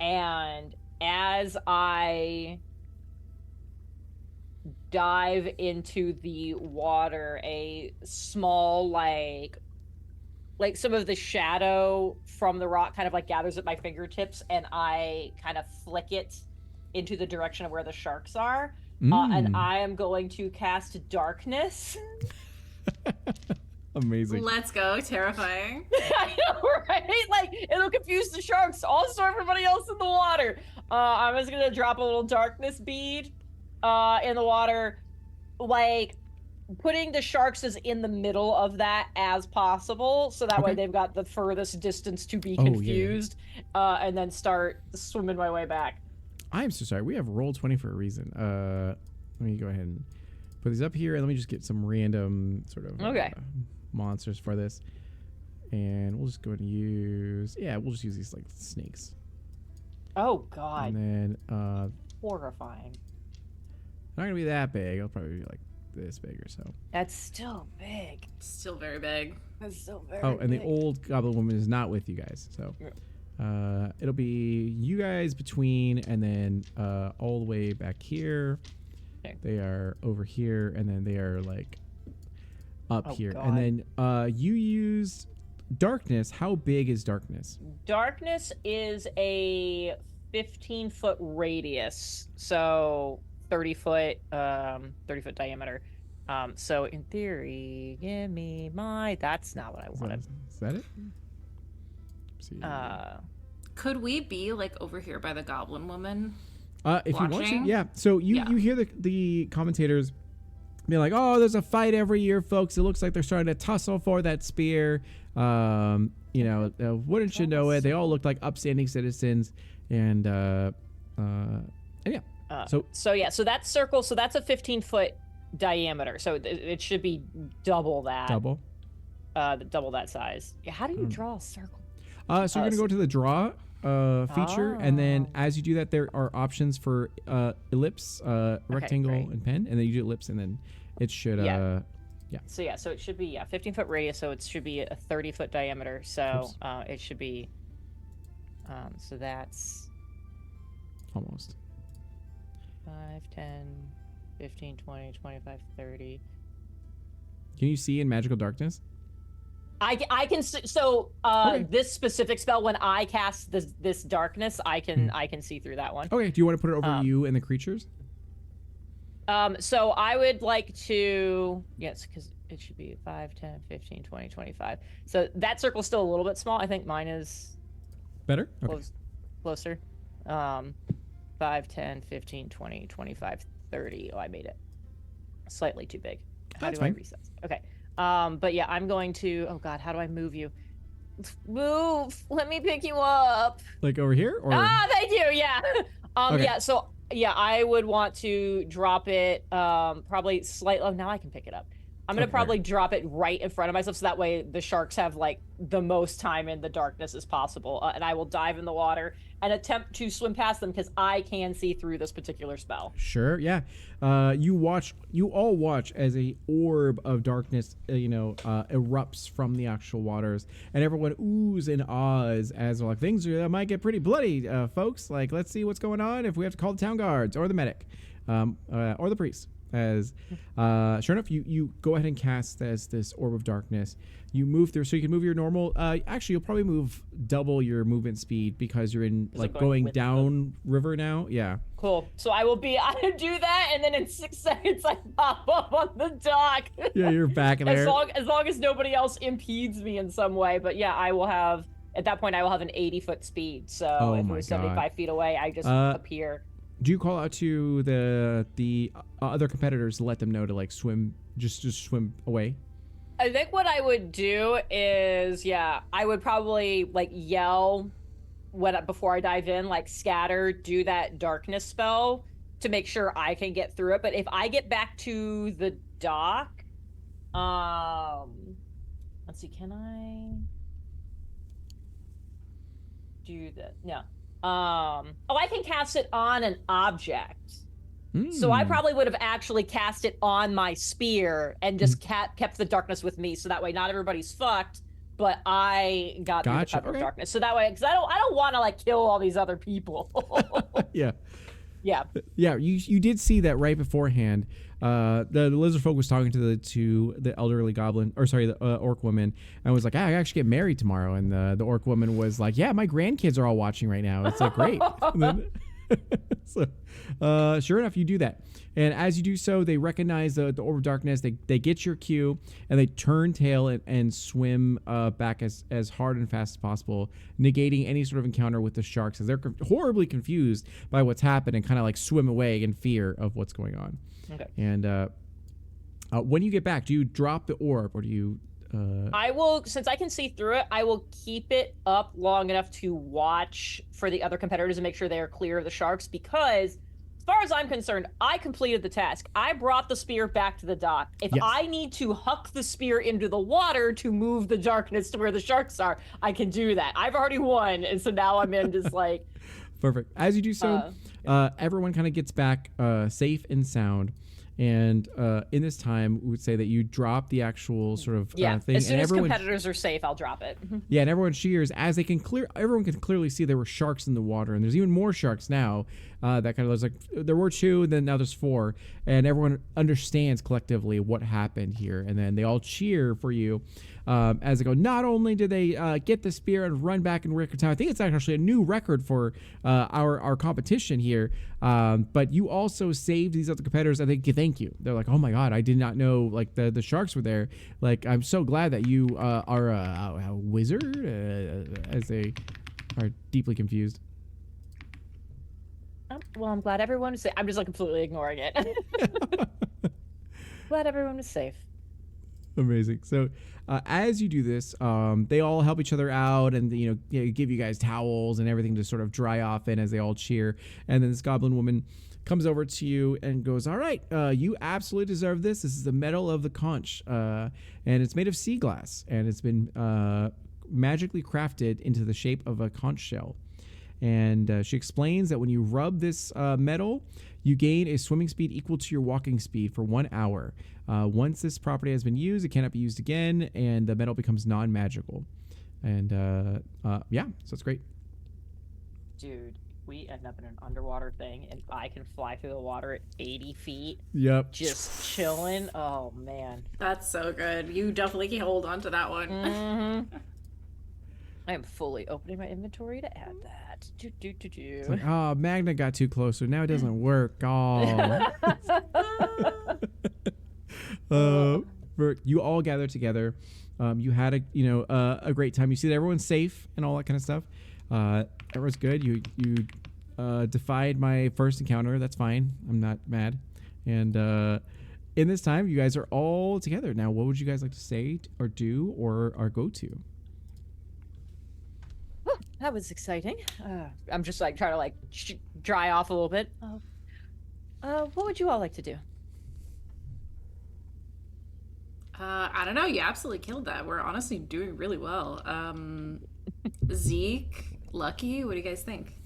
And as I dive into the water, a small like some of the shadow from the rock kind of like gathers at my fingertips, and I kind of flick it into the direction of where the sharks are. And I am going to cast darkness. Amazing. Let's go. Terrifying. I know, right? Like, it'll confuse the sharks. Also, everybody else in the water. I'm just gonna drop a little darkness bead in the water, like putting the sharks as in the middle of that as possible, so that way they've got the furthest distance to be confused, and then start swimming my way back. I'm so sorry. We have Roll20 for a reason. Let me go ahead and put these up here, and let me just get some random sort of monsters for this. And we'll just go ahead and use... Yeah, we'll just use these, like, snakes. Oh, God. And then... horrifying. Not gonna be that big. It'll probably be, like, this big or so. That's still big. Still very big. That's still very Oh, and big. the old goblin woman is not with you guys, so... it'll be you guys between, and then all the way back here. Okay. They are over here, and then they are like up here. God. And then you used darkness. How big is darkness? Darkness is a 15-foot radius, so 30-foot diameter. So in theory, give me my. That's not what I wanted. Is that it? See. Could we be like over here by the goblin woman? If you want to, watching? yeah. So you hear the commentators be like, "Oh, there's a fight every year, folks. It looks like they're starting to tussle for that spear. Wouldn't you know it? They all look like upstanding citizens, and yeah. So that's circle. So that's a 15-foot diameter, so it should be double that. Double. Double that size. Yeah, how do you draw a circle? So you're gonna go to the draw feature, and then Oh. as you do that, there are options for ellipse, rectangle, great. and pen, and then you do ellipse, and then it should Yeah. So it should be 15-foot radius, so it should be a 30-foot diameter. So Oops. it should be so that's almost. 5, 10, 15, 20, 25, 30. Can you see in magical darkness? I can so Okay. this specific spell, when I cast this darkness, I can see through that one. Okay. Do you want to put it over you and the creatures? So I would like to, yes, because it should be 5, 10, 15, 20, 25. So that circle's still a little bit small. I think mine is Better. Okay. closer. 5, 10, 15, 20, 25, 30. Oh, I made it slightly too big. How That's do I fine. reset? Okay. But yeah, I'm going to, oh God, how do I move you? Move! Let me pick you up. Like over here, or Thank you. Yeah. Okay. Yeah. So yeah, I would want to drop it. Probably slightly. Oh, now I can pick it up. I'm gonna Okay, probably drop it right in front of myself, so that way the sharks have like the most time in the darkness as possible. And I will dive in the water and attempt to swim past them because I can see through this particular spell. Sure, yeah. You all watch as a orb of darkness, erupts from the actual waters, and everyone oohs and ahs as they're like, things might get pretty bloody, folks. Like, let's see what's going on. If we have to call the town guards or the medic, or the priest. As sure enough, you go ahead and cast as this orb of darkness. You move through, so you can move your normal. Actually, you'll probably move double your movement speed because you're in like I'm going with down river now. Yeah. Cool. So I do that, and then in 6 seconds I pop up on the dock. Yeah, you're back there. As long as nobody else impedes me in some way. But yeah, I will have at that point I will have an 80-foot speed. So Oh if my we're God. 75 feet away, I just appear. Do you call out to the other competitors to let them know to like swim, just swim away? I think what I would do is, yeah, I would probably like yell before I dive in, like scatter, do that darkness spell to make sure I can get through it. But if I get back to the dock, let's see, can I do that? No. I can cast it on an object. So I Hmm. probably would have actually cast it on my spear and just kept the darkness with me, so that way not everybody's fucked, but I got through the Gotcha, cover of okay. darkness. So that way, because I don't want to like kill all these other people. Yeah. Yeah. Yeah, you did see that right beforehand. The lizard folk was talking to the elderly goblin, or sorry, the orc woman, and was like, I actually get married tomorrow. And the orc woman was like, yeah, my grandkids are all watching right now. It's like great. And then, so, sure enough, you do that, and as you do so, they recognize the orb of darkness. They get your cue, and they turn tail and swim back as hard and fast as possible, negating any sort of encounter with the sharks, as they're horribly confused by what's happened and kind of like swim away in fear of what's going on. Okay. And when you get back, do you drop the orb or do you? I will, since I can see through it, I will keep it up long enough to watch for the other competitors and make sure they are clear of the sharks, because as far as I'm concerned, I completed the task. I brought the spear back to the dock. If Yes. I need to huck the spear into the water to move the darkness to where the sharks are, I can do that. I've already won, and so now I'm in just like... Perfect. As you do so, everyone kind of gets back safe and sound. And in this time, we would say that you drop the actual sort of Yeah, thing, as soon and as everyone, competitors are safe, I'll drop it. yeah, and everyone cheers as they can everyone can clearly see there were sharks in the water, and there's even more sharks now. That kind of was like there were 2, and then now there's 4, and everyone understands collectively what happened here, and then they all cheer for you as they go. Not only did they get the spear and run back in record time, I think it's actually a new record for our competition here, but you also saved these other competitors. I think thank you. They're like, oh my god, I did not know like the sharks were there. Like, I'm so glad that you are a wizard, as they are deeply confused. Well, I'm glad everyone is safe. I'm just like completely ignoring it. Glad everyone is safe. Amazing. So, as you do this, they all help each other out, and give you guys towels and everything to sort of dry off in as they all cheer. And then this goblin woman comes over to you and goes, "All right, you absolutely deserve this. This is the Medal of the Conch, and it's made of sea glass, and it's been magically crafted into the shape of a conch shell." And she explains that when you rub this medal, you gain a swimming speed equal to your walking speed for 1 hour. Once this property has been used, it cannot be used again, and the medal becomes non-magical. And yeah, so it's great. Dude, we end up in an underwater thing, and I can fly through the water at 80 feet. Yep. Just chilling. Oh, man. That's so good. You definitely can hold on to that one. Mm-hmm. I am fully opening my inventory to add that. It's like, oh, Magna got too close, so now it doesn't work. Oh. You all gather together. You had a great time. You see that everyone's safe and all that kind of stuff. Everyone's good. You defied my first encounter. That's fine. I'm not mad. And in this time, you guys are all together. Now, what would you guys like to say or do or go to? Well, that was exciting. I'm just like trying to like dry off a little bit. What would you all like to do? I don't know. You absolutely killed that. We're honestly doing really well. Zeke, Lucky, what do you guys think?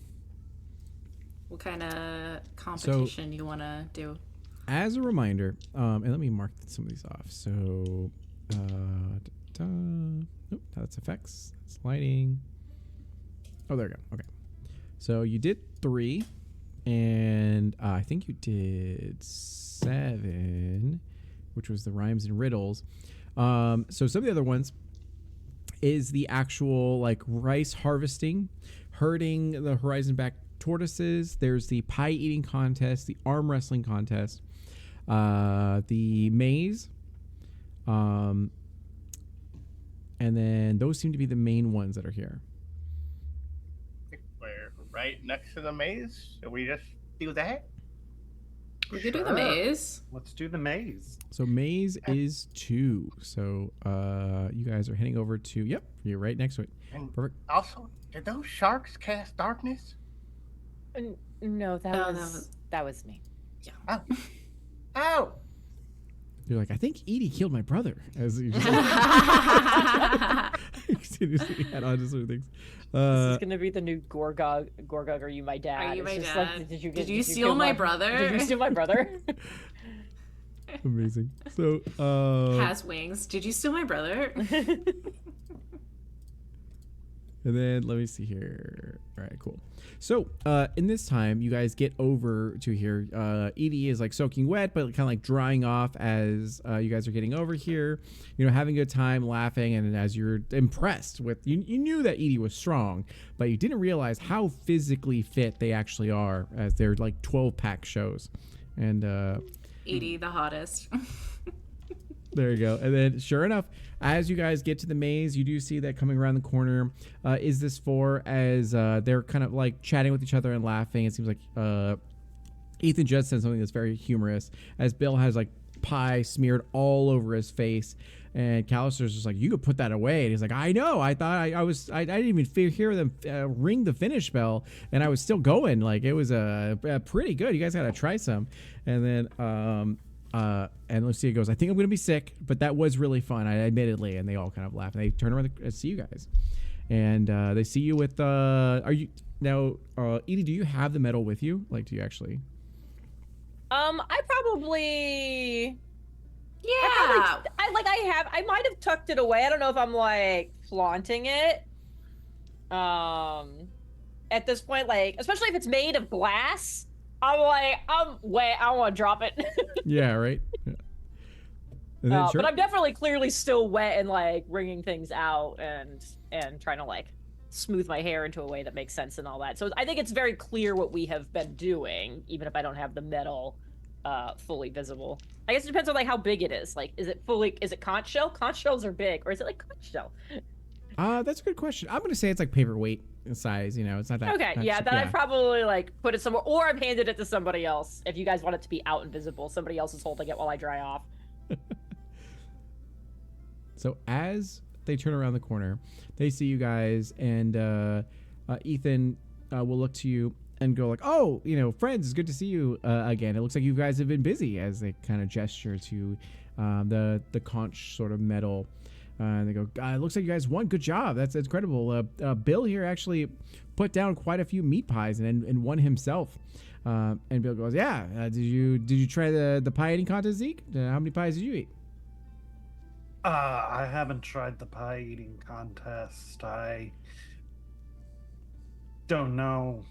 What kind of competition you want to do? As a reminder, and let me mark some of these off. So, nope, that's effects. That's lighting. Oh, there we go. Okay. So you did 3, and I think you did 7, which was the rhymes and riddles. So some of the other ones is the actual like rice harvesting, herding the horizon back tortoises. There's the pie eating contest, the arm wrestling contest, the maze, and then those seem to be the main ones that are here. We're right next to the maze. Should we just do that? We could do the maze. Let's do the maze. So maze is 2. So you guys are heading over to, yep, you're right next to it. And Perfect. also, did those sharks cast darkness? No, that was me. Oh. Oh! You're like, I think Edie killed my brother. As you just continuously add on to certain things. This is gonna be the new Gorgug, or you my dad. Are you It's my just dad? Like, did you steal my brother? Did you steal my brother? Amazing. So Has wings. Did you steal my brother? and then let me see here. All right, cool. So in this time, you guys get over to here. Edie is like soaking wet, but kind of like drying off as you guys are getting over here. Having a good time, laughing, and as you're impressed with, you knew that Edie was strong, but you didn't realize how physically fit they actually are, as they're like 12-pack shows. And Edie, the hottest. there you go. And then sure enough, as you guys get to the maze, you do see that coming around the corner is this 4 as they're kind of like chatting with each other and laughing. It seems like Ethan just said something that's very humorous as Bill has like pie smeared all over his face. And Callister's just like, you could put that away. And he's like, I know. I thought I didn't even hear them ring the finish bell. And I was still going. Like, it was pretty good. You guys got to try some. And then and Lucia goes, I think I'm going to be sick, but that was really fun, admittedly. And they all kind of laugh. And they turn around and see you guys. And they see you with, are you, now, Edie, do you have the medal with you? Like, do you actually? I probably... Yeah. I might have tucked it away. I don't know if I'm like flaunting it. At this point, like, especially if it's made of glass, I'm like, wait, I want to drop it. Yeah, right. Yeah. And then, sure. But I'm definitely clearly still wet and like wringing things out and trying to like smooth my hair into a way that makes sense and all that. So I think it's very clear what we have been doing, even if I don't have the metal fully visible. I guess it depends on like how big it is. Like, is it conch shell? Conch shells are big, or is it like conch shell? That's a good question. I'm gonna say it's like paperweight in size. It's not that. Okay, yeah, then I'd probably like put it somewhere, or I've handed it to somebody else. If you guys want it to be out and visible, somebody else is holding it while I dry off. So as they turn around the corner, they see you guys, and Ethan will look to you and go like, "Oh, friends, it's good to see you again. It looks like you guys have been busy." As they kind of gesture to the conch sort of metal, and they go, "It looks like you guys won. Good job. That's incredible. Bill here actually put down quite a few meat pies and won himself." And Bill goes, "Yeah. Did you try the pie eating contest, Zeke? How many pies did you eat?" I haven't tried the pie eating contest. I don't know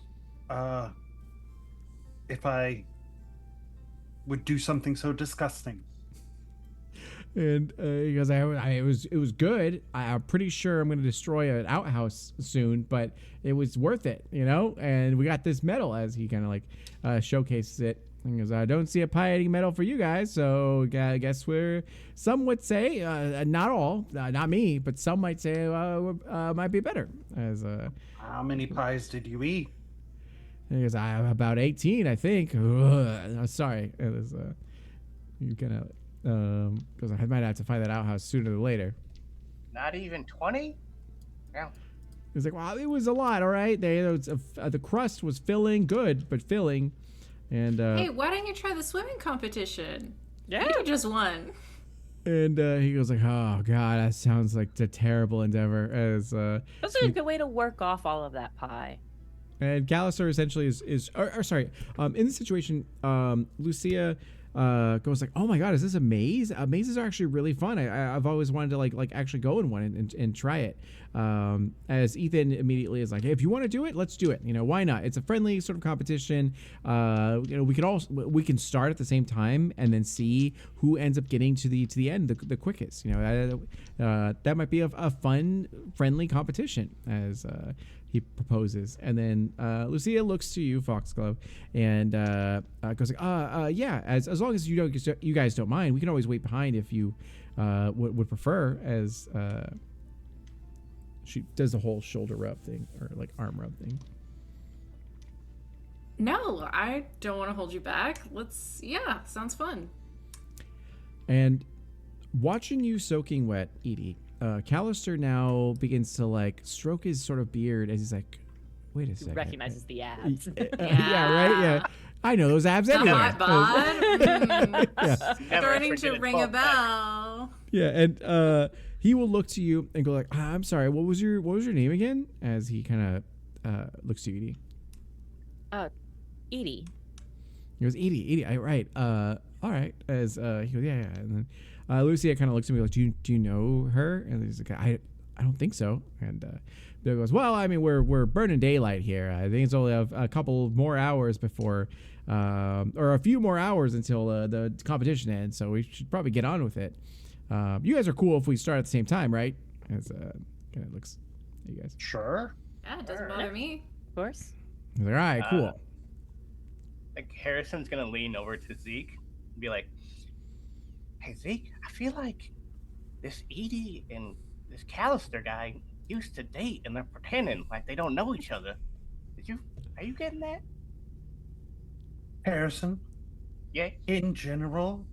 if I would do something so disgusting. And he goes, it was good. I'm pretty sure I'm going to destroy an outhouse soon, but it was worth it, And we got this medal," as he kind of like showcases it. And he goes, "I don't see a pie eating medal for you guys, so I guess some would say, not all, not me, but some might say might be better." As How many pies did you eat? and he goes, "I have about 18, I think." Sorry, it was you kind of. Because I might have to find that outhouse sooner or later. Not even 20? Yeah. He's like, "Wow, it was a lot, all right. The crust was filling, good, but filling." And Hey, why don't you try the swimming competition? Yeah. You just won. and he goes like, "Oh God, that sounds like a terrible endeavor." As That's a good way to work off all of that pie. and Callister essentially is sorry, in this situation, Lucia goes like, "Oh my God, is this a maze? Mazes are actually really fun. I've always wanted to like actually go in one and try it." As Ethan immediately is like, "Hey, if you want to do it, let's do it. Why not? It's a friendly sort of competition. We can start at the same time and then see who ends up getting to the end the quickest. That might be a fun, friendly competition." As he proposes, and then Lucia looks to you, Foxglove, and goes like, "Yeah, as long as you guys don't mind, we can always wait behind if you would prefer." As she does the whole shoulder rub thing, or like arm rub thing. No, I don't want to hold you back. Sounds fun. And watching you soaking wet, Edie, Callister now begins to like stroke his sort of beard as he's like, "Wait a second." Recognizes the abs. Yeah, right. Yeah, I know those abs anywhere. Not bod. Yeah. Starting to ring a bell. Yeah, and he will look to you and go like, "I'm sorry, what was your name again?" As he kind of looks to Edie. Edie. He goes, "Edie, right? All right." As he goes, "Yeah," and then Lucia kind of looks at me like, "Do you know her?" And he's like, "I don't think so." And Bill goes, "Well, I mean, we're burning daylight here. I think it's only a couple more hours before, or a few more hours until the competition ends. So we should probably get on with it. You guys are cool if we start at the same time, right?" As kind of looks at you guys. Sure. Yeah, it doesn't bother me. Of course. He's like, "All right, cool." Like Harrison's gonna lean over to Zeke and be like, "Hey Zeke, I feel like this Edie and this Callister guy used to date, and they're pretending like they don't know each other. Are you getting that?" Harrison, Yeah. in general,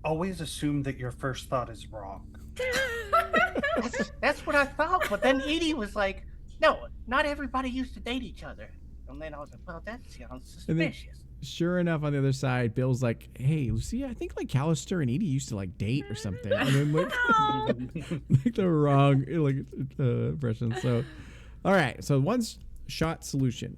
always assume that your first thought is wrong. That's what I thought, but then Edie was like, "No, not everybody used to date each other." And then I was like, "Well, that sounds And then- suspicious." Sure enough, on the other side, Bill's like, "Hey, Lucia, I think like Callister and Edie used to like date or something." And then like, like the wrong impression. So, all right. So one shot solution.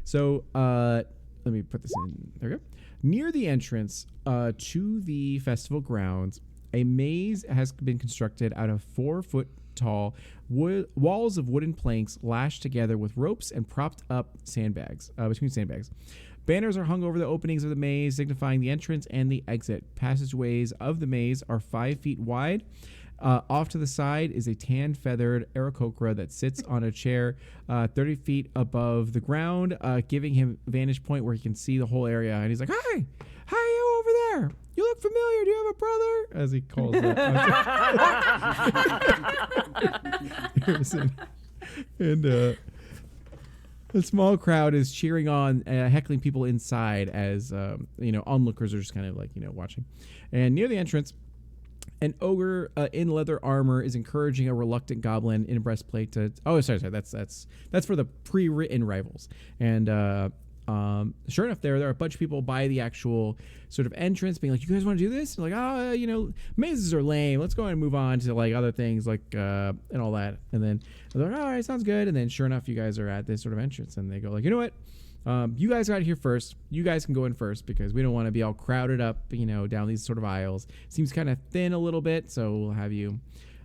So let me put this in. There we go. Near the entrance to the festival grounds, a maze has been constructed out of 4-foot tall walls of wooden planks lashed together with ropes and propped up sandbags between sandbags. Banners are hung over the openings of the maze, signifying the entrance and the exit. Passageways of the maze are 5 feet wide. Off to the side is a tan-feathered Aarakocra that sits on a chair 30 feet above the ground, giving him a vantage point where he can see the whole area. And he's like, "Hi, you over there? You look familiar. Do you have a brother?" As he calls Harrison. And a small crowd is cheering on, heckling people inside as onlookers are just kind of like watching. And near the entrance An ogre in leather armor is encouraging a reluctant goblin in a breastplate to. Oh, sorry. That's for the pre-written rivals. And sure enough, there are a bunch of people by the actual sort of entrance, being like, "You guys want to do this?" And like, "Oh, mazes are lame. Let's go ahead and move on to like other things, like and all that." And then they're like, "All right, sounds good." And then sure enough, you guys are at this sort of entrance, and they go like, "You know what? You guys got here first. You guys can go in first because we don't want to be all crowded up, down these sort of aisles. Seems kind of thin a little bit, so we'll have you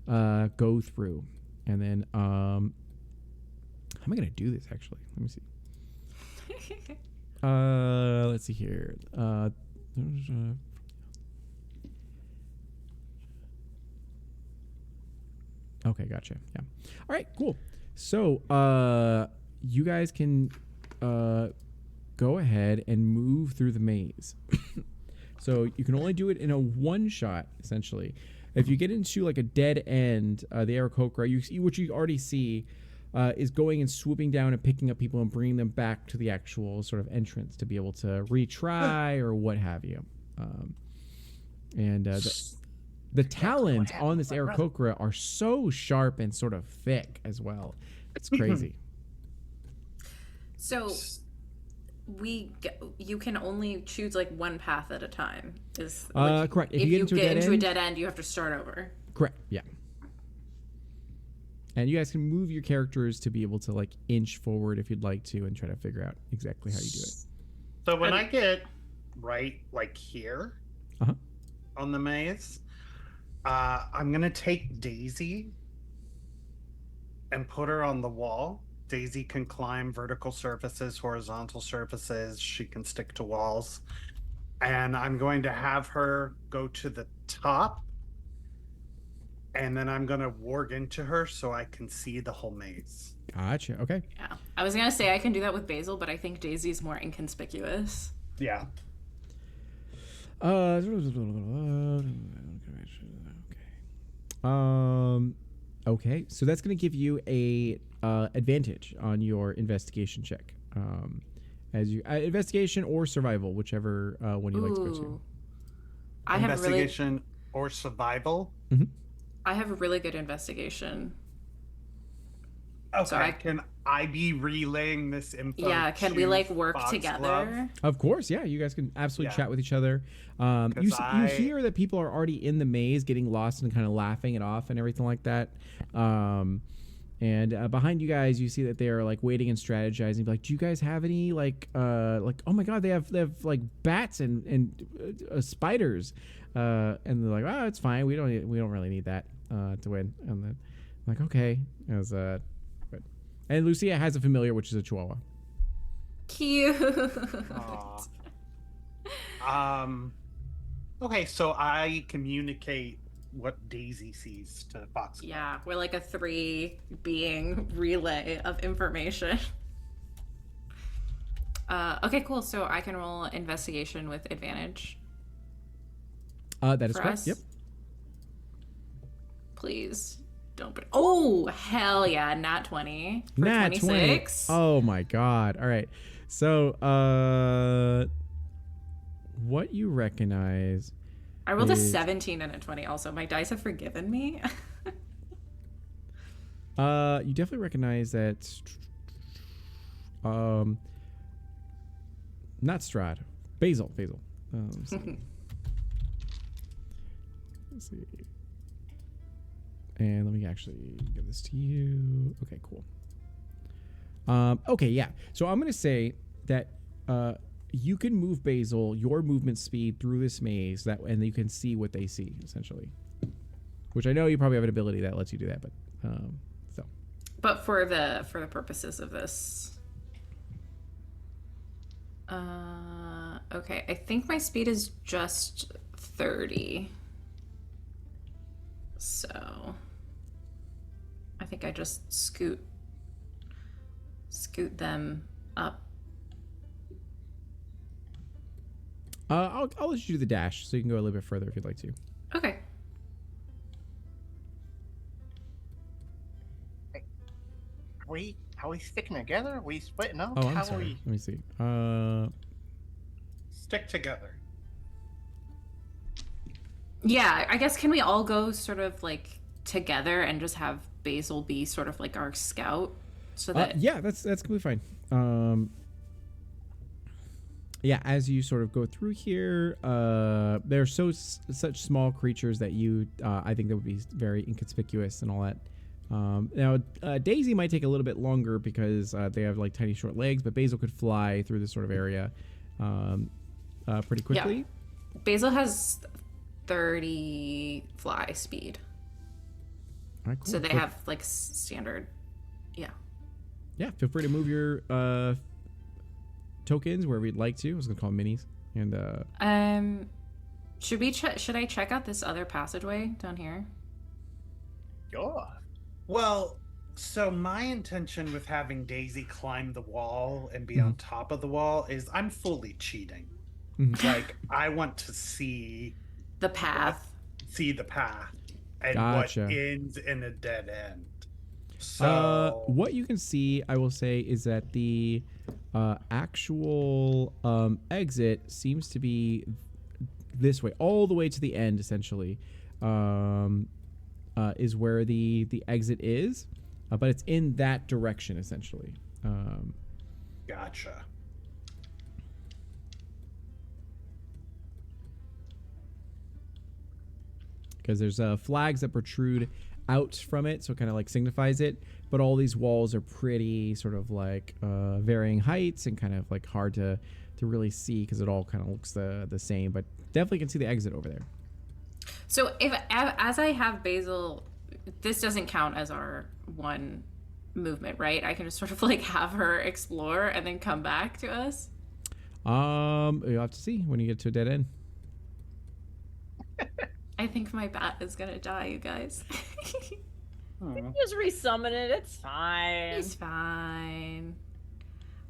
go through." And then, how am I gonna do this? Actually, let me see. Let's see here. Okay, gotcha. Yeah. All right, cool. So, you guys can go ahead and move through the maze. So you can only do it in a one shot, essentially. If you get into like a dead end, the Aarakocra, what you already see is going and swooping down and picking up people and bringing them back to the actual sort of entrance to be able to retry or what have you. The talons on this Aarakocra are so sharp and sort of thick as well. It's crazy. So you can only choose like one path at a time. Is like, correct. If you get into a dead end, you have to start over. Correct. Yeah. And you guys can move your characters to be able to like inch forward if you'd like to and try to figure out exactly how you do it. So when I get right like here on the maze, I'm gonna take Daisy and put her on the wall. Daisy can climb vertical surfaces, horizontal surfaces. She can stick to walls. And I'm going to have her go to the top. And then I'm going to warg into her so I can see the whole maze. Gotcha. Okay. Yeah. I was going to say I can do that with Basil, but I think Daisy's more inconspicuous. Yeah. Okay. So that's going to give you a advantage on your investigation check. As you investigation or survival, whichever one you like to go to. I have investigation or survival. Mm-hmm. I have a really good investigation. Okay. So can I be relaying this info? Yeah. Can we like work Foxglove? together? Of course, yeah. You guys can absolutely chat with each other. You hear that people are already in the maze, getting lost and kind of laughing it off and everything like that. And behind you guys, you see that they are like waiting and strategizing. Like, do you guys have any like oh my god, they have like bats and spiders, and they're like, oh, it's fine. We don't really need that to win. And then I'm like, okay, and Lucia has a familiar, which is a Chihuahua. Cute. Okay, so I communicate what Daisy sees to Foxglove. Yeah, we're like a 3-being relay of information. Okay, cool. So I can roll investigation with advantage. That is for correct. us. Yep. Please don't. Oh, hell yeah! Nat 20 for Nat 26. 20. Oh my god! All right. So, what you recognize? I rolled a 17 and a 20. Also, my dice have forgiven me. You definitely recognize that. Not Strahd, Basil. Let's see. Let's see. And let me actually give this to you. Okay, cool. Okay, yeah. So I'm gonna say that you can move Basil your movement speed through this maze and you can see what they see essentially. Which I know you probably have an ability that lets you do that, but so. But for the purposes of this, okay, I think my speed is just 30. So I think I just scoot them up. I'll let you do the dash so you can go a little bit further if you'd like to. Okay. Are we sticking together? Are we splitting up? Oh, I'm How sorry. Let me see. Stick together. Yeah, I guess can we all go sort of like together and just have Basil be sort of like our scout so that Yeah, that's completely fine. Yeah, as you sort of go through here, they're such small creatures that you, I think that would be very inconspicuous and all that. Now, Daisy might take a little bit longer because they have like tiny short legs, but Basil could fly through this sort of area pretty quickly. Basil has 30 fly speed. All right, cool. So they have like standard. Yeah. Yeah, feel free to move your tokens wherever you'd like to. I was gonna call them minis. And should I check out this other passageway down here? Sure. Well, so my intention with having Daisy climb the wall and be on top of the wall is I'm fully cheating. Like, I want to see the path. And Gotcha. what ends in a dead end. So what you can see, I will say, is that the actual exit seems to be this way, all the way to the end, essentially, is where the exit is, but it's in that direction, essentially. Gotcha. Because there's flags that protrude out from it, so it kind of like signifies it. But all these walls are pretty sort of like varying heights and kind of like hard to really see because it all kind of looks the same. But definitely can see the exit over there. So if as I have Basil, this doesn't count as our one movement, right? I can just sort of like have her explore and then come back to us. You'll have to see when you get to a dead end. I think my bat is gonna die, you guys. Just resummon it. It's fine. He's fine.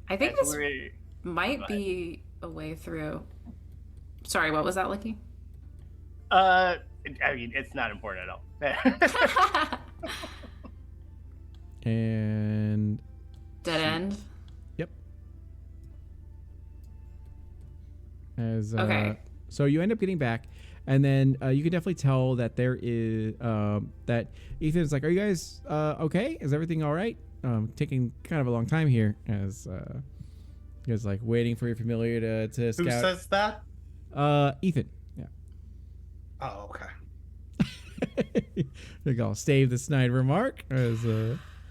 I think That's this where- might be a way through. Sorry, what was that, Licky? I mean, it's not important at all. And Dead end. yep. As Okay. So you end up getting back, and then you can definitely tell that there is that Ethan's like, "Are you guys okay? Is everything all right? Taking kind of a long time here." As you guys like waiting for your familiar to Who scout. says that? Ethan. Yeah. Oh, okay. Think I'll stave the snide remark as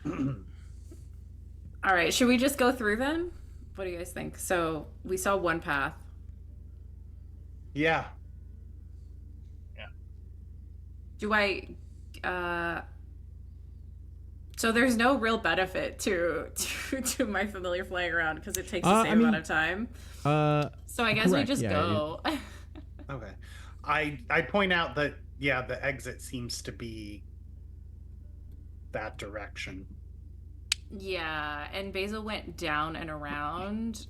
All right, should we just go through then? What do you guys think? So we saw one path. Yeah. Do I? So there's no real benefit to my familiar flying around because it takes the same amount of time. So I guess correct, we just yeah, go. Okay. I point out that the exit seems to be that direction. Yeah, and Basil went down and around,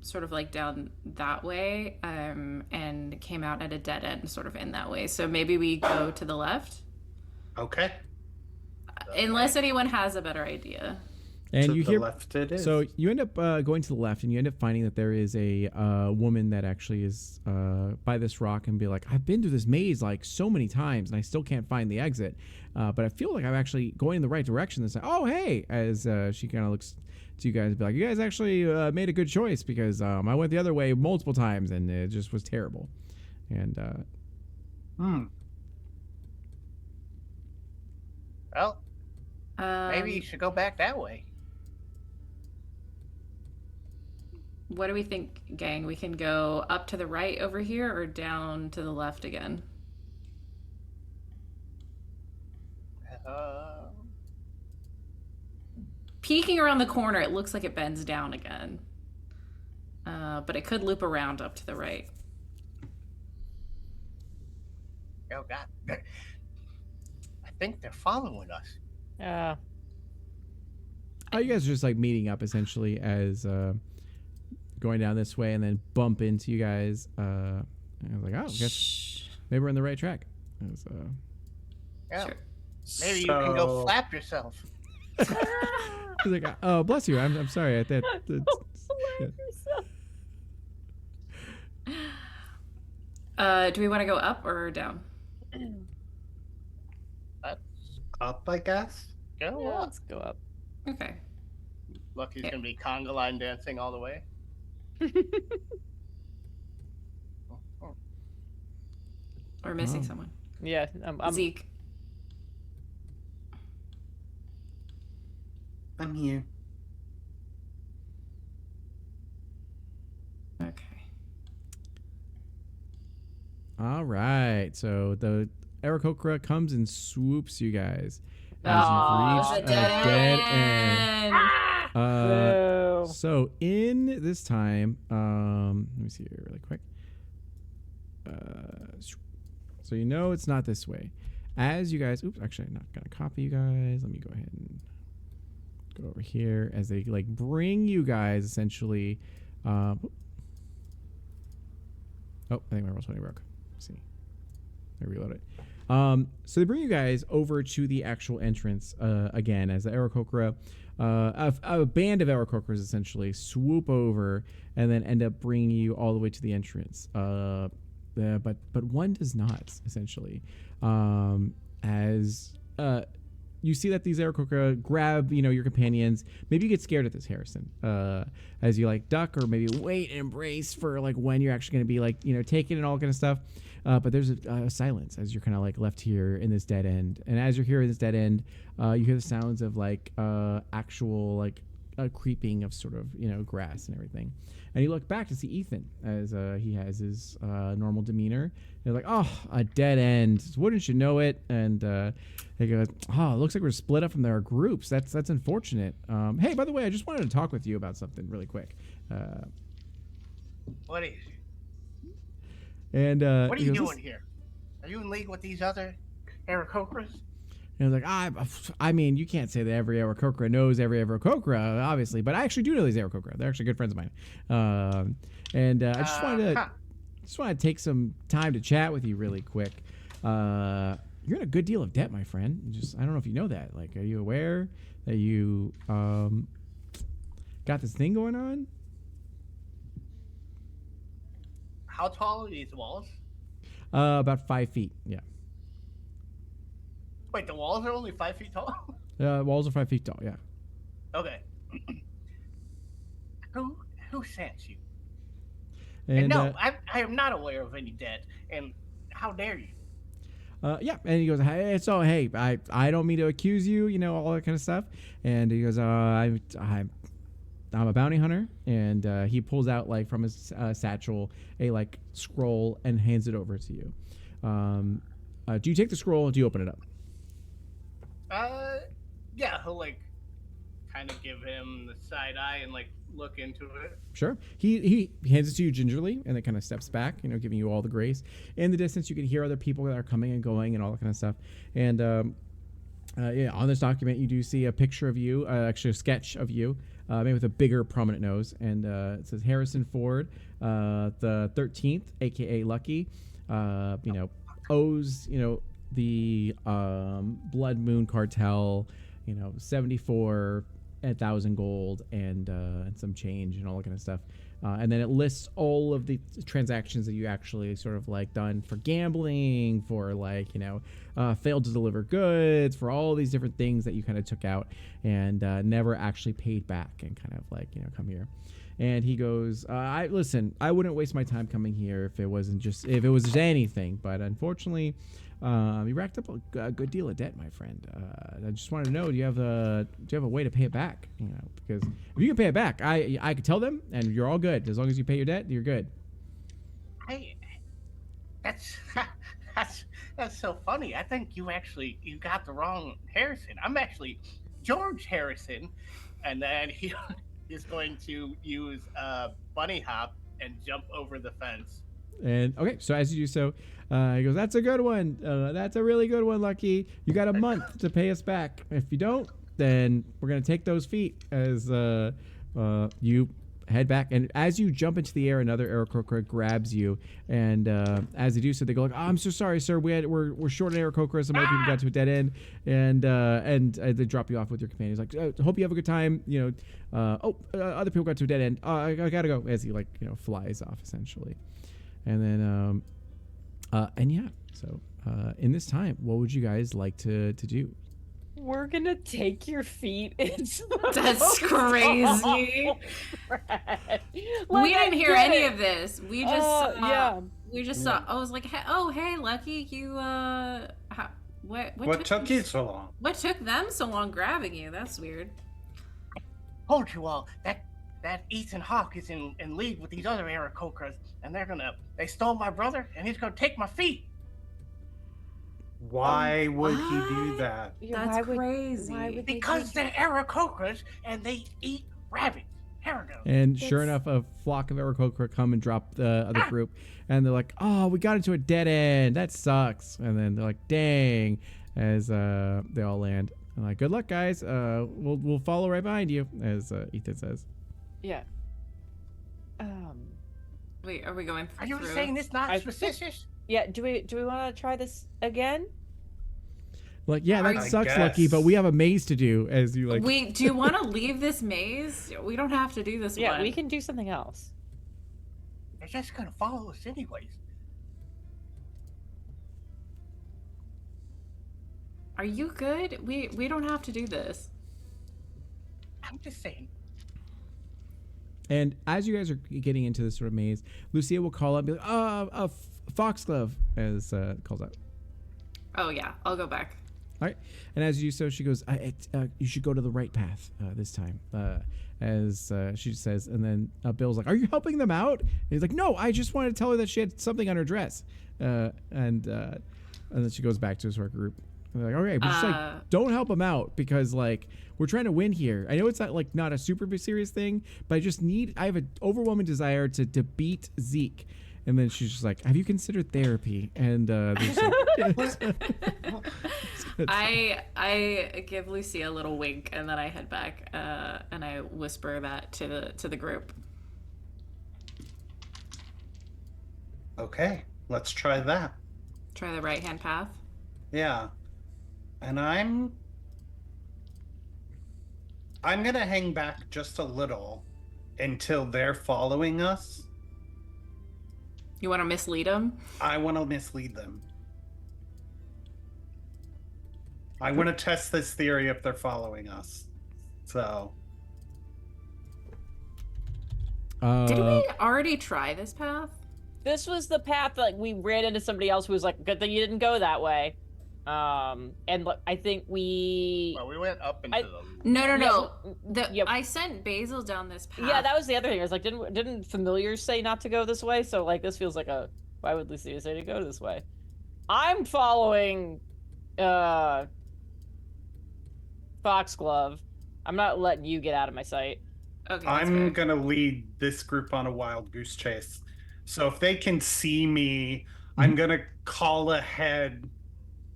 sort of like down that way, and came out at a dead end, sort of in that way. So maybe we go to the left, Okay. unless anyone has a better idea. and To you the hear left it is. So you end up going to the left, and you end up finding that there is a woman that actually is by this rock, and be like, "I've been through this maze like so many times, and I still can't find the exit. But I feel like I'm actually going in the right direction." This, oh hey, as she kind of looks to you guys, and be like, "You guys actually made a good choice because I went the other way multiple times, and it just was terrible." And Well, maybe you should go back that way. What do we think, gang? We can go up to the right over here or down to the left again? Peeking around the corner, it looks like it bends down again. But it could loop around up to the right. Oh God, I think they're following us. you guys are just like meeting up essentially as going down this way, and then bump into you guys. I was like, oh, I guess maybe we're on the right track. As, Yeah. Sure. Maybe you can go So- flap yourself. He's like, oh, bless you. I'm sorry. That's Do we want to go up or down? Let's Up, I guess. go Yeah, up. let's go up. Okay. Lucky's Yeah. gonna be conga line dancing all the way. We're missing Oh. someone. Yeah, I'm Zeke. I'm here. Okay. All right. So the Aarakocra comes and swoops you guys as Aw, you've It's reached a dead end. end. Boo. So in this time, let me see here really quick. So you know it's not this way. As you guys, oops, actually I'm not gonna copy you guys. Let me go ahead and go over here as they like bring you guys essentially. Oh, I think my roll20 broke. Let's see. I reload it. So they bring you guys over to the actual entrance again as the Aarakocra, a band of Aarakocras essentially swoop over and then end up bringing you all the way to the entrance. But one does not essentially, as you see that these Aarakocra grab, your companions. Maybe you get scared at this, Harrison, as you like duck or maybe wait and embrace for like when you're actually going to be like, taken and all kind of stuff. But there's a silence as you're kind of like left here in this dead end. And as you're here in this dead end, you hear the sounds of like actual like creeping of sort of, grass and everything. And you look back to see Ethan as he has his normal demeanor. You're like, oh, a dead end. Wouldn't you know it? And he goes, oh, it looks like we're split up from our groups. That's unfortunate. Hey, by the way, I just wanted to talk with you about something really quick. What is? And What are he you goes, doing here? Are you in league with these other Aarakocras? And I was like, I mean, you can't say that every Aarakocra knows every Aarakocra, obviously, but I actually do know these Aarakocra. They're actually good friends of mine. I just wanted to take some time to chat with you really quick. You're in a good deal of debt, my friend. I don't know if you know that. Like, are you aware that you got this thing going on? How tall are these walls? About 5 feet. Yeah. Wait, the walls are only 5 feet tall? Walls are 5 feet tall. Yeah. Okay. Who sent you? And no, I am not aware of any debt. And how dare you? Yeah, and he goes, hey, so hey, I don't mean to accuse you, all that kind of stuff. And he goes, I'm a bounty hunter, and he pulls out like from his satchel a like scroll and hands it over to you. Do you take the scroll or do you open it up? Yeah, he'll like kind of give him the side eye and like look into it. Sure. He hands it to you gingerly and then kind of steps back, giving you all the grace. In the distance, you can hear other people that are coming and going and all that kind of stuff. And yeah, on this document, you do see a picture of you, actually a sketch of you, maybe with a bigger prominent nose. And it says Harrison Ford, the 13th, aka Lucky, owes, the Blood Moon Cartel, 74,000 gold and some change and all that kind of stuff. And then it lists all of the transactions that you actually sort of like done for gambling, for like, failed to deliver goods, for all these different things that you kind of took out and never actually paid back and kind of like, come here. And he goes, I wouldn't waste my time coming here if it was just anything. But unfortunately, you racked up a good deal of debt, my friend. I just wanted to know, do you have a way to pay it back? Because if you can pay it back, I could tell them, and you're all good. As long as you pay your debt, you're good. That's so funny. I think you got the wrong Harrison. I'm actually George Harrison, and then he is going to use bunny hop and jump over the fence. And okay, so as you do so, he goes, that's a good one. That's a really good one, Lucky. You got a month to pay us back. If you don't, then we're going to take those feet as you head back. And as you jump into the air, another Aarakocra grabs you. And as they do so, they go like, oh, I'm so sorry, sir. We're short on Aarakocra. Some other people got to a dead end. And they drop you off with your companions. Like, hope you have a good time. Other people got to a dead end. I got to go. As he flies off, essentially. And then And yeah, so in this time, what would you guys like to do? We're gonna take your feet into the That's most crazy. awful thread. We Like, I didn't hear get any it. of this. We just saw. Yeah. We just saw. I was like, oh hey, Lucky, you What took you so long? What took them so long grabbing you? That's weird. Told you all that Ethan Hawke is in league with these other Aarakocras, and they stole my brother, and he's gonna take my feet. Why would he do What? that? Yeah, That's crazy. why would they Because do they're Aarakocras and they eat rabbits. Heragos. And sure That's- enough, a flock of Aarakocra come and drop the other group, and they're like, "Oh, we got into a dead end. That sucks." And then they're like, "Dang!" As they all land. And like, "Good luck, guys. We'll follow right behind you," as Ethan says. Yeah. Wait, are we going Are you through? saying this not I- suspicious? Yeah. Do we want to try this again? Like, yeah, that I sucks, Lucky, but guess. we have a maze to do. As you like, Wait, do you want to leave this maze? We don't have to do this Yeah, one. we can do something else. They're just gonna follow us anyways. Are you good? We don't have to do this. I'm just saying. And as you guys are getting into this sort of maze, Lucia will call up, and be like, "Oh, Foxglove," as calls out. Oh yeah, I'll go back. All right. And as you do so, she goes, "You should go to the right path this time," as she says. And then Bill's like, "Are you helping them out?" And he's like, "No, I just wanted to tell her that she had something on her dress." And then she goes back to her group. And they're like, "Okay, but just like don't help them out because like we're trying to win here. I know it's not a super serious thing, but I have an overwhelming desire to beat Zeke." And then she's just like, "Have you considered therapy?" And there's I give Lucy a little wink and then I head back and I whisper that to the group. Okay, let's try that. Try the right hand path. Yeah. And I'm gonna hang back just a little until they're following us. You want to mislead them? I want to mislead them. I want to test this theory if they're following us. So, Did we already try this path? This was the path that we ran into somebody else who was like, "Good thing you didn't go that way." And look, I think we. Well, we went up into the. No. Yeah. I sent Basil down this path. Yeah, that was the other thing. I was like, didn't familiars say not to go this way? So like, this feels like a. Why would Lucia say to go this way? I'm following, Foxglove. I'm not letting you get out of my sight. Okay. that's I'm fair. gonna lead this group on a wild goose chase. So if they can see me, I'm gonna call ahead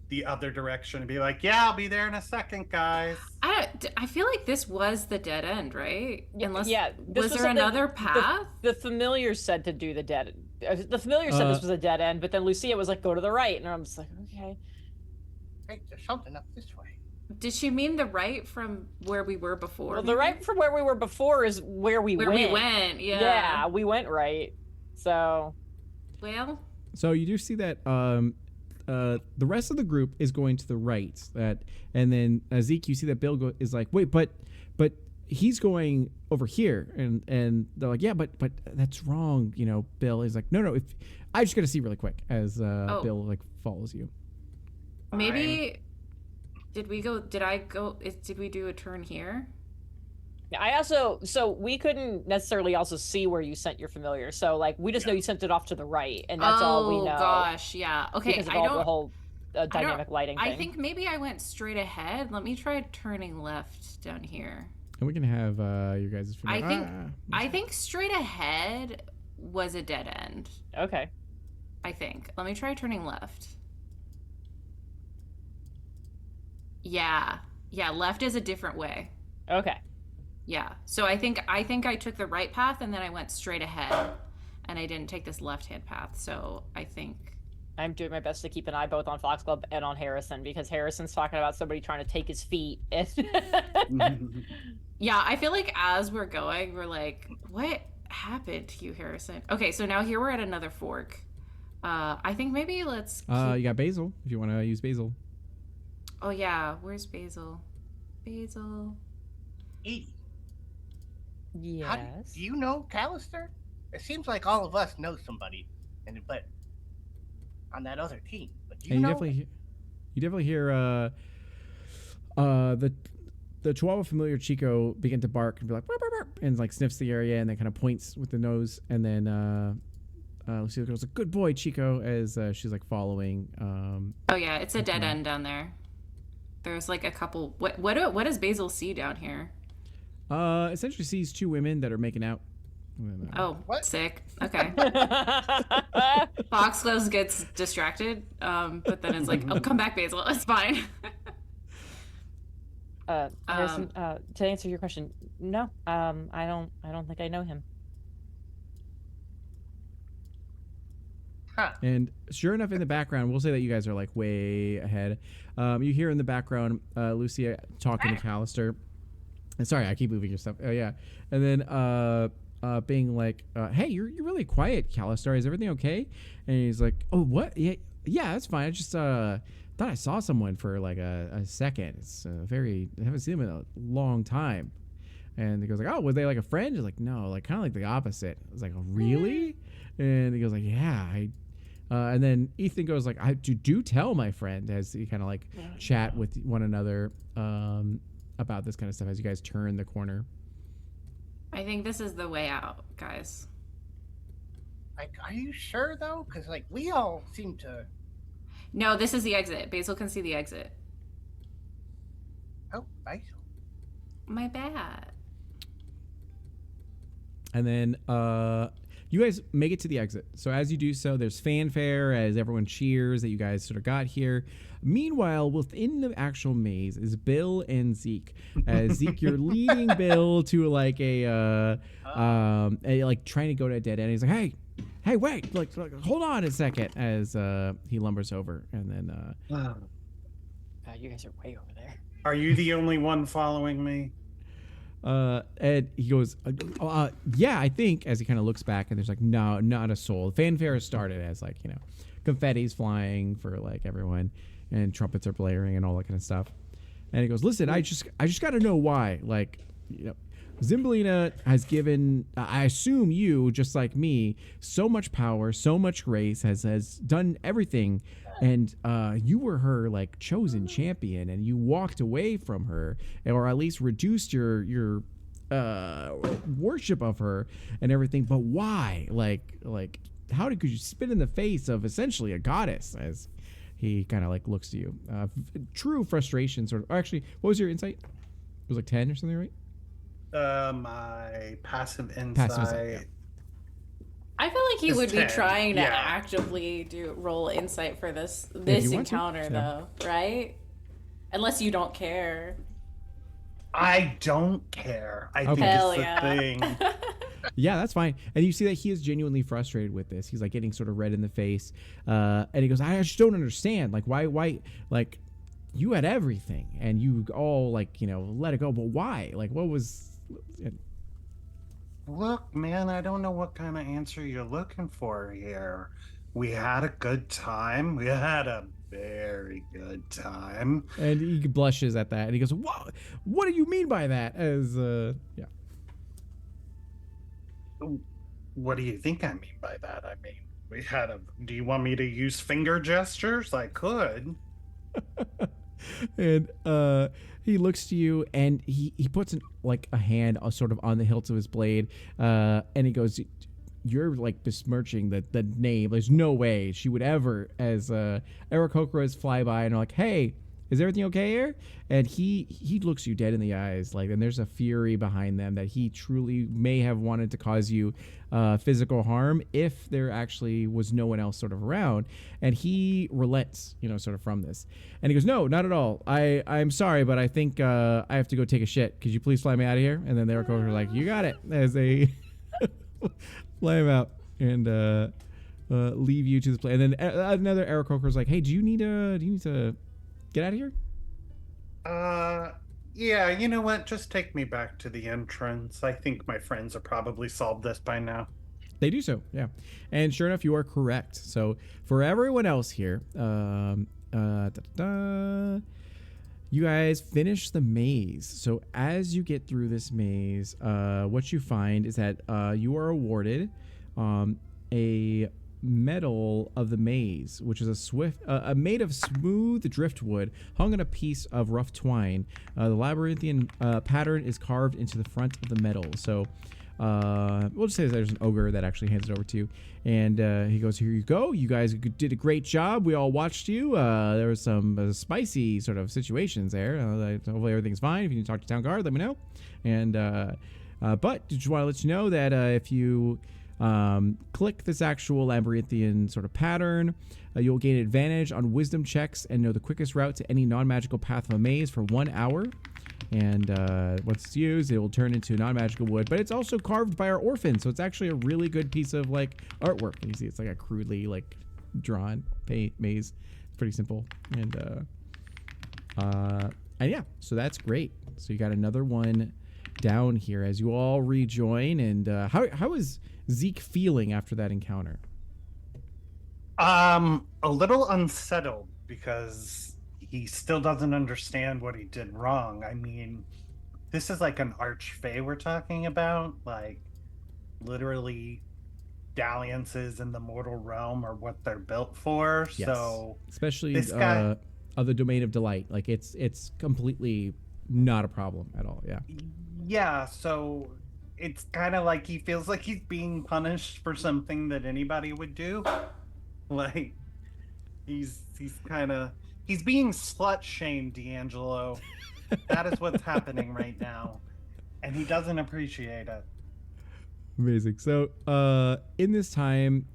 the other direction and be like, "Yeah, I'll be there in a second, guys." I feel like this was the dead end, right? Unless Yeah, this was there something- another path? The familiar said to do the dead. The familiar said this was a dead end, but then Lucia was like, "Go to the right," and I'm just like, "Okay." Hey, there's something up this way. Did she mean the right from where we were before? Well, the right from where we were before is where we where went. we went. Yeah. Yeah, we went right. So Well, So you do see that the rest of the group is going to the right. And then Zeke, you see that Bill is like, "Wait, but he's going over here," and they're like, "Yeah, but that's wrong, Bill." Is like, "No, if I just got to see really quick," as Bill like follows you. maybe. Did we do a turn here? so we couldn't necessarily also see where you sent your familiar. So like, we just know you sent it off to the right, and that's all we know. Oh gosh, yeah. Okay, Because of I all don't. the whole dynamic lighting thing. I think maybe I went straight ahead. Let me try turning left down here. And we can have you guys. I think straight ahead was a dead end. Okay. I think. Let me try turning left. Yeah. Yeah, left is a different way. Okay. Yeah. So I think I took the right path and then I went straight ahead and I didn't take this left-hand path. So I think I'm doing my best to keep an eye both on Foxglove and on Harrison, because Harrison's talking about somebody trying to take his feet. yeah, I feel like as we're going, we're like, what happened to you, Harrison? Okay, so now here we're at another fork. I think maybe let's. You got Basil if you want to use Basil. Oh yeah, where's Basil? Basil. Edie, Yes. do you know Callister? It seems like all of us know somebody, but on that other team. But do you And know? you definitely hear the Chihuahua familiar Chico begin to bark and be like, "Burp, burp, burp," and like sniffs the area and then kind of points with the nose, and then Lucille goes, "Good boy, Chico," as she's like following. Oh yeah, it's a dead end down there. There's like a couple. What does Basil see down here? Essentially sees two women that are making out. Oh, What? sick. Okay. Foxglove gets distracted, but then it's like, "Oh, come back, Basil. It's fine." Harrison, to answer your question, no. I don't think I know him. Huh. And sure enough, in the background, we'll say that you guys are like way ahead. You hear in the background Lucia talking to Callister. And sorry, I keep moving your stuff. Oh yeah, and then being like, "Hey, you're really quiet, Callister. Is everything okay?" And he's like, "Oh, what? Yeah, that's fine. I just thought I saw someone for like a second. It's I haven't seen them in a long time." And he goes like, "Oh, was they like a friend?" He's like, "No, like kind of like the opposite." I was like, "Oh, really?" And he goes like, "Yeah, and then Ethan goes like, "I do tell my friend," as he kind of like chat with one another about this kind of stuff as you guys turn the corner. I think this is the way out, guys. Like, are you sure though? Because like we all seem to. No, this is the exit. Basil can see the exit. Oh, Basil. My bad. And then you guys make it to the exit. So as you do so, there's fanfare as everyone cheers that you guys sort of got here. Meanwhile, within the actual maze is Bill and Zeke. As Zeke, you're leading Bill to like a like trying to go to a dead end. He's like, hey, wait, like hold on a second, as he lumbers over, and then You guys are way over there. Are you the only one following me? and he goes, yeah, I think, as he kind of looks back, and there's like, no, not a soul. Fanfare has started as like, confetti's flying for like everyone, and trumpets are blaring and all that kind of stuff. And he goes, listen, I just got to know why, like, Zimbalina has given, I assume you, just like me, so much power, so much grace, has done everything, and you were her like chosen champion, and you walked away from her, or at least reduced your worship of her and everything. But why? Like how could you spit in the face of essentially a goddess? As he kind of like looks to you, true frustration, sort of. Actually, what was your insight? It was like 10 or something, right? My passive insight. Yeah. I feel like he It's would 10. be trying to Yeah. actively roll insight for this you want to, encounter, though, right? Unless you don't care. I don't care. I Okay. think Hell it's the yeah. thing. Yeah, that's fine. And you see that he is genuinely frustrated with this. He's like getting sort of red in the face, and he goes, "I just don't understand. Like, why, like, you had everything, and you all like, let it go. But why? Like, what was?" Look, man, I don't know what kind of answer you're looking for here. We had a good time. We had a very good time. And he blushes at that, and he goes, What do you mean by that?" As yeah. What do you think I mean by that? I mean, we had a. Do you want me to use finger gestures? I could. And he looks to you, and he puts a hand sort of on the hilt of his blade, and he goes, "You're like besmirching the name. There's no way she would ever." As Aarakocras fly by and are like, "Hey, is everything okay here?" And he looks you dead in the eyes, like, and there's a fury behind them that he truly may have wanted to cause you physical harm if there actually was no one else sort of around. And he relents, sort of from this. And he goes, "No, not at all. I'm sorry, but I think I have to go take a shit. Could you please fly me out of here?" And then the Aarakocras are like, "You got it," as they fly him out and leave you to this place. And then another Aarakocra is like, "Hey, do you need to get out of here?" Yeah, you know what? Just take me back to the entrance. I think my friends have probably solved this by now. They do so, yeah. And sure enough, you are correct. So for everyone else here, you guys finish the maze. So as you get through this maze, what you find is that you are awarded a medal of the maze, which is made of smooth driftwood hung on a piece of rough twine. The labyrinthian pattern is carved into the front of the medal. So we'll just say there's an ogre that actually hands it over to you, and he goes, "Here you go. You guys did a great job. We all watched you. There was some spicy sort of situations there. Hopefully everything's fine. If you need to talk to town guard, let me know. And but just want to let you know that if you click this actual labyrinthian sort of pattern, you'll gain advantage on wisdom checks and know the quickest route to any non-magical path of a maze for 1 hour. And once it's used, it will turn into non-magical wood. But it's also carved by our orphan, so it's actually a really good piece of like artwork. And you see, it's like a crudely like drawn maze. It's pretty simple, and yeah, so that's great. So you got another one down here as you all rejoin. And how is Zeke feeling after that encounter? A little unsettled because he still doesn't understand what he did wrong. I mean, this is like an archfey we're talking about. Like, literally, dalliances in the mortal realm are what they're built for. Yes. So, especially this guy, of the domain of delight, like it's completely not a problem at all. Yeah. Yeah. So it's kind of like he feels like he's being punished for something that anybody would do. Like, he's being slut shamed, D'Angelo. That is what's happening right now, and he doesn't appreciate it. Amazing. So in this time,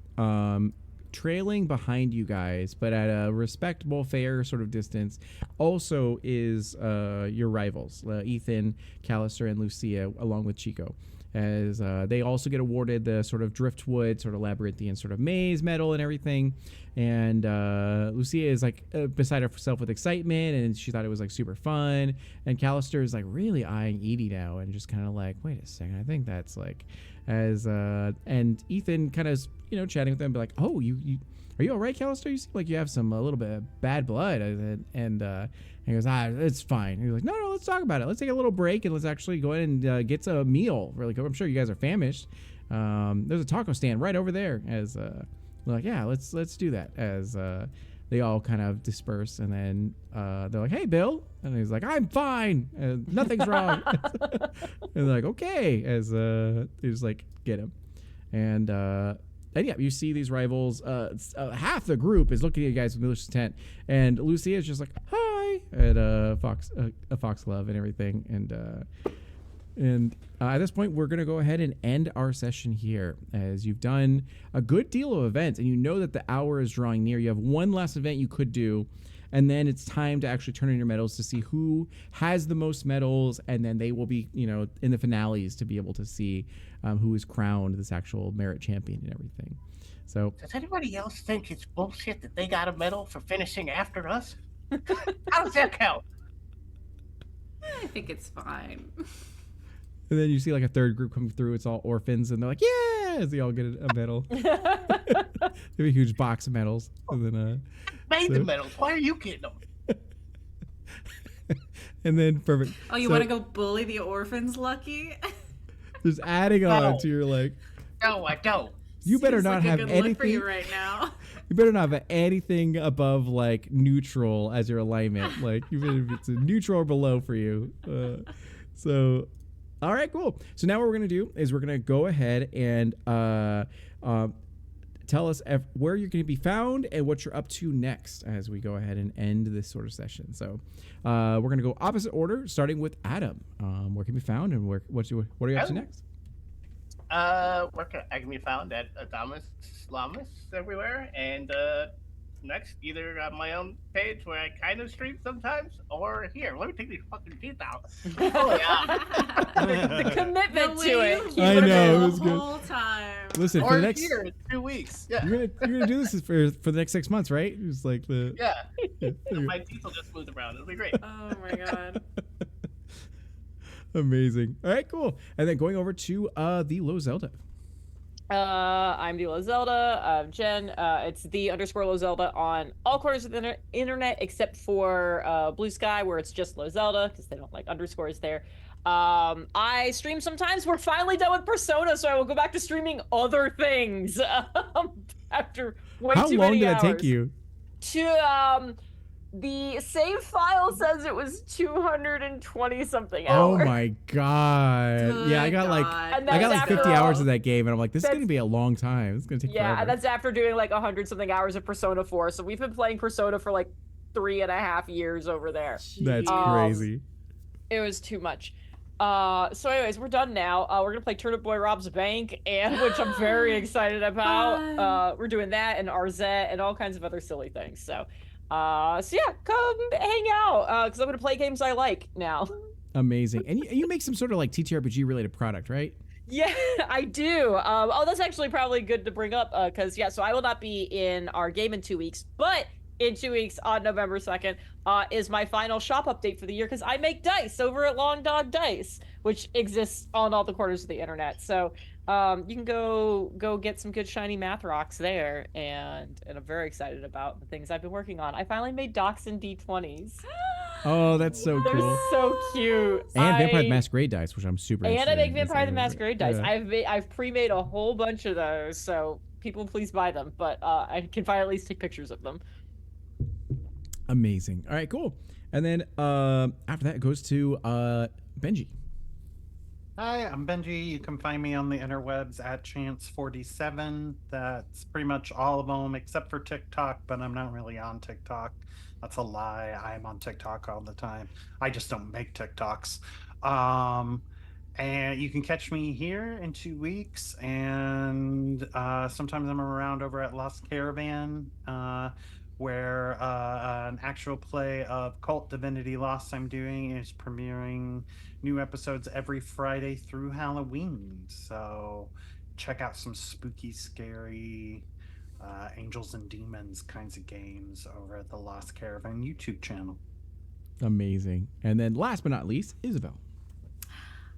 trailing behind you guys, but at a respectable, fair sort of distance, also is your rivals, Ethan, Callister, and Lucia, along with Chico, as they also get awarded the sort of driftwood, sort of labyrinthian sort of maze medal and everything. And Lucia is like beside herself with excitement, and she thought it was like super fun. And Callister is like really eyeing Edie now, and just kind of like, wait a second, I think that's like, as and Ethan kind of, you know, chatting with them, be like, oh, you are you all right, Callister? You seem like you have a little bit of bad blood. And he goes, it's fine. And he's like, no, let's talk about it. Let's take a little break and let's actually go ahead and get a meal. Really, I'm sure you guys are famished. There's a taco stand right over there. As we're like, yeah, let's do that. As they all kind of disperse, and then they're like, hey, Bill, and he's like, I'm fine, nothing's wrong. And they're like, okay, as they just like get him, and yeah, you see these rivals. Half the group is looking at you guys with malicious intent, and Lucia is just like, hi, at Foxglove and everything, and at this point, we're going to go ahead and end our session here, as you've done a good deal of events, and you know that the hour is drawing near. You have one last event you could do, and then it's time to actually turn in your medals to see who has the most medals, and then they will be, you know, in the finales to be able to see who is crowned this actual merit champion and everything. So, does anybody else think it's bullshit that they got a medal for finishing after us? How does that count? I think it's fine. And then you see like a third group come through. It's all orphans, and they're like, yeah, as they all get a medal. They have a huge box of medals. And then made the medals. Why are you getting them? And then perfect. Oh, you want to go bully the orphans, Lucky? Just adding on to your like. No, I don't. You better not have anything. Look for you right now. You better not have anything above like neutral as your alignment. Like even if it's a neutral or below for you. So. All right, cool. So now what we're going to do is we're going to go ahead and tell us where you're going to be found and what you're up to next as we go ahead and end this sort of session. So we're going to go opposite order, starting with Adam. Where can be found, and what are you up to next? I can be found at Adamus Lamus everywhere, and next either on my own page where I kind of stream sometimes, or here. Let me take these fucking teeth out. Oh yeah, the commitment to it. I know, it was the good. whole time. Listen, or for the next here in 2 weeks. Yeah, you're gonna do this for the next 6 months, right? It's like the yeah. My teeth will just move around. It'll be great. Oh my god. Amazing. All right, cool. And then going over to the Low Zelda. I'm the Lozelda. Jen. It's the underscore Lozelda on all corners of the internet except for Blue Sky, where it's just Lozelda because they don't like underscores there. I stream sometimes. We're finally done with Persona, so I will go back to streaming other things after way How too long many did that take hours. you? The save file says it was 220 something Oh hours. my god. Yeah, I Good got like God. And I got that's like 50 after hours all. of that game, and I'm like, this is That's- gonna be a long time. It's gonna take Yeah, forever. and that's after doing like 100 something hours of Persona 4. So we've been playing Persona for like 3.5 years over there. That's Jeez. crazy. It was too much. So anyways, we're done now. We're gonna play Turnip Boy Rob's Bank, and which I'm very excited about. Fun. We're doing that and Arzette and all kinds of other silly things. So yeah, come hang out. Because I'm gonna play games I like now. Amazing. And you make some sort of like TTRPG related product, right? Yeah, I do. That's actually probably good to bring up because yeah, so I will not be in our game in 2 weeks, but in 2 weeks on November 2nd is my final shop update for the year because I make dice over at Long Dog Dice, which exists on all the corners of the internet. So you can go get some good shiny math rocks there, and I'm very excited about the things I've been working on. I finally made Dachshund D20s. Oh, that's so They're cool. so cute. And Vampire the Masquerade dice, which I'm super And interested I make in. Vampire the Masquerade dice. Yeah. I've pre-made a whole bunch of those, so people please buy them. But I can at least take pictures of them. Amazing. All right, cool. And then after that, it goes to Benji. Hi, I'm Benji. You can find me on the interwebs at Chance47. That's pretty much all of them except for TikTok, but I'm not really on TikTok. That's a lie. I'm on TikTok all the time. I just don't make TikToks. And you can catch me here in 2 weeks. And sometimes I'm around over at Lost Caravan, where an actual play of Cult Divinity Lost I'm doing is premiering new episodes every Friday through Halloween. So check out some spooky, scary angels and demons kinds of games over at the Lost Caravan YouTube channel. Amazing. And then last but not least, Isabel.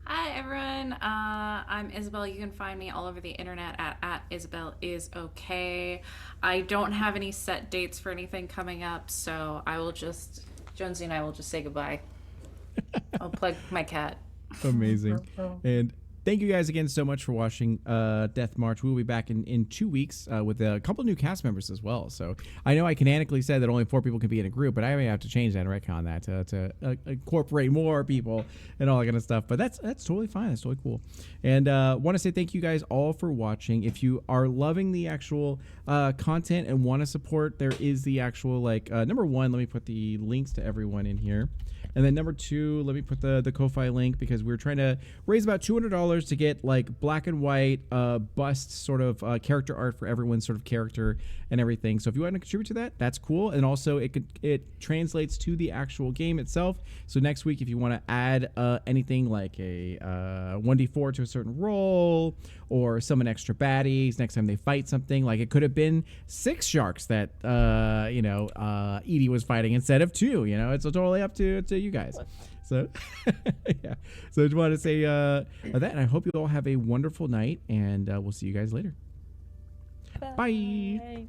Hi everyone, I'm Isabel. You can find me all over the internet at Isabel is okay. I don't have any set dates for anything coming up, so Jonesy and I will just say goodbye. I'll plug my cat. Amazing. And thank you guys again so much for watching Death March. We'll be back in 2 weeks with a couple new cast members as well. So I know I canonically said that only 4 people can be in a group, but I may have to change that and retcon that to incorporate more people and all that kind of stuff. But that's totally fine. That's totally cool. And want to say thank you guys all for watching. If you are loving the actual content and want to support, there is the actual number one. Let me put the links to everyone in here. And then number 2, let me put the Ko-Fi link because we're trying to raise about $200 to get like black and white bust sort of character art for everyone's sort of character and everything. So if you want to contribute to that, that's cool. And also it translates to the actual game itself. So next week, if you want to add anything like a 1d4 to a certain roll or summon extra baddies next time they fight something, like it could have been 6 sharks that Edie was fighting instead of 2. It's totally up to you guys. So yeah, so I just wanted to say that, and I hope you all have a wonderful night, and we'll see you guys later. Bye.